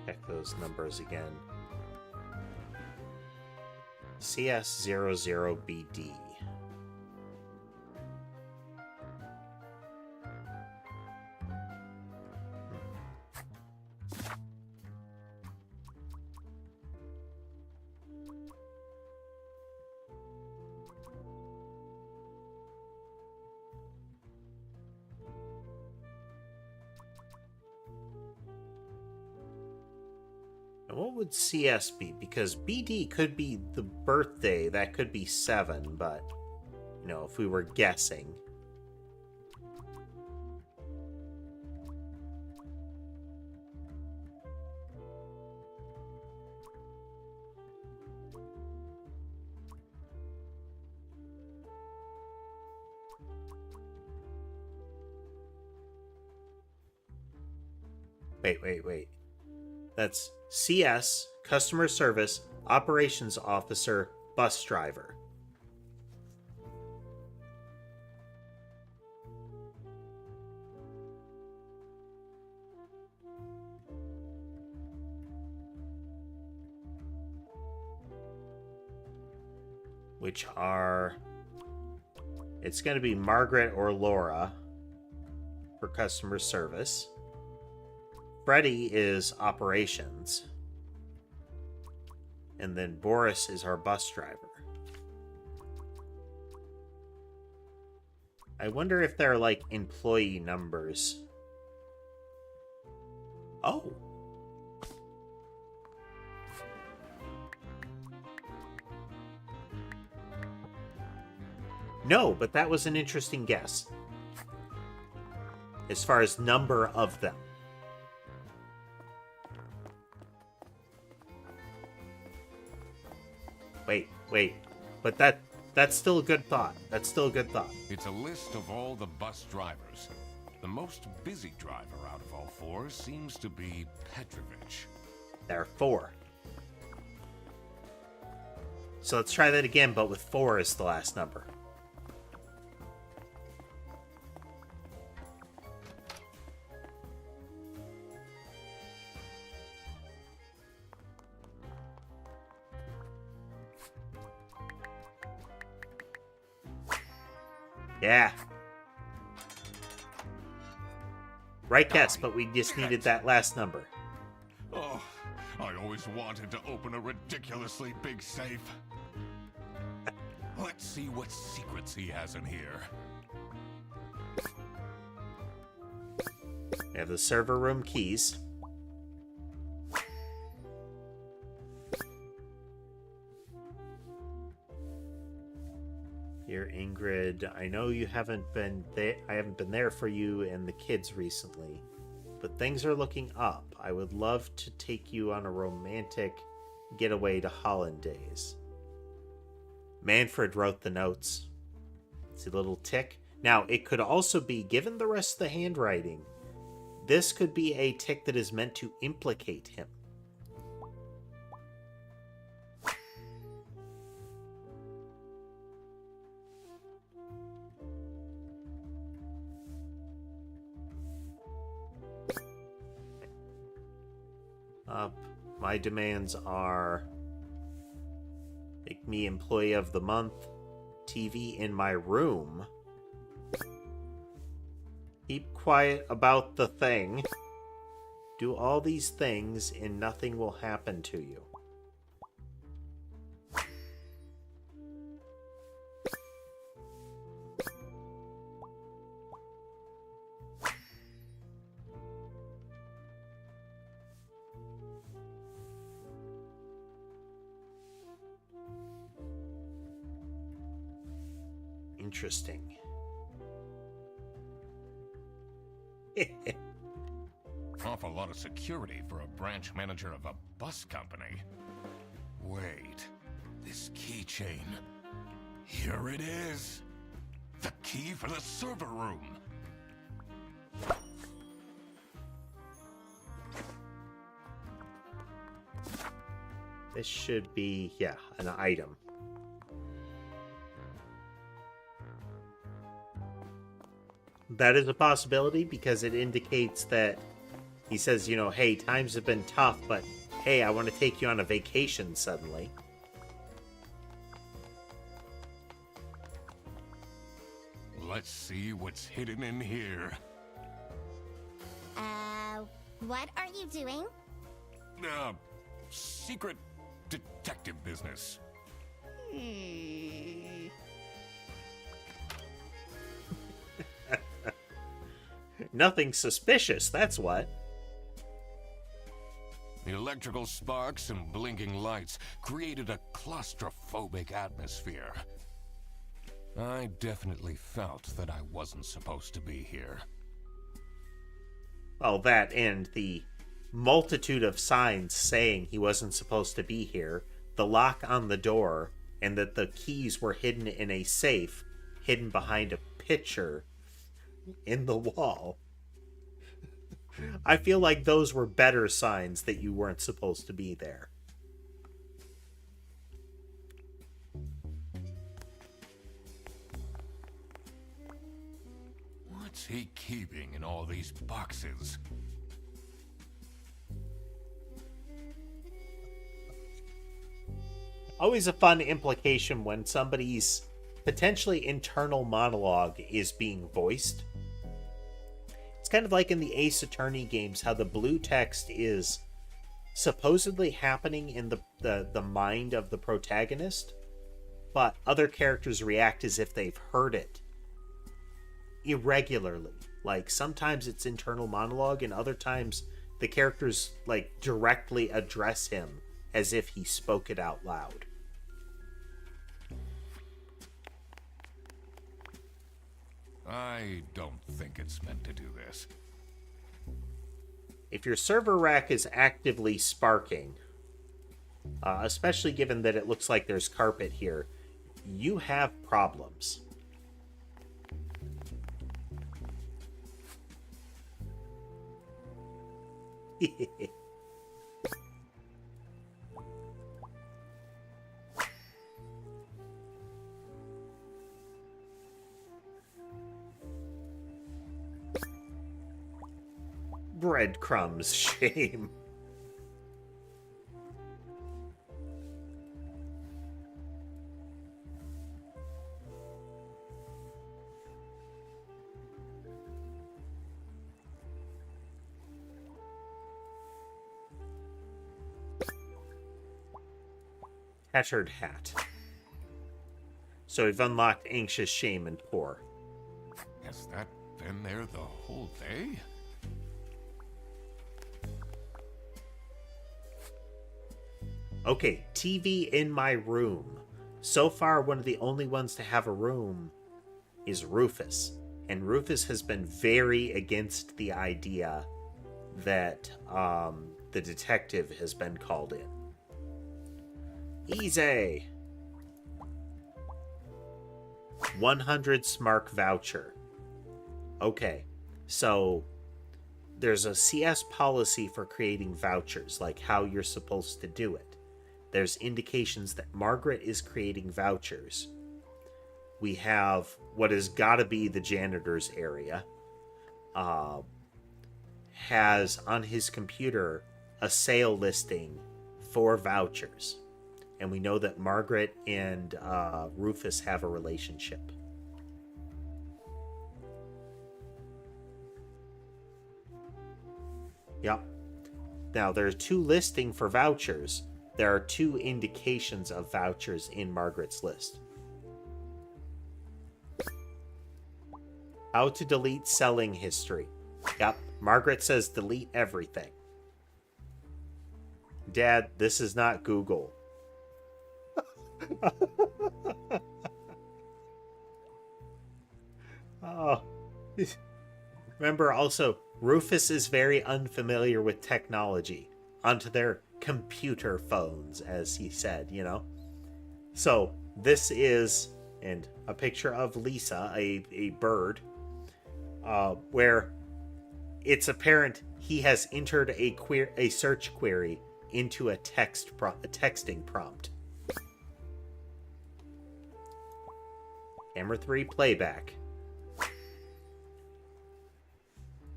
Check those numbers again. CS00BD. What would CS be? Because BD could be the birthday, that could be 7, but, you know, if we were guessing. Wait. That's CS, Customer Service, Operations Officer, Bus Driver. Which are... It's going to be Margaret or Laura for Customer Service. Freddy is operations. And then Boris is our bus driver. I wonder if they're like employee numbers. Oh. No, but that was an interesting guess. As far as number of them. Wait. But that's still a good thought. That's still a good thought. It's a list of all the bus drivers. The most busy driver out of all 4 seems to be Petrovich. There are 4. So let's try that again, but with 4 as the last number. Yeah. Right guess, but we just needed that last number. Oh, I always wanted to open a ridiculously big safe. Let's see what secrets he has in here. We have the server room keys. Dear Ingrid, I know you haven't been there. I haven't been there for you and the kids recently, but things are looking up. I would love to take you on a romantic getaway to Hollandaise. Manfred wrote the notes. See the little tick? Now, it could also be, given the rest of the handwriting, this could be a tick that is meant to implicate him. My demands are make me employee of the month, TV in my room. Keep quiet about the thing. Do all these things and nothing will happen to you. Interesting. Awful lot of security for a branch manager of a bus company. Wait, this keychain. Here it is. The key for the server room. This should be, yeah, an item. That is a possibility because it indicates that he says, you know, hey, times have been tough, but hey, I want to take you on a vacation suddenly. Let's see what's hidden in here. What are you doing? Secret detective business. Nothing suspicious, that's what. The electrical sparks and blinking lights created a claustrophobic atmosphere. I definitely felt that I wasn't supposed to be here. Well, that and the multitude of signs saying he wasn't supposed to be here, the lock on the door, and that the keys were hidden in a safe, hidden behind a picture in the wall. I feel like those were better signs that you weren't supposed to be there. What's he keeping in all these boxes? Always a fun implication when somebody's potentially internal monologue is being voiced. It's kind of like in the Ace Attorney games, how the blue text is supposedly happening in the mind of the protagonist, but other characters react as if they've heard it irregularly. Like, sometimes it's internal monologue, and other times the characters, like, directly address him as if he spoke it out loud. I don't think it's meant to do this. If your server rack is actively sparking, especially given that it looks like there's carpet here, you have problems. Breadcrumbs, shame. Tattered hat. So we've unlocked anxious, shame, and poor. Has that been there the whole day? Okay, TV in my room. So far, one of the only ones to have a room is Rufus. And Rufus has been very against the idea that the detective has been called in. Easy! 100 Smark voucher. Okay, so there's a CS policy for creating vouchers, like how you're supposed to do it. There's indications that Margaret is creating vouchers. We have what has got to be the janitor's area. Has on his computer a sale listing for vouchers. And we know that Margaret and Rufus have a relationship. Yep. Now, there are 2 listing for vouchers. There are 2 indications of vouchers in Margaret's list. How to delete selling history. Yep. Margaret says delete everything. Dad, this is not Google. Oh. Remember also, Rufus is very unfamiliar with technology. Onto their computer phones, as he said, you know? So, this is, and a picture of Lisa, a bird, where it's apparent he has entered a search query into a texting prompt. Camera 3 playback.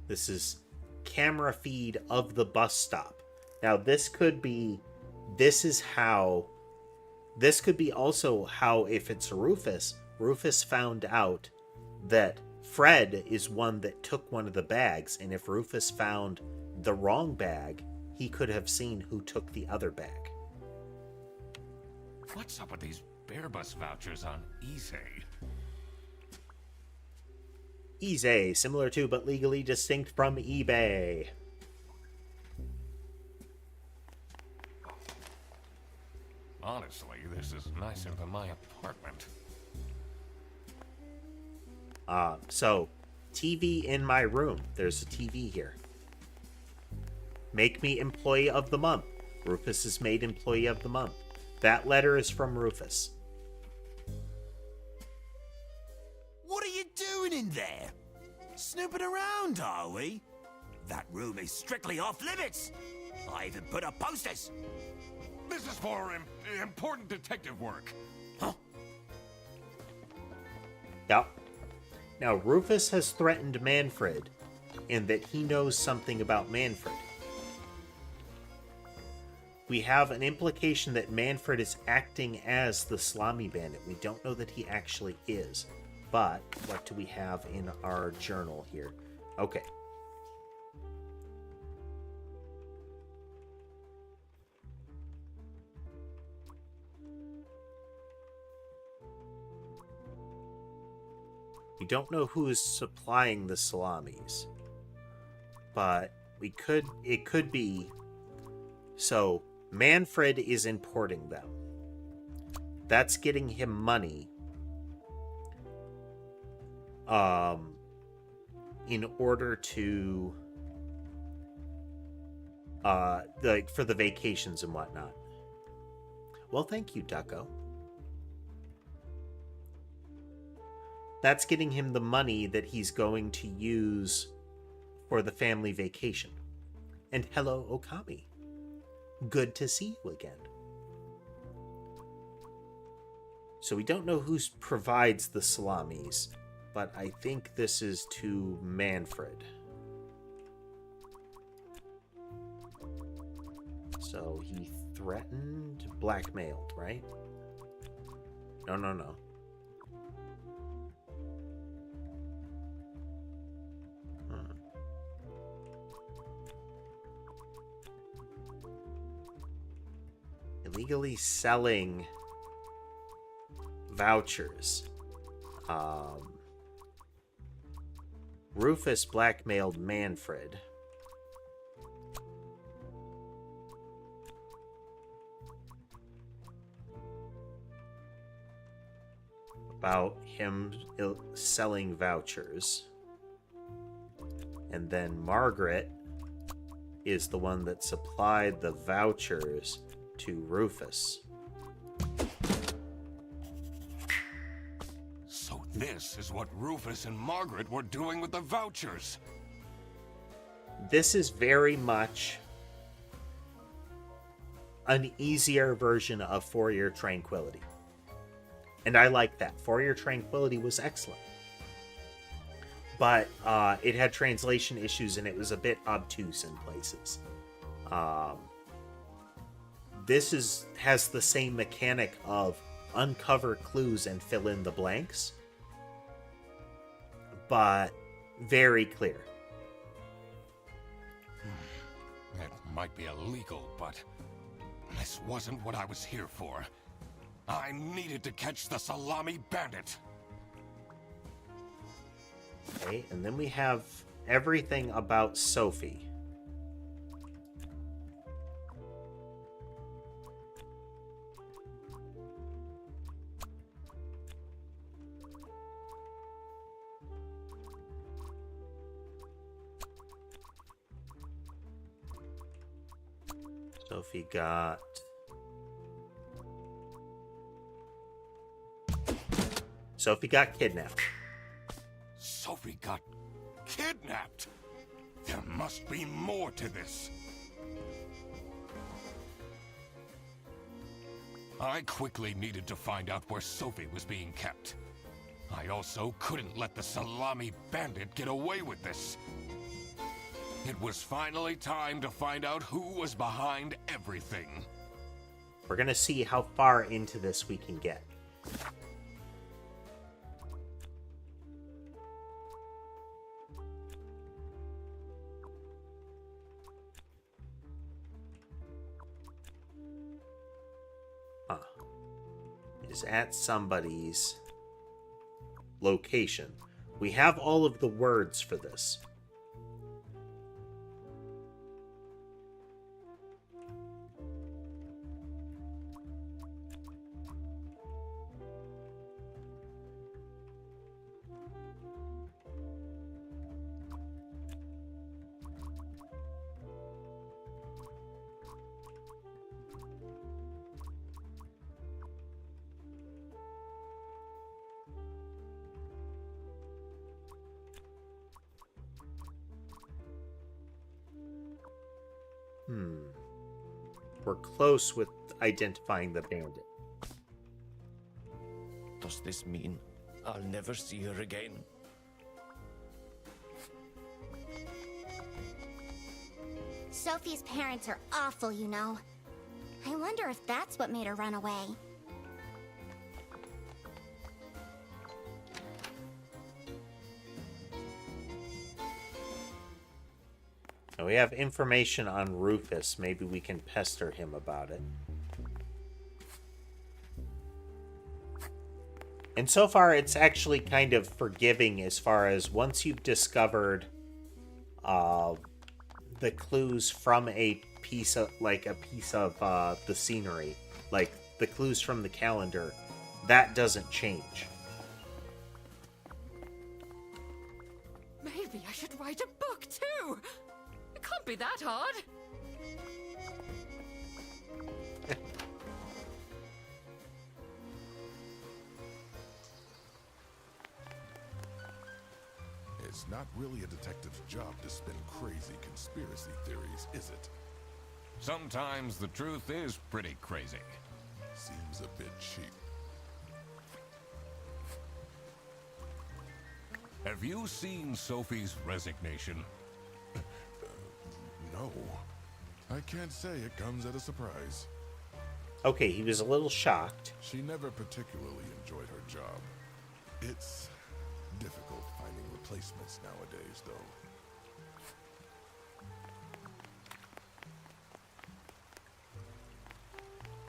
This is camera feed of the bus stop. Now this could be also how, if it's Rufus found out that Fred is one that took one of the bags, and if Rufus found the wrong bag, he could have seen who took the other bag. What's up with these Bearbus vouchers on eBay? eBay, similar to but legally distinct from eBay. Honestly, this is nicer than my apartment. So, TV in my room. There's a TV here. Make me Employee of the Month. Rufus is made Employee of the Month. That letter is from Rufus. What are you doing in there? Snooping around, are we? That room is strictly off limits. I even put up posters. This is for important detective work. Huh? Yep. Now, Rufus has threatened Manfred, in that he knows something about Manfred. We have an implication that Manfred is acting as the Salami Bandit. We don't know that he actually is. But, what do we have in our journal here? Okay. We don't know who is supplying the salamis. But it could be... So, Manfred is importing them. That's getting him money. In order to... like, for the vacations and whatnot. Well, thank you, Ducko. That's getting him the money that he's going to use for the family vacation. And hello, Okami. Good to see you again. So we don't know who provides the salamis, but I think this is to Manfred. So he threatened, blackmailed, right? No. Illegally selling vouchers. Rufus blackmailed Manfred. About him selling vouchers. And then Margaret is the one that supplied the vouchers to Rufus. So this is what Rufus and Margaret were doing with the vouchers. This is very much an easier version of For Your Tranquility. And I like that. For Your Tranquility was excellent. But it had translation issues and it was a bit obtuse in places. this has the same mechanic of uncover clues and fill in the blanks, but very clear. It might be illegal, but this wasn't what I was here for. I needed to catch the Salami bandit. Okay, and then we have everything about Sophie. Sophie got... Sophie got kidnapped. Sophie got kidnapped? There must be more to this. I quickly needed to find out where Sophie was being kept. I also couldn't let the Salami bandit get away with this. It was finally time to find out who was behind everything. We're gonna see how far into this we can get. Is at somebody's location. We have all of the words for this. We're close with identifying the bandit. Does this mean I'll never see her again? Sophie's parents are awful, you know. I wonder if that's what made her run away. Now we have information on Rufus. Maybe we can pester him about it. And so far, it's actually kind of forgiving as far as once you've discovered the clues from a piece of the scenery, like the clues from the calendar, that doesn't change. Maybe I should write a book too. It can't be that hard. It's not really a detective's job to spin crazy conspiracy theories, is it? Sometimes the truth is pretty crazy. Seems a bit cheap. Have you seen Sophie's resignation? No. I can't say it comes at a surprise. Okay, he was a little shocked. She never particularly enjoyed her job. It's difficult finding replacements nowadays, though.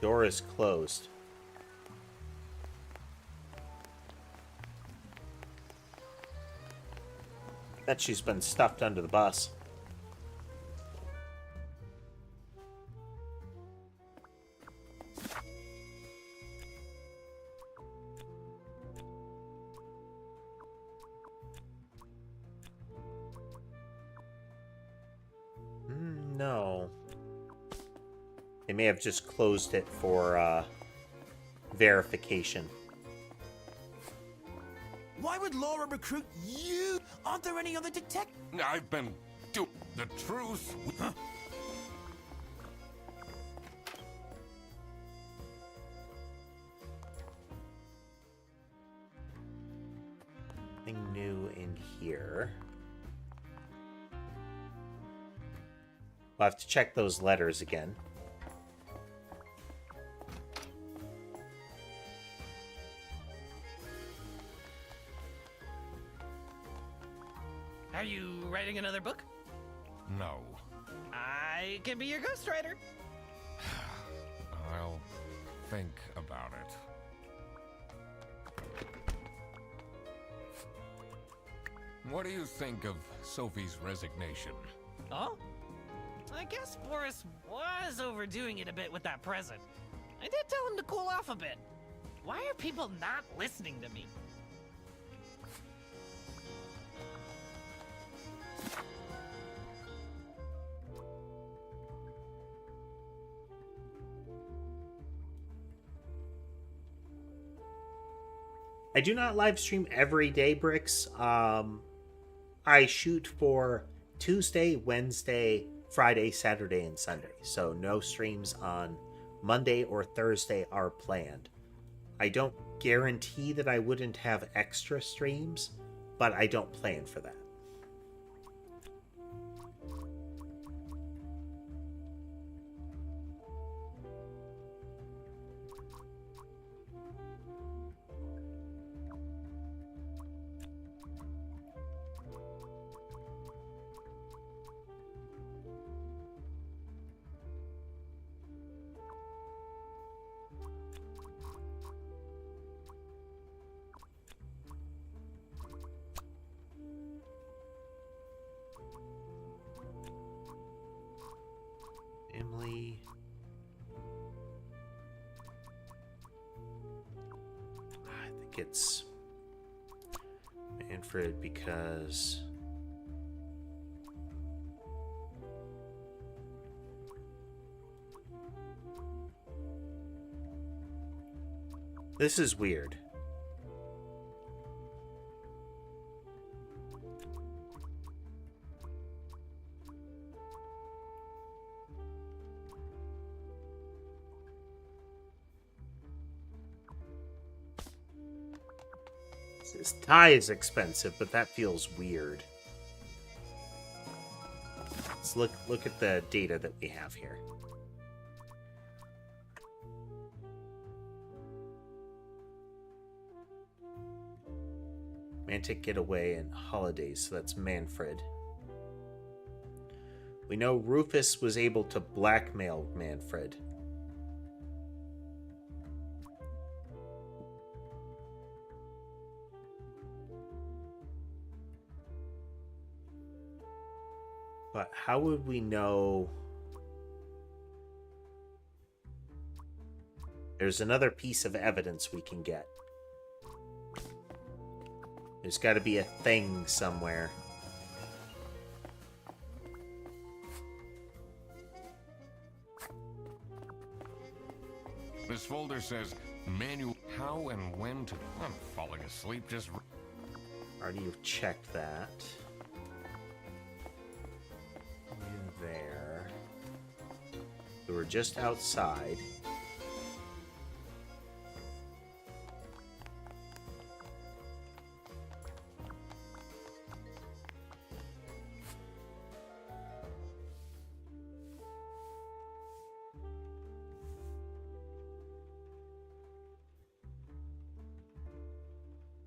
Door is closed. Bet she's been stuffed under the bus. No. They may have just closed it for verification. Why would Laura recruit you? Aren't there any other detectives? I've been the truth. Huh? Nothing new in here. We'll have to check those letters again. Are you writing another book? No. I can be your ghostwriter. I'll think about it. What do you think of Sophie's resignation? Oh? I guess Boris was overdoing it a bit with that present. I did tell him to cool off a bit. Why are people not listening to me? I do not live stream every day, Bricks. I shoot for Tuesday, Wednesday, Friday, Saturday, and Sunday. So no streams on Monday or Thursday are planned. I don't guarantee that I wouldn't have extra streams, but I don't plan for that. Emily. I think it's Manfred because this is weird. This tie is expensive, but that feels weird. Let's look at the data that we have here. Romantic Getaway and Holidays, so that's Manfred. We know Rufus was able to blackmail Manfred. But how would we know? There's another piece of evidence we can get. There's got to be a thing somewhere. This folder says manual how and when to... I'm falling asleep just... Already you've checked that. In there. We were just outside.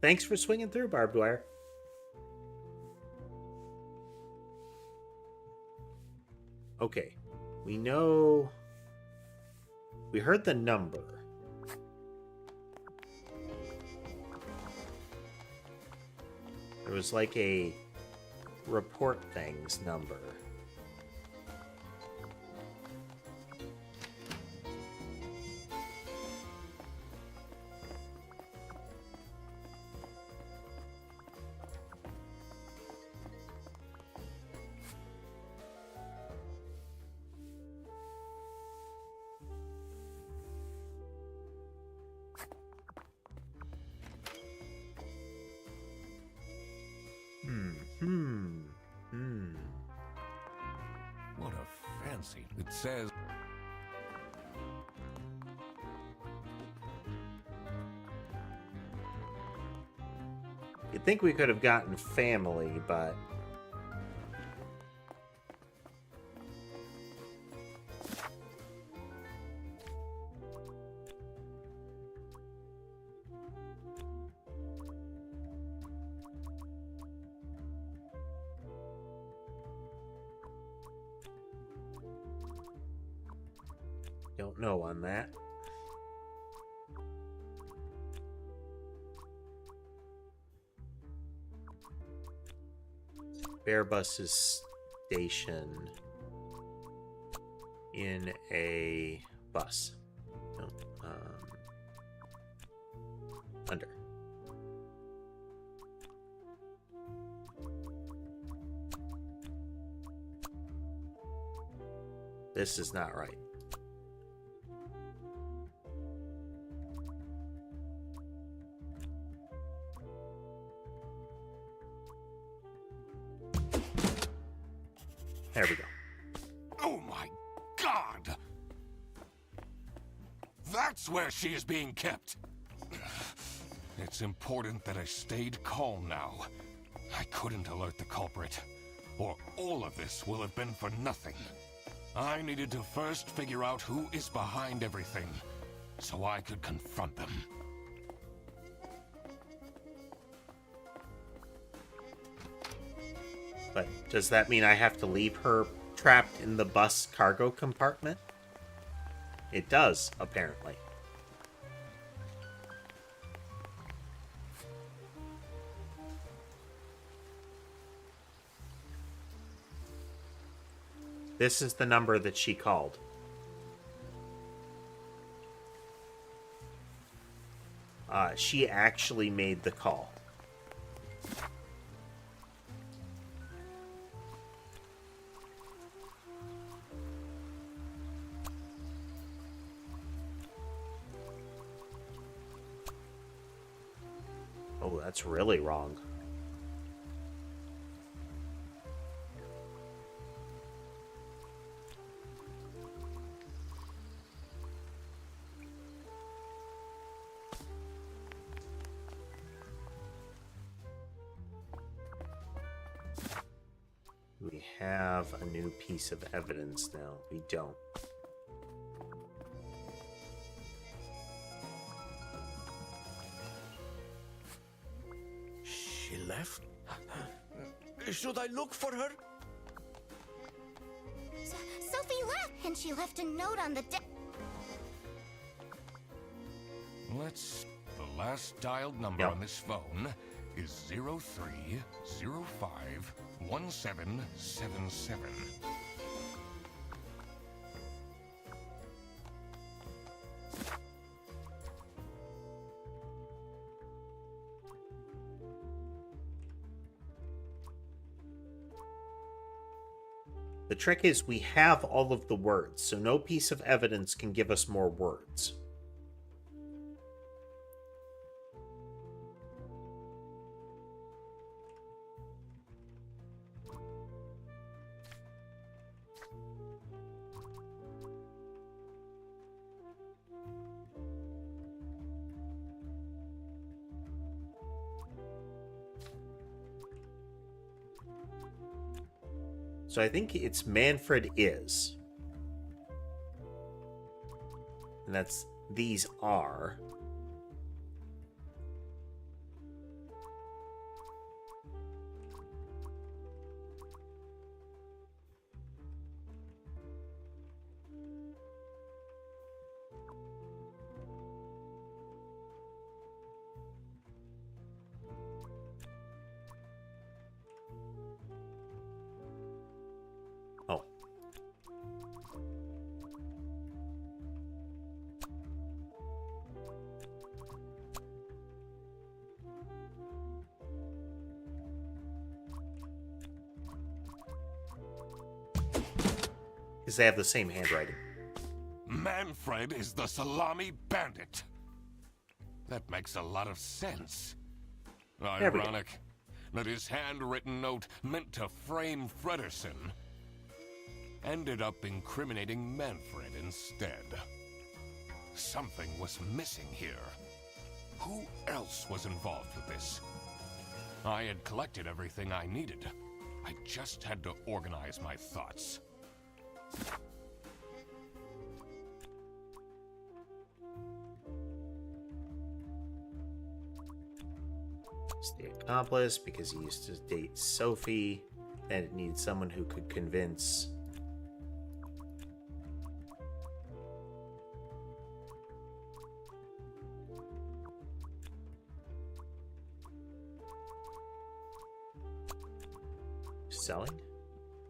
Thanks for swinging through, Barbed Wire. Okay, we know... We heard the number. There was like a report things number. What a fancy... It says... You'd think we could have gotten family, but... Don't know on that. Bear bus is stationed in a bus. No, under. This is not right. There we go. Oh my God! That's where she is being kept. It's important that I stayed calm now. I couldn't alert the culprit, or all of this will have been for nothing. I needed to first figure out who is behind everything, so I could confront them. But does that mean I have to leave her trapped in the bus cargo compartment? It does, apparently. This is the number that she called. She actually made the call. Oh, that's really wrong. We have a new piece of evidence now. We don't. She left? Should I look for her? Sophie left, and she left a note on the desk. The last dialed number on this phone is 03051777. The trick is we have all of the words, so no piece of evidence can give us more words. So I think it's Manfred is. And that's these are. Oh. Because they have the same handwriting. Manfred is the Salami bandit. That makes a lot of sense. There we go. Ironic that his handwritten note meant to frame Fredersen ended up incriminating Manfred instead. Something was missing here. Who else was involved with this? I had collected everything I needed. I just had to organize my thoughts. It's the accomplice because he used to date Sophie, and it needed someone who could convince Selling?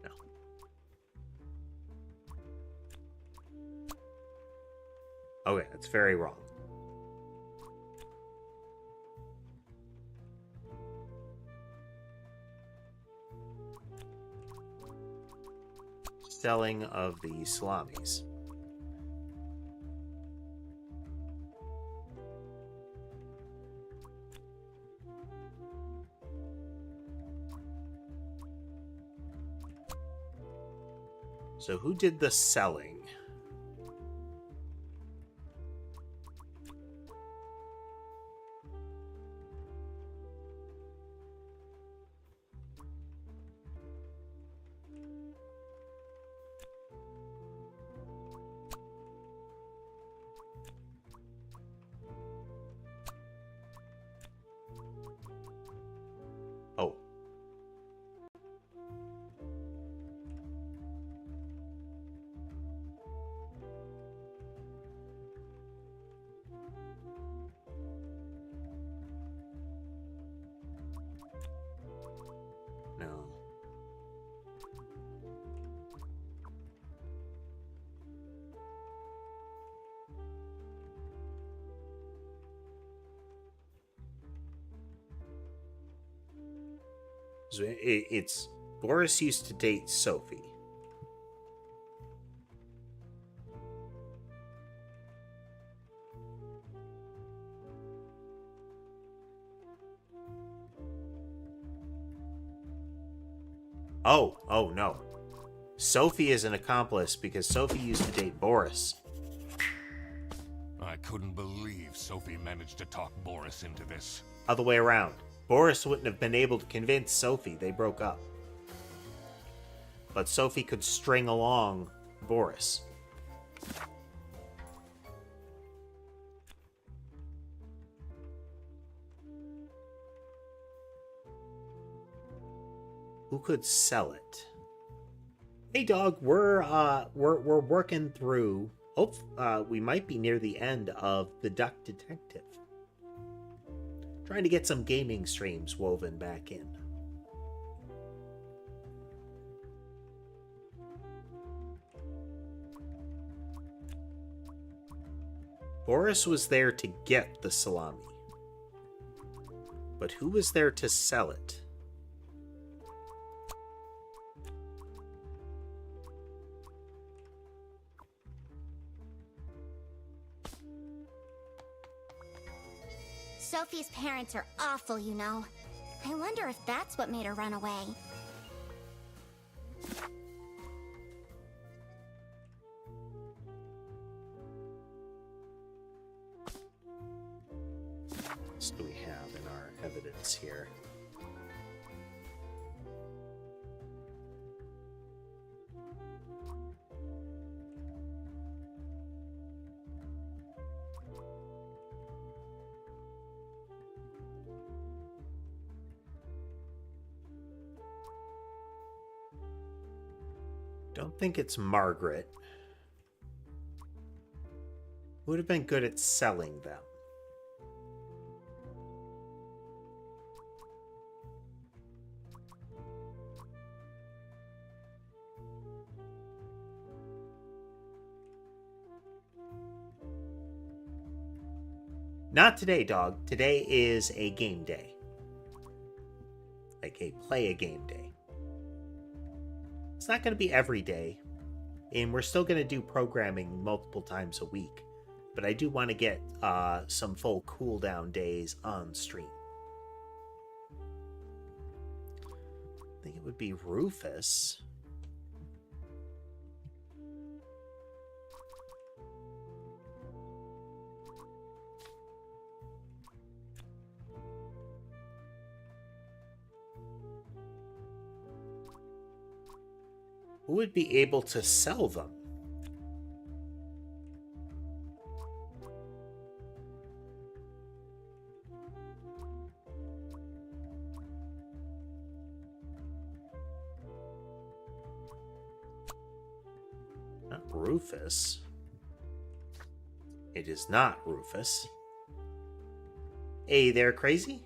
No. Okay, that's very wrong. Selling of the salamis. So who did the selling? Oh. No. So it's Boris used to date Sophie. Oh no. Sophie is an accomplice because Sophie used to date Boris. I couldn't believe Sophie managed to talk Boris into this. Other way around. Boris wouldn't have been able to convince Sophie. They broke up. But Sophie could string along Boris. Who could sell it? Hey, dog, we're working through. We might be near the end of the Duck Detective. Trying to get some gaming streams woven back in. Boris was there to get the salami. But who was there to sell it? Sophie's parents are awful, you know. I wonder if that's what made her run away. What do we have in our evidence here? Don't think it's Margaret. Who would have been good at selling them? Not today, dog. Today is a game day. Like a play a game day. It's not going to be every day, and we're still going to do programming multiple times a week, but I do want to get some full cooldown days on stream. I think it would be Rufus. Who would be able to sell them? Not Rufus. It is not Rufus. Hey there, Crazy?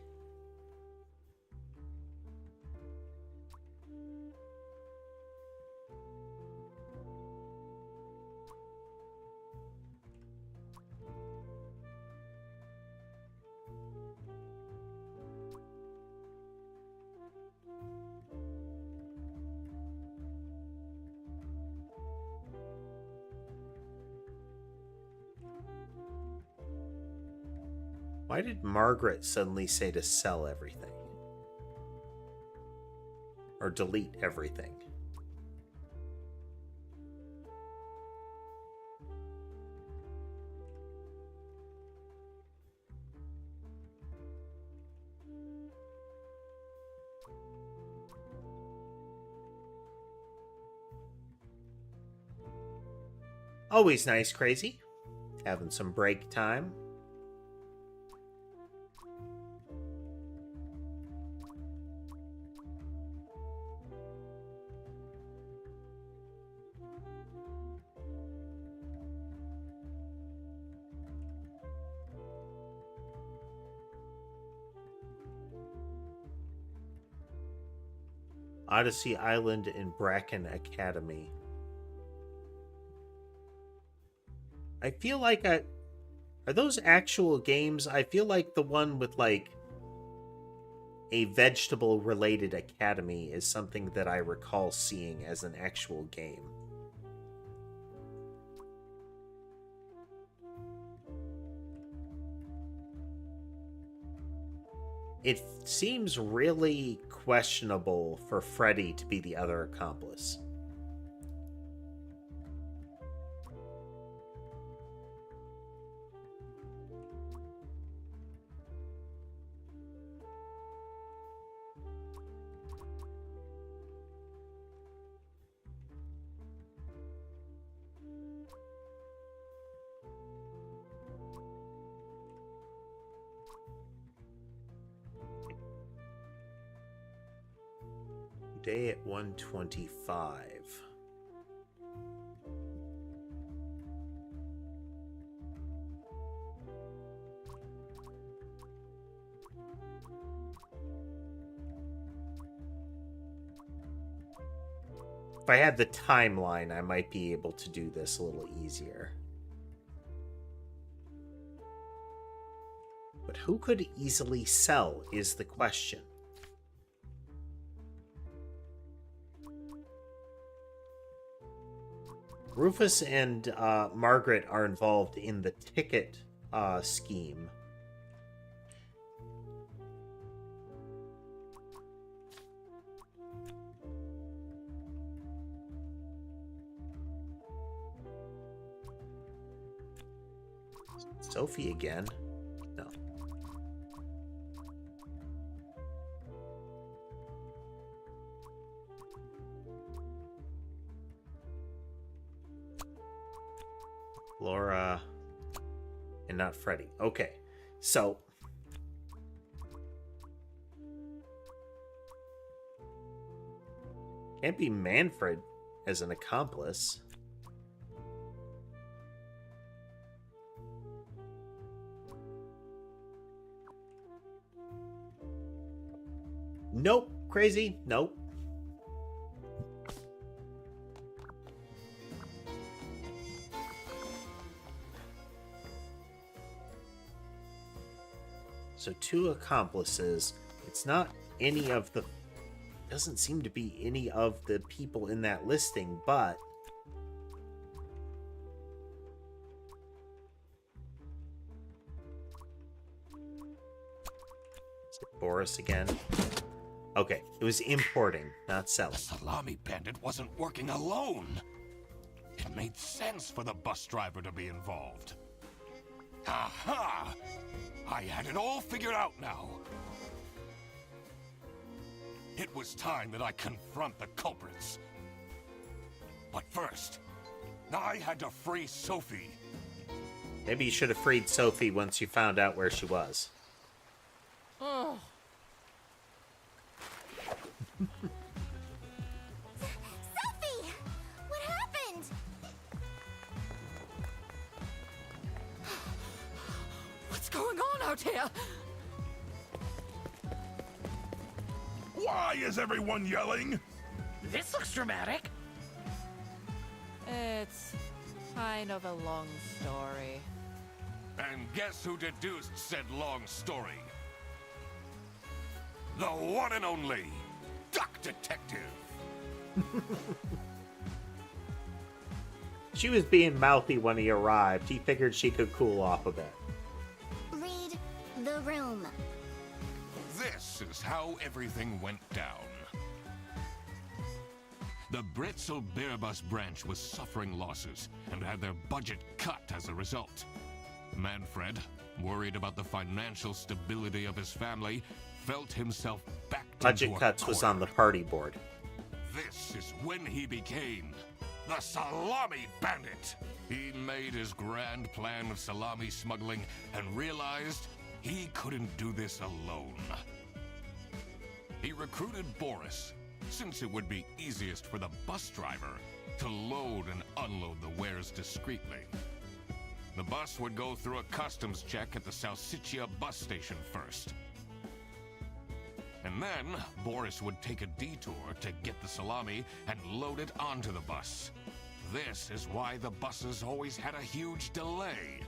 Why did Margaret suddenly say to sell everything? Or delete everything? Always nice, Crazy. Having some break time. Odyssey Island and Bracken Academy. I feel like are those actual games? I feel like the one with like a vegetable related academy is something that I recall seeing as an actual game. It seems really questionable for Freddy to be the other accomplice. Day at 125. If I had the timeline, I might be able to do this a little easier. But who could easily sell is the question. Rufus and Margaret are involved in the ticket scheme. Sophie again? No. Laura, and not Freddy. Okay, so can't be Manfred as an accomplice. Nope, Crazy. Nope. So 2 accomplices. It's not any of the... Doesn't seem to be any of the people in that listing, but... Is it Boris again? Okay, it was importing, not selling. The Salami bandit wasn't working alone. It made sense for the bus driver to be involved. Aha! I had it all figured out now. It was time that I confront the culprits. But first, I had to free Sophie. Maybe you should have freed Sophie once you found out where she was. Oh. Sophie! What happened? What's going on out here? Why is everyone yelling? This looks dramatic. It's kind of a long story. And guess who deduced said long story? The one and only Duck Detective. She was being mouthy when he arrived. He figured she could cool off a bit. Reed, room. This is how everything went down. The Britzel Bearbus branch was suffering losses and had their budget cut as a result. Manfred, worried about the financial stability of his family, felt himself backed Budget into a cuts was corner. on the party board. This is when he became the Salami Bandit. He made his grand plan of salami smuggling and realized he couldn't do this alone. He recruited Boris, since it would be easiest for the bus driver to load and unload the wares discreetly. The bus would go through a customs check at the Salsiccia bus station first. And then, Boris would take a detour to get the salami and load it onto the bus. This is why the buses always had a huge delay.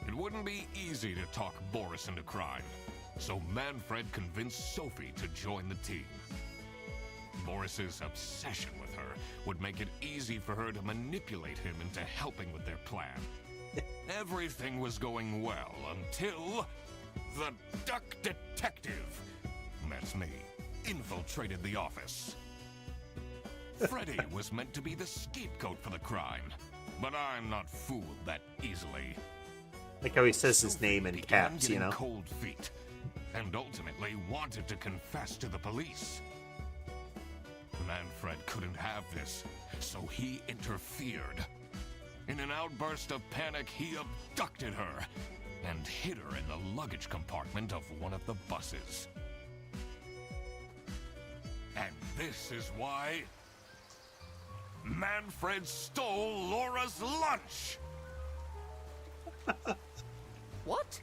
It wouldn't be easy to talk Boris into crime, so Manfred convinced Sophie to join the team. Boris's obsession with her would make it easy for her to manipulate him into helping with their plan. Everything was going well until the Duck Detective, that's me, infiltrated the office. Freddy was meant to be the scapegoat for the crime, but I'm not fooled that easily. Like how he says his Sophie name in began caps, you getting know? cold feet, and ultimately wanted to confess to the police. Manfred couldn't have this, so he interfered. In an outburst of panic, he abducted her and hid her in the luggage compartment of one of the buses. And this is why Manfred stole Laura's lunch! What?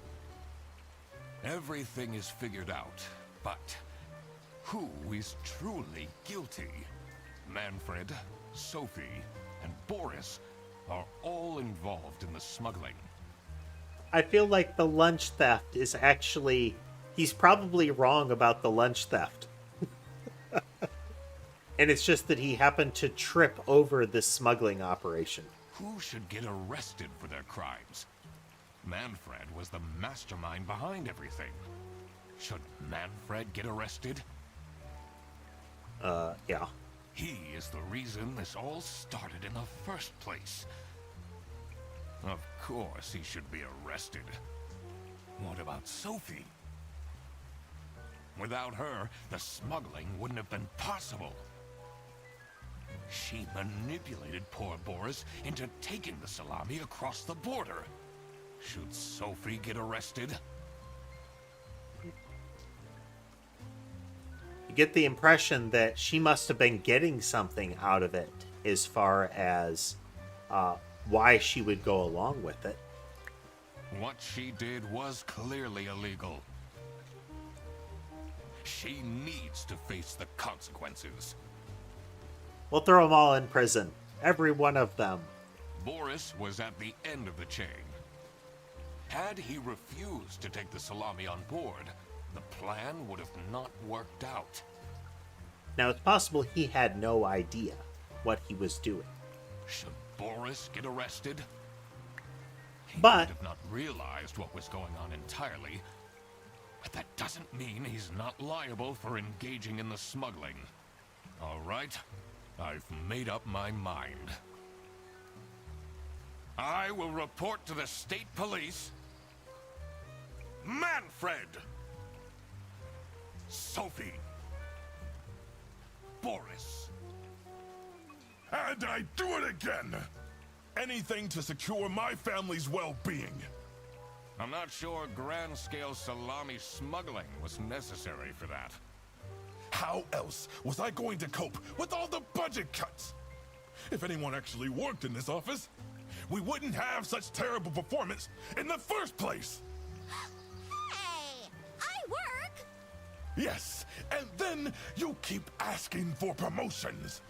Everything is figured out, but who is truly guilty? Manfred, Sophie, and Boris are all involved in the smuggling. I feel like the lunch theft is actually... He's probably wrong about the lunch theft. And it's just that he happened to trip over this smuggling operation. Who should get arrested for their crimes? Manfred was the mastermind behind everything. Should Manfred get arrested? Yeah. He is the reason this all started in the first place. Of course he should be arrested. What about Sophie? Without her, the smuggling wouldn't have been possible. She manipulated poor Boris into taking the salami across the border. Should Sophie get arrested? You get the impression that she must have been getting something out of it as far as why she would go along with it. What she did was clearly illegal. She needs to face the consequences. We'll throw them all in prison. Every one of them. Boris was at the end of the chain. Had he refused to take the salami on board, the plan would have not worked out. Now, it's possible he had no idea what he was doing. Should Boris get arrested? He But- might have not realized what was going on entirely, but that doesn't mean he's not liable for engaging in the smuggling. All right, I've made up my mind. I will report to the state police. Manfred! Sophie! Boris! And I do it again! Anything to secure my family's well-being. I'm not sure grand-scale salami smuggling was necessary for that. How else was I going to cope with all the budget cuts? If anyone actually worked in this office, we wouldn't have such terrible performance in the first place! Hey! I work! Yes, and then you keep asking for promotions.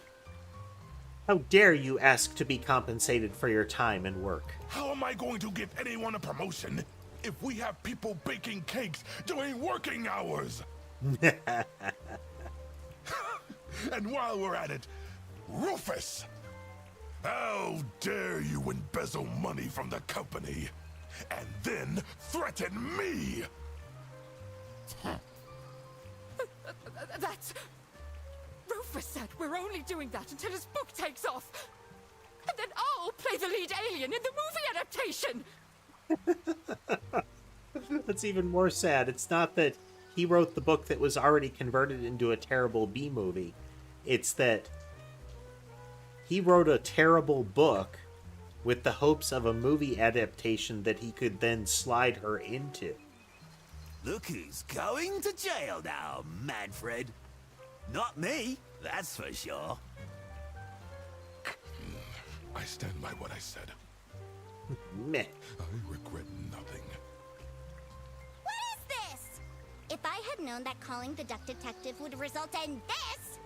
How dare you ask to be compensated for your time and work? How am I going to give anyone a promotion if we have people baking cakes during working hours? And while we're at it, Rufus! How dare you embezzle money from the company? and then threaten me! That's... Rufus said we're only doing that until his book takes off. And then I'll play the lead alien in the movie adaptation. That's even more sad. It's not that he wrote the book that was already converted into a terrible B movie. It's that he wrote a terrible book with the hopes of a movie adaptation that he could then slide her into. Look who's going to jail now, Manfred. Not me, that's for sure. I stand by what I said. Meh. I regret nothing. What is this? If I had known that calling the Duck Detective would result in this,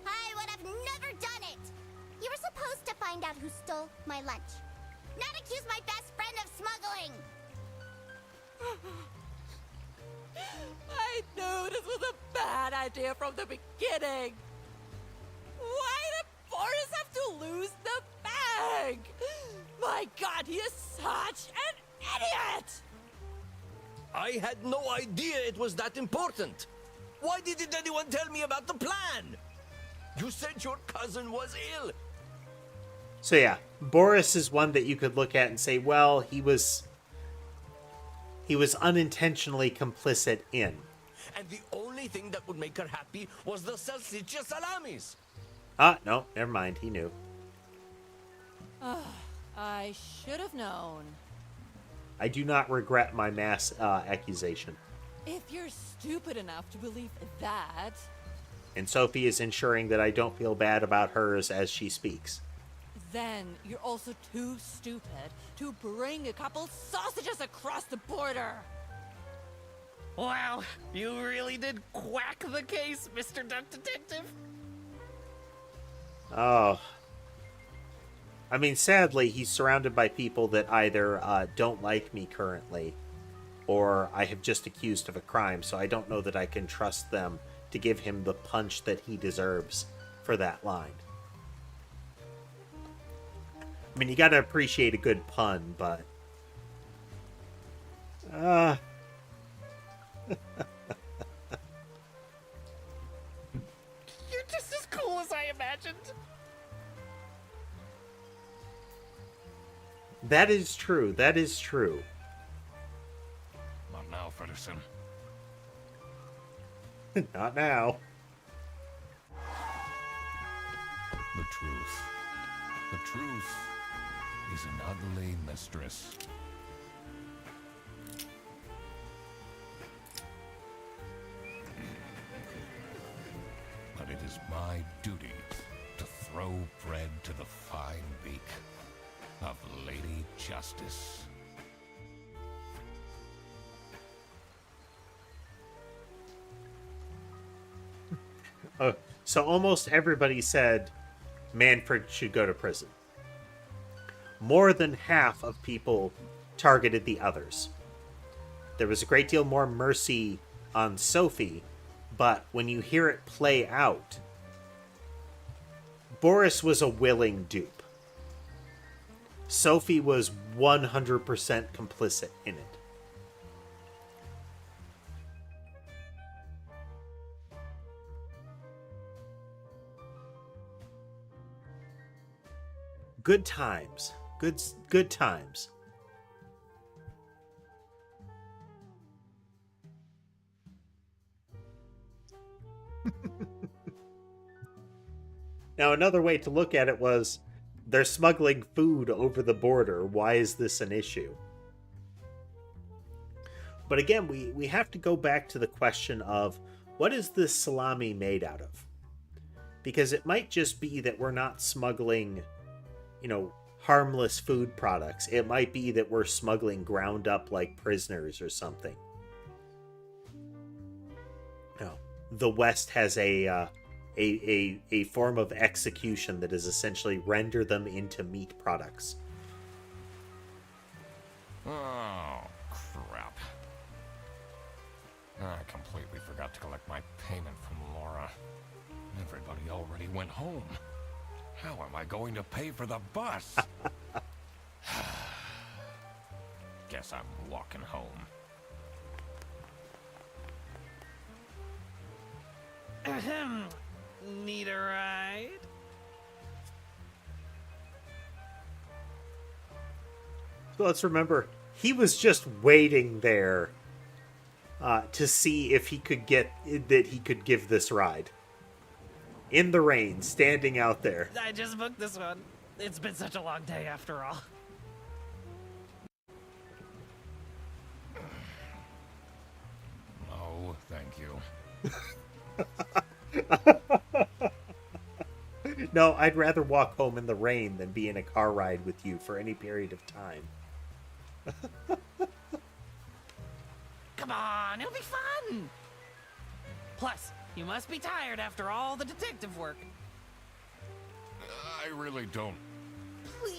I would have never done it. You were supposed to find out who stole my lunch, not accuse my best friend of smuggling. I knew this was a bad idea from the beginning. Why did Boris have to lose the bag? My God, he is such an idiot! I had no idea it was that important. Why didn't anyone tell me about the plan? You said your cousin was ill. So yeah, Boris is one that you could look at and say, well, he was unintentionally complicit in. And the only thing that would make her happy was the salsiccia salamis. No, never mind, he knew. I should have known. I do not regret my mass accusation. If you're stupid enough to believe that, And Sophie is ensuring that I don't feel bad about hers as she speaks. then you're also too stupid to bring a couple sausages across the border. Wow, you really did quack the case, Mr. Duck Detective. Oh. I mean, sadly, he's surrounded by people that either don't like me currently, or I have just accused of a crime, so I don't know that I can trust them to give him the punch that he deserves for that line. I mean, you gotta appreciate a good pun, but... You're just as cool as I imagined. That is true, that is true. Not now, Fredderson. Not now. The truth. The truth is an ugly mistress. But it is my duty to throw bread to the fine beak of Lady Justice. So almost everybody said Manfred should go to prison. More than half of people targeted the others. There was a great deal more mercy on Sophie, but when you hear it play out, Boris was a willing dupe. Sophie was 100% complicit in it. Good times. Good times. Now, another way to look at it was, they're smuggling food over the border. Why is this an issue? But again, we have to go back to the question of, what is this salami made out of? Because it might just be that we're not smuggling, harmless food products. It might be that we're smuggling ground up like prisoners or something. No, the West has a form of execution that is essentially render them into meat products. Oh, crap. I completely forgot to collect my payment from Laura. Everybody already went home. How am I going to pay for the bus? Guess I'm walking home. Ahem. Need a ride? So let's remember, he was just waiting there to see if he could give this ride. In the rain, standing out there. I just booked this one. It's been such a long day after all. Oh, thank you. No, I'd rather walk home in the rain than be in a car ride with you for any period of time. Come on, it'll be fun! Plus, you must be tired after all the detective work. I really don't. Please?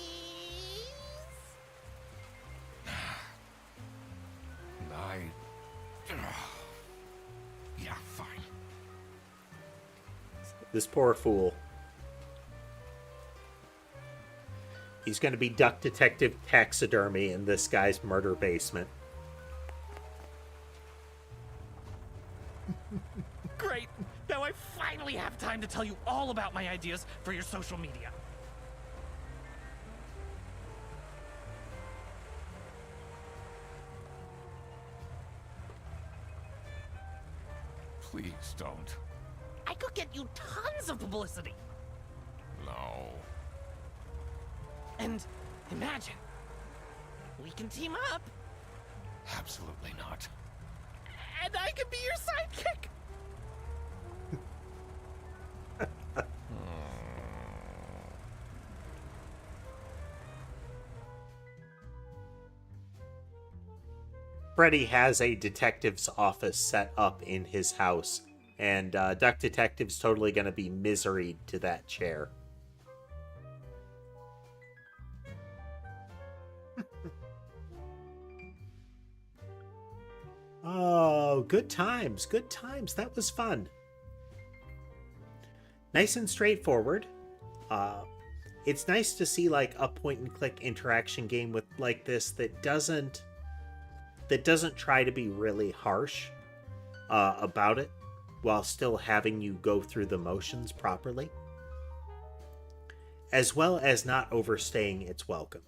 Yeah, fine. This poor fool. He's going to be Duck Detective Taxidermy in this guy's murder basement. Great! Now I finally have time to tell you all about my ideas for your social media. Please don't. I could get you tons of publicity. No. And imagine, we can team up, Absolutely not. and I could be your sidekick. Freddy has a detective's office set up in his house, and Duck Detective's totally going to be miseried to that chair. Oh, good times, good times. That was fun. Nice and straightforward. It's nice to see like a point-and-click interaction game with like this that doesn't try to be really harsh about it while still having you go through the motions properly, as well as not overstaying its welcome.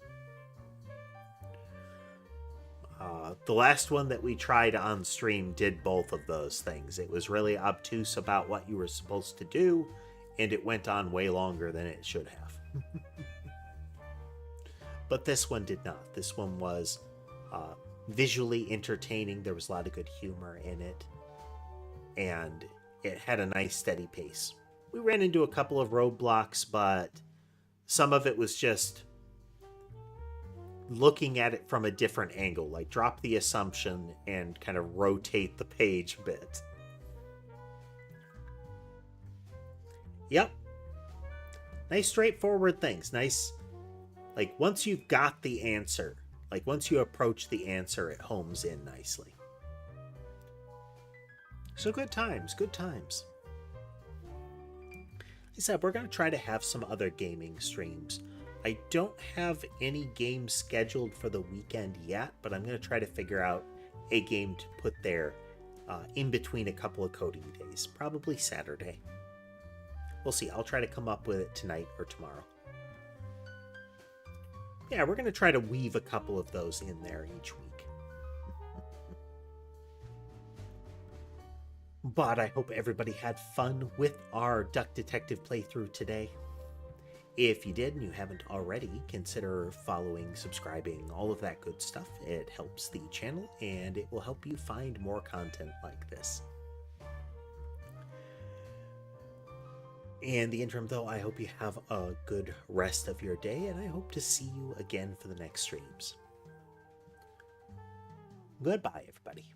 The last one that we tried on stream did both of those things. It was really obtuse about what you were supposed to do, and it went on way longer than it should have. But this one did not. This one was visually entertaining. There was a lot of good humor in it, and it had a nice steady pace. We ran into a couple of roadblocks, but some of it was just looking at it from a different angle, like drop the assumption and kind of rotate the page a bit. Yep. Nice straightforward things. Nice, like once you've got the answer, like once you approach the answer, it homes in nicely. So good times, good times. Like I said, we're going to try to have some other gaming streams. I don't have any games scheduled for the weekend yet, but I'm going to try to figure out a game to put there in between a couple of coding days, probably Saturday. We'll see. I'll try to come up with it tonight or tomorrow. Yeah, we're going to try to weave a couple of those in there each week. But I hope everybody had fun with our Duck Detective playthrough today. If you did and you haven't already, consider following, subscribing, all of that good stuff. It helps the channel and it will help you find more content like this. In the interim, though, I hope you have a good rest of your day, and I hope to see you again for the next streams. Goodbye, everybody.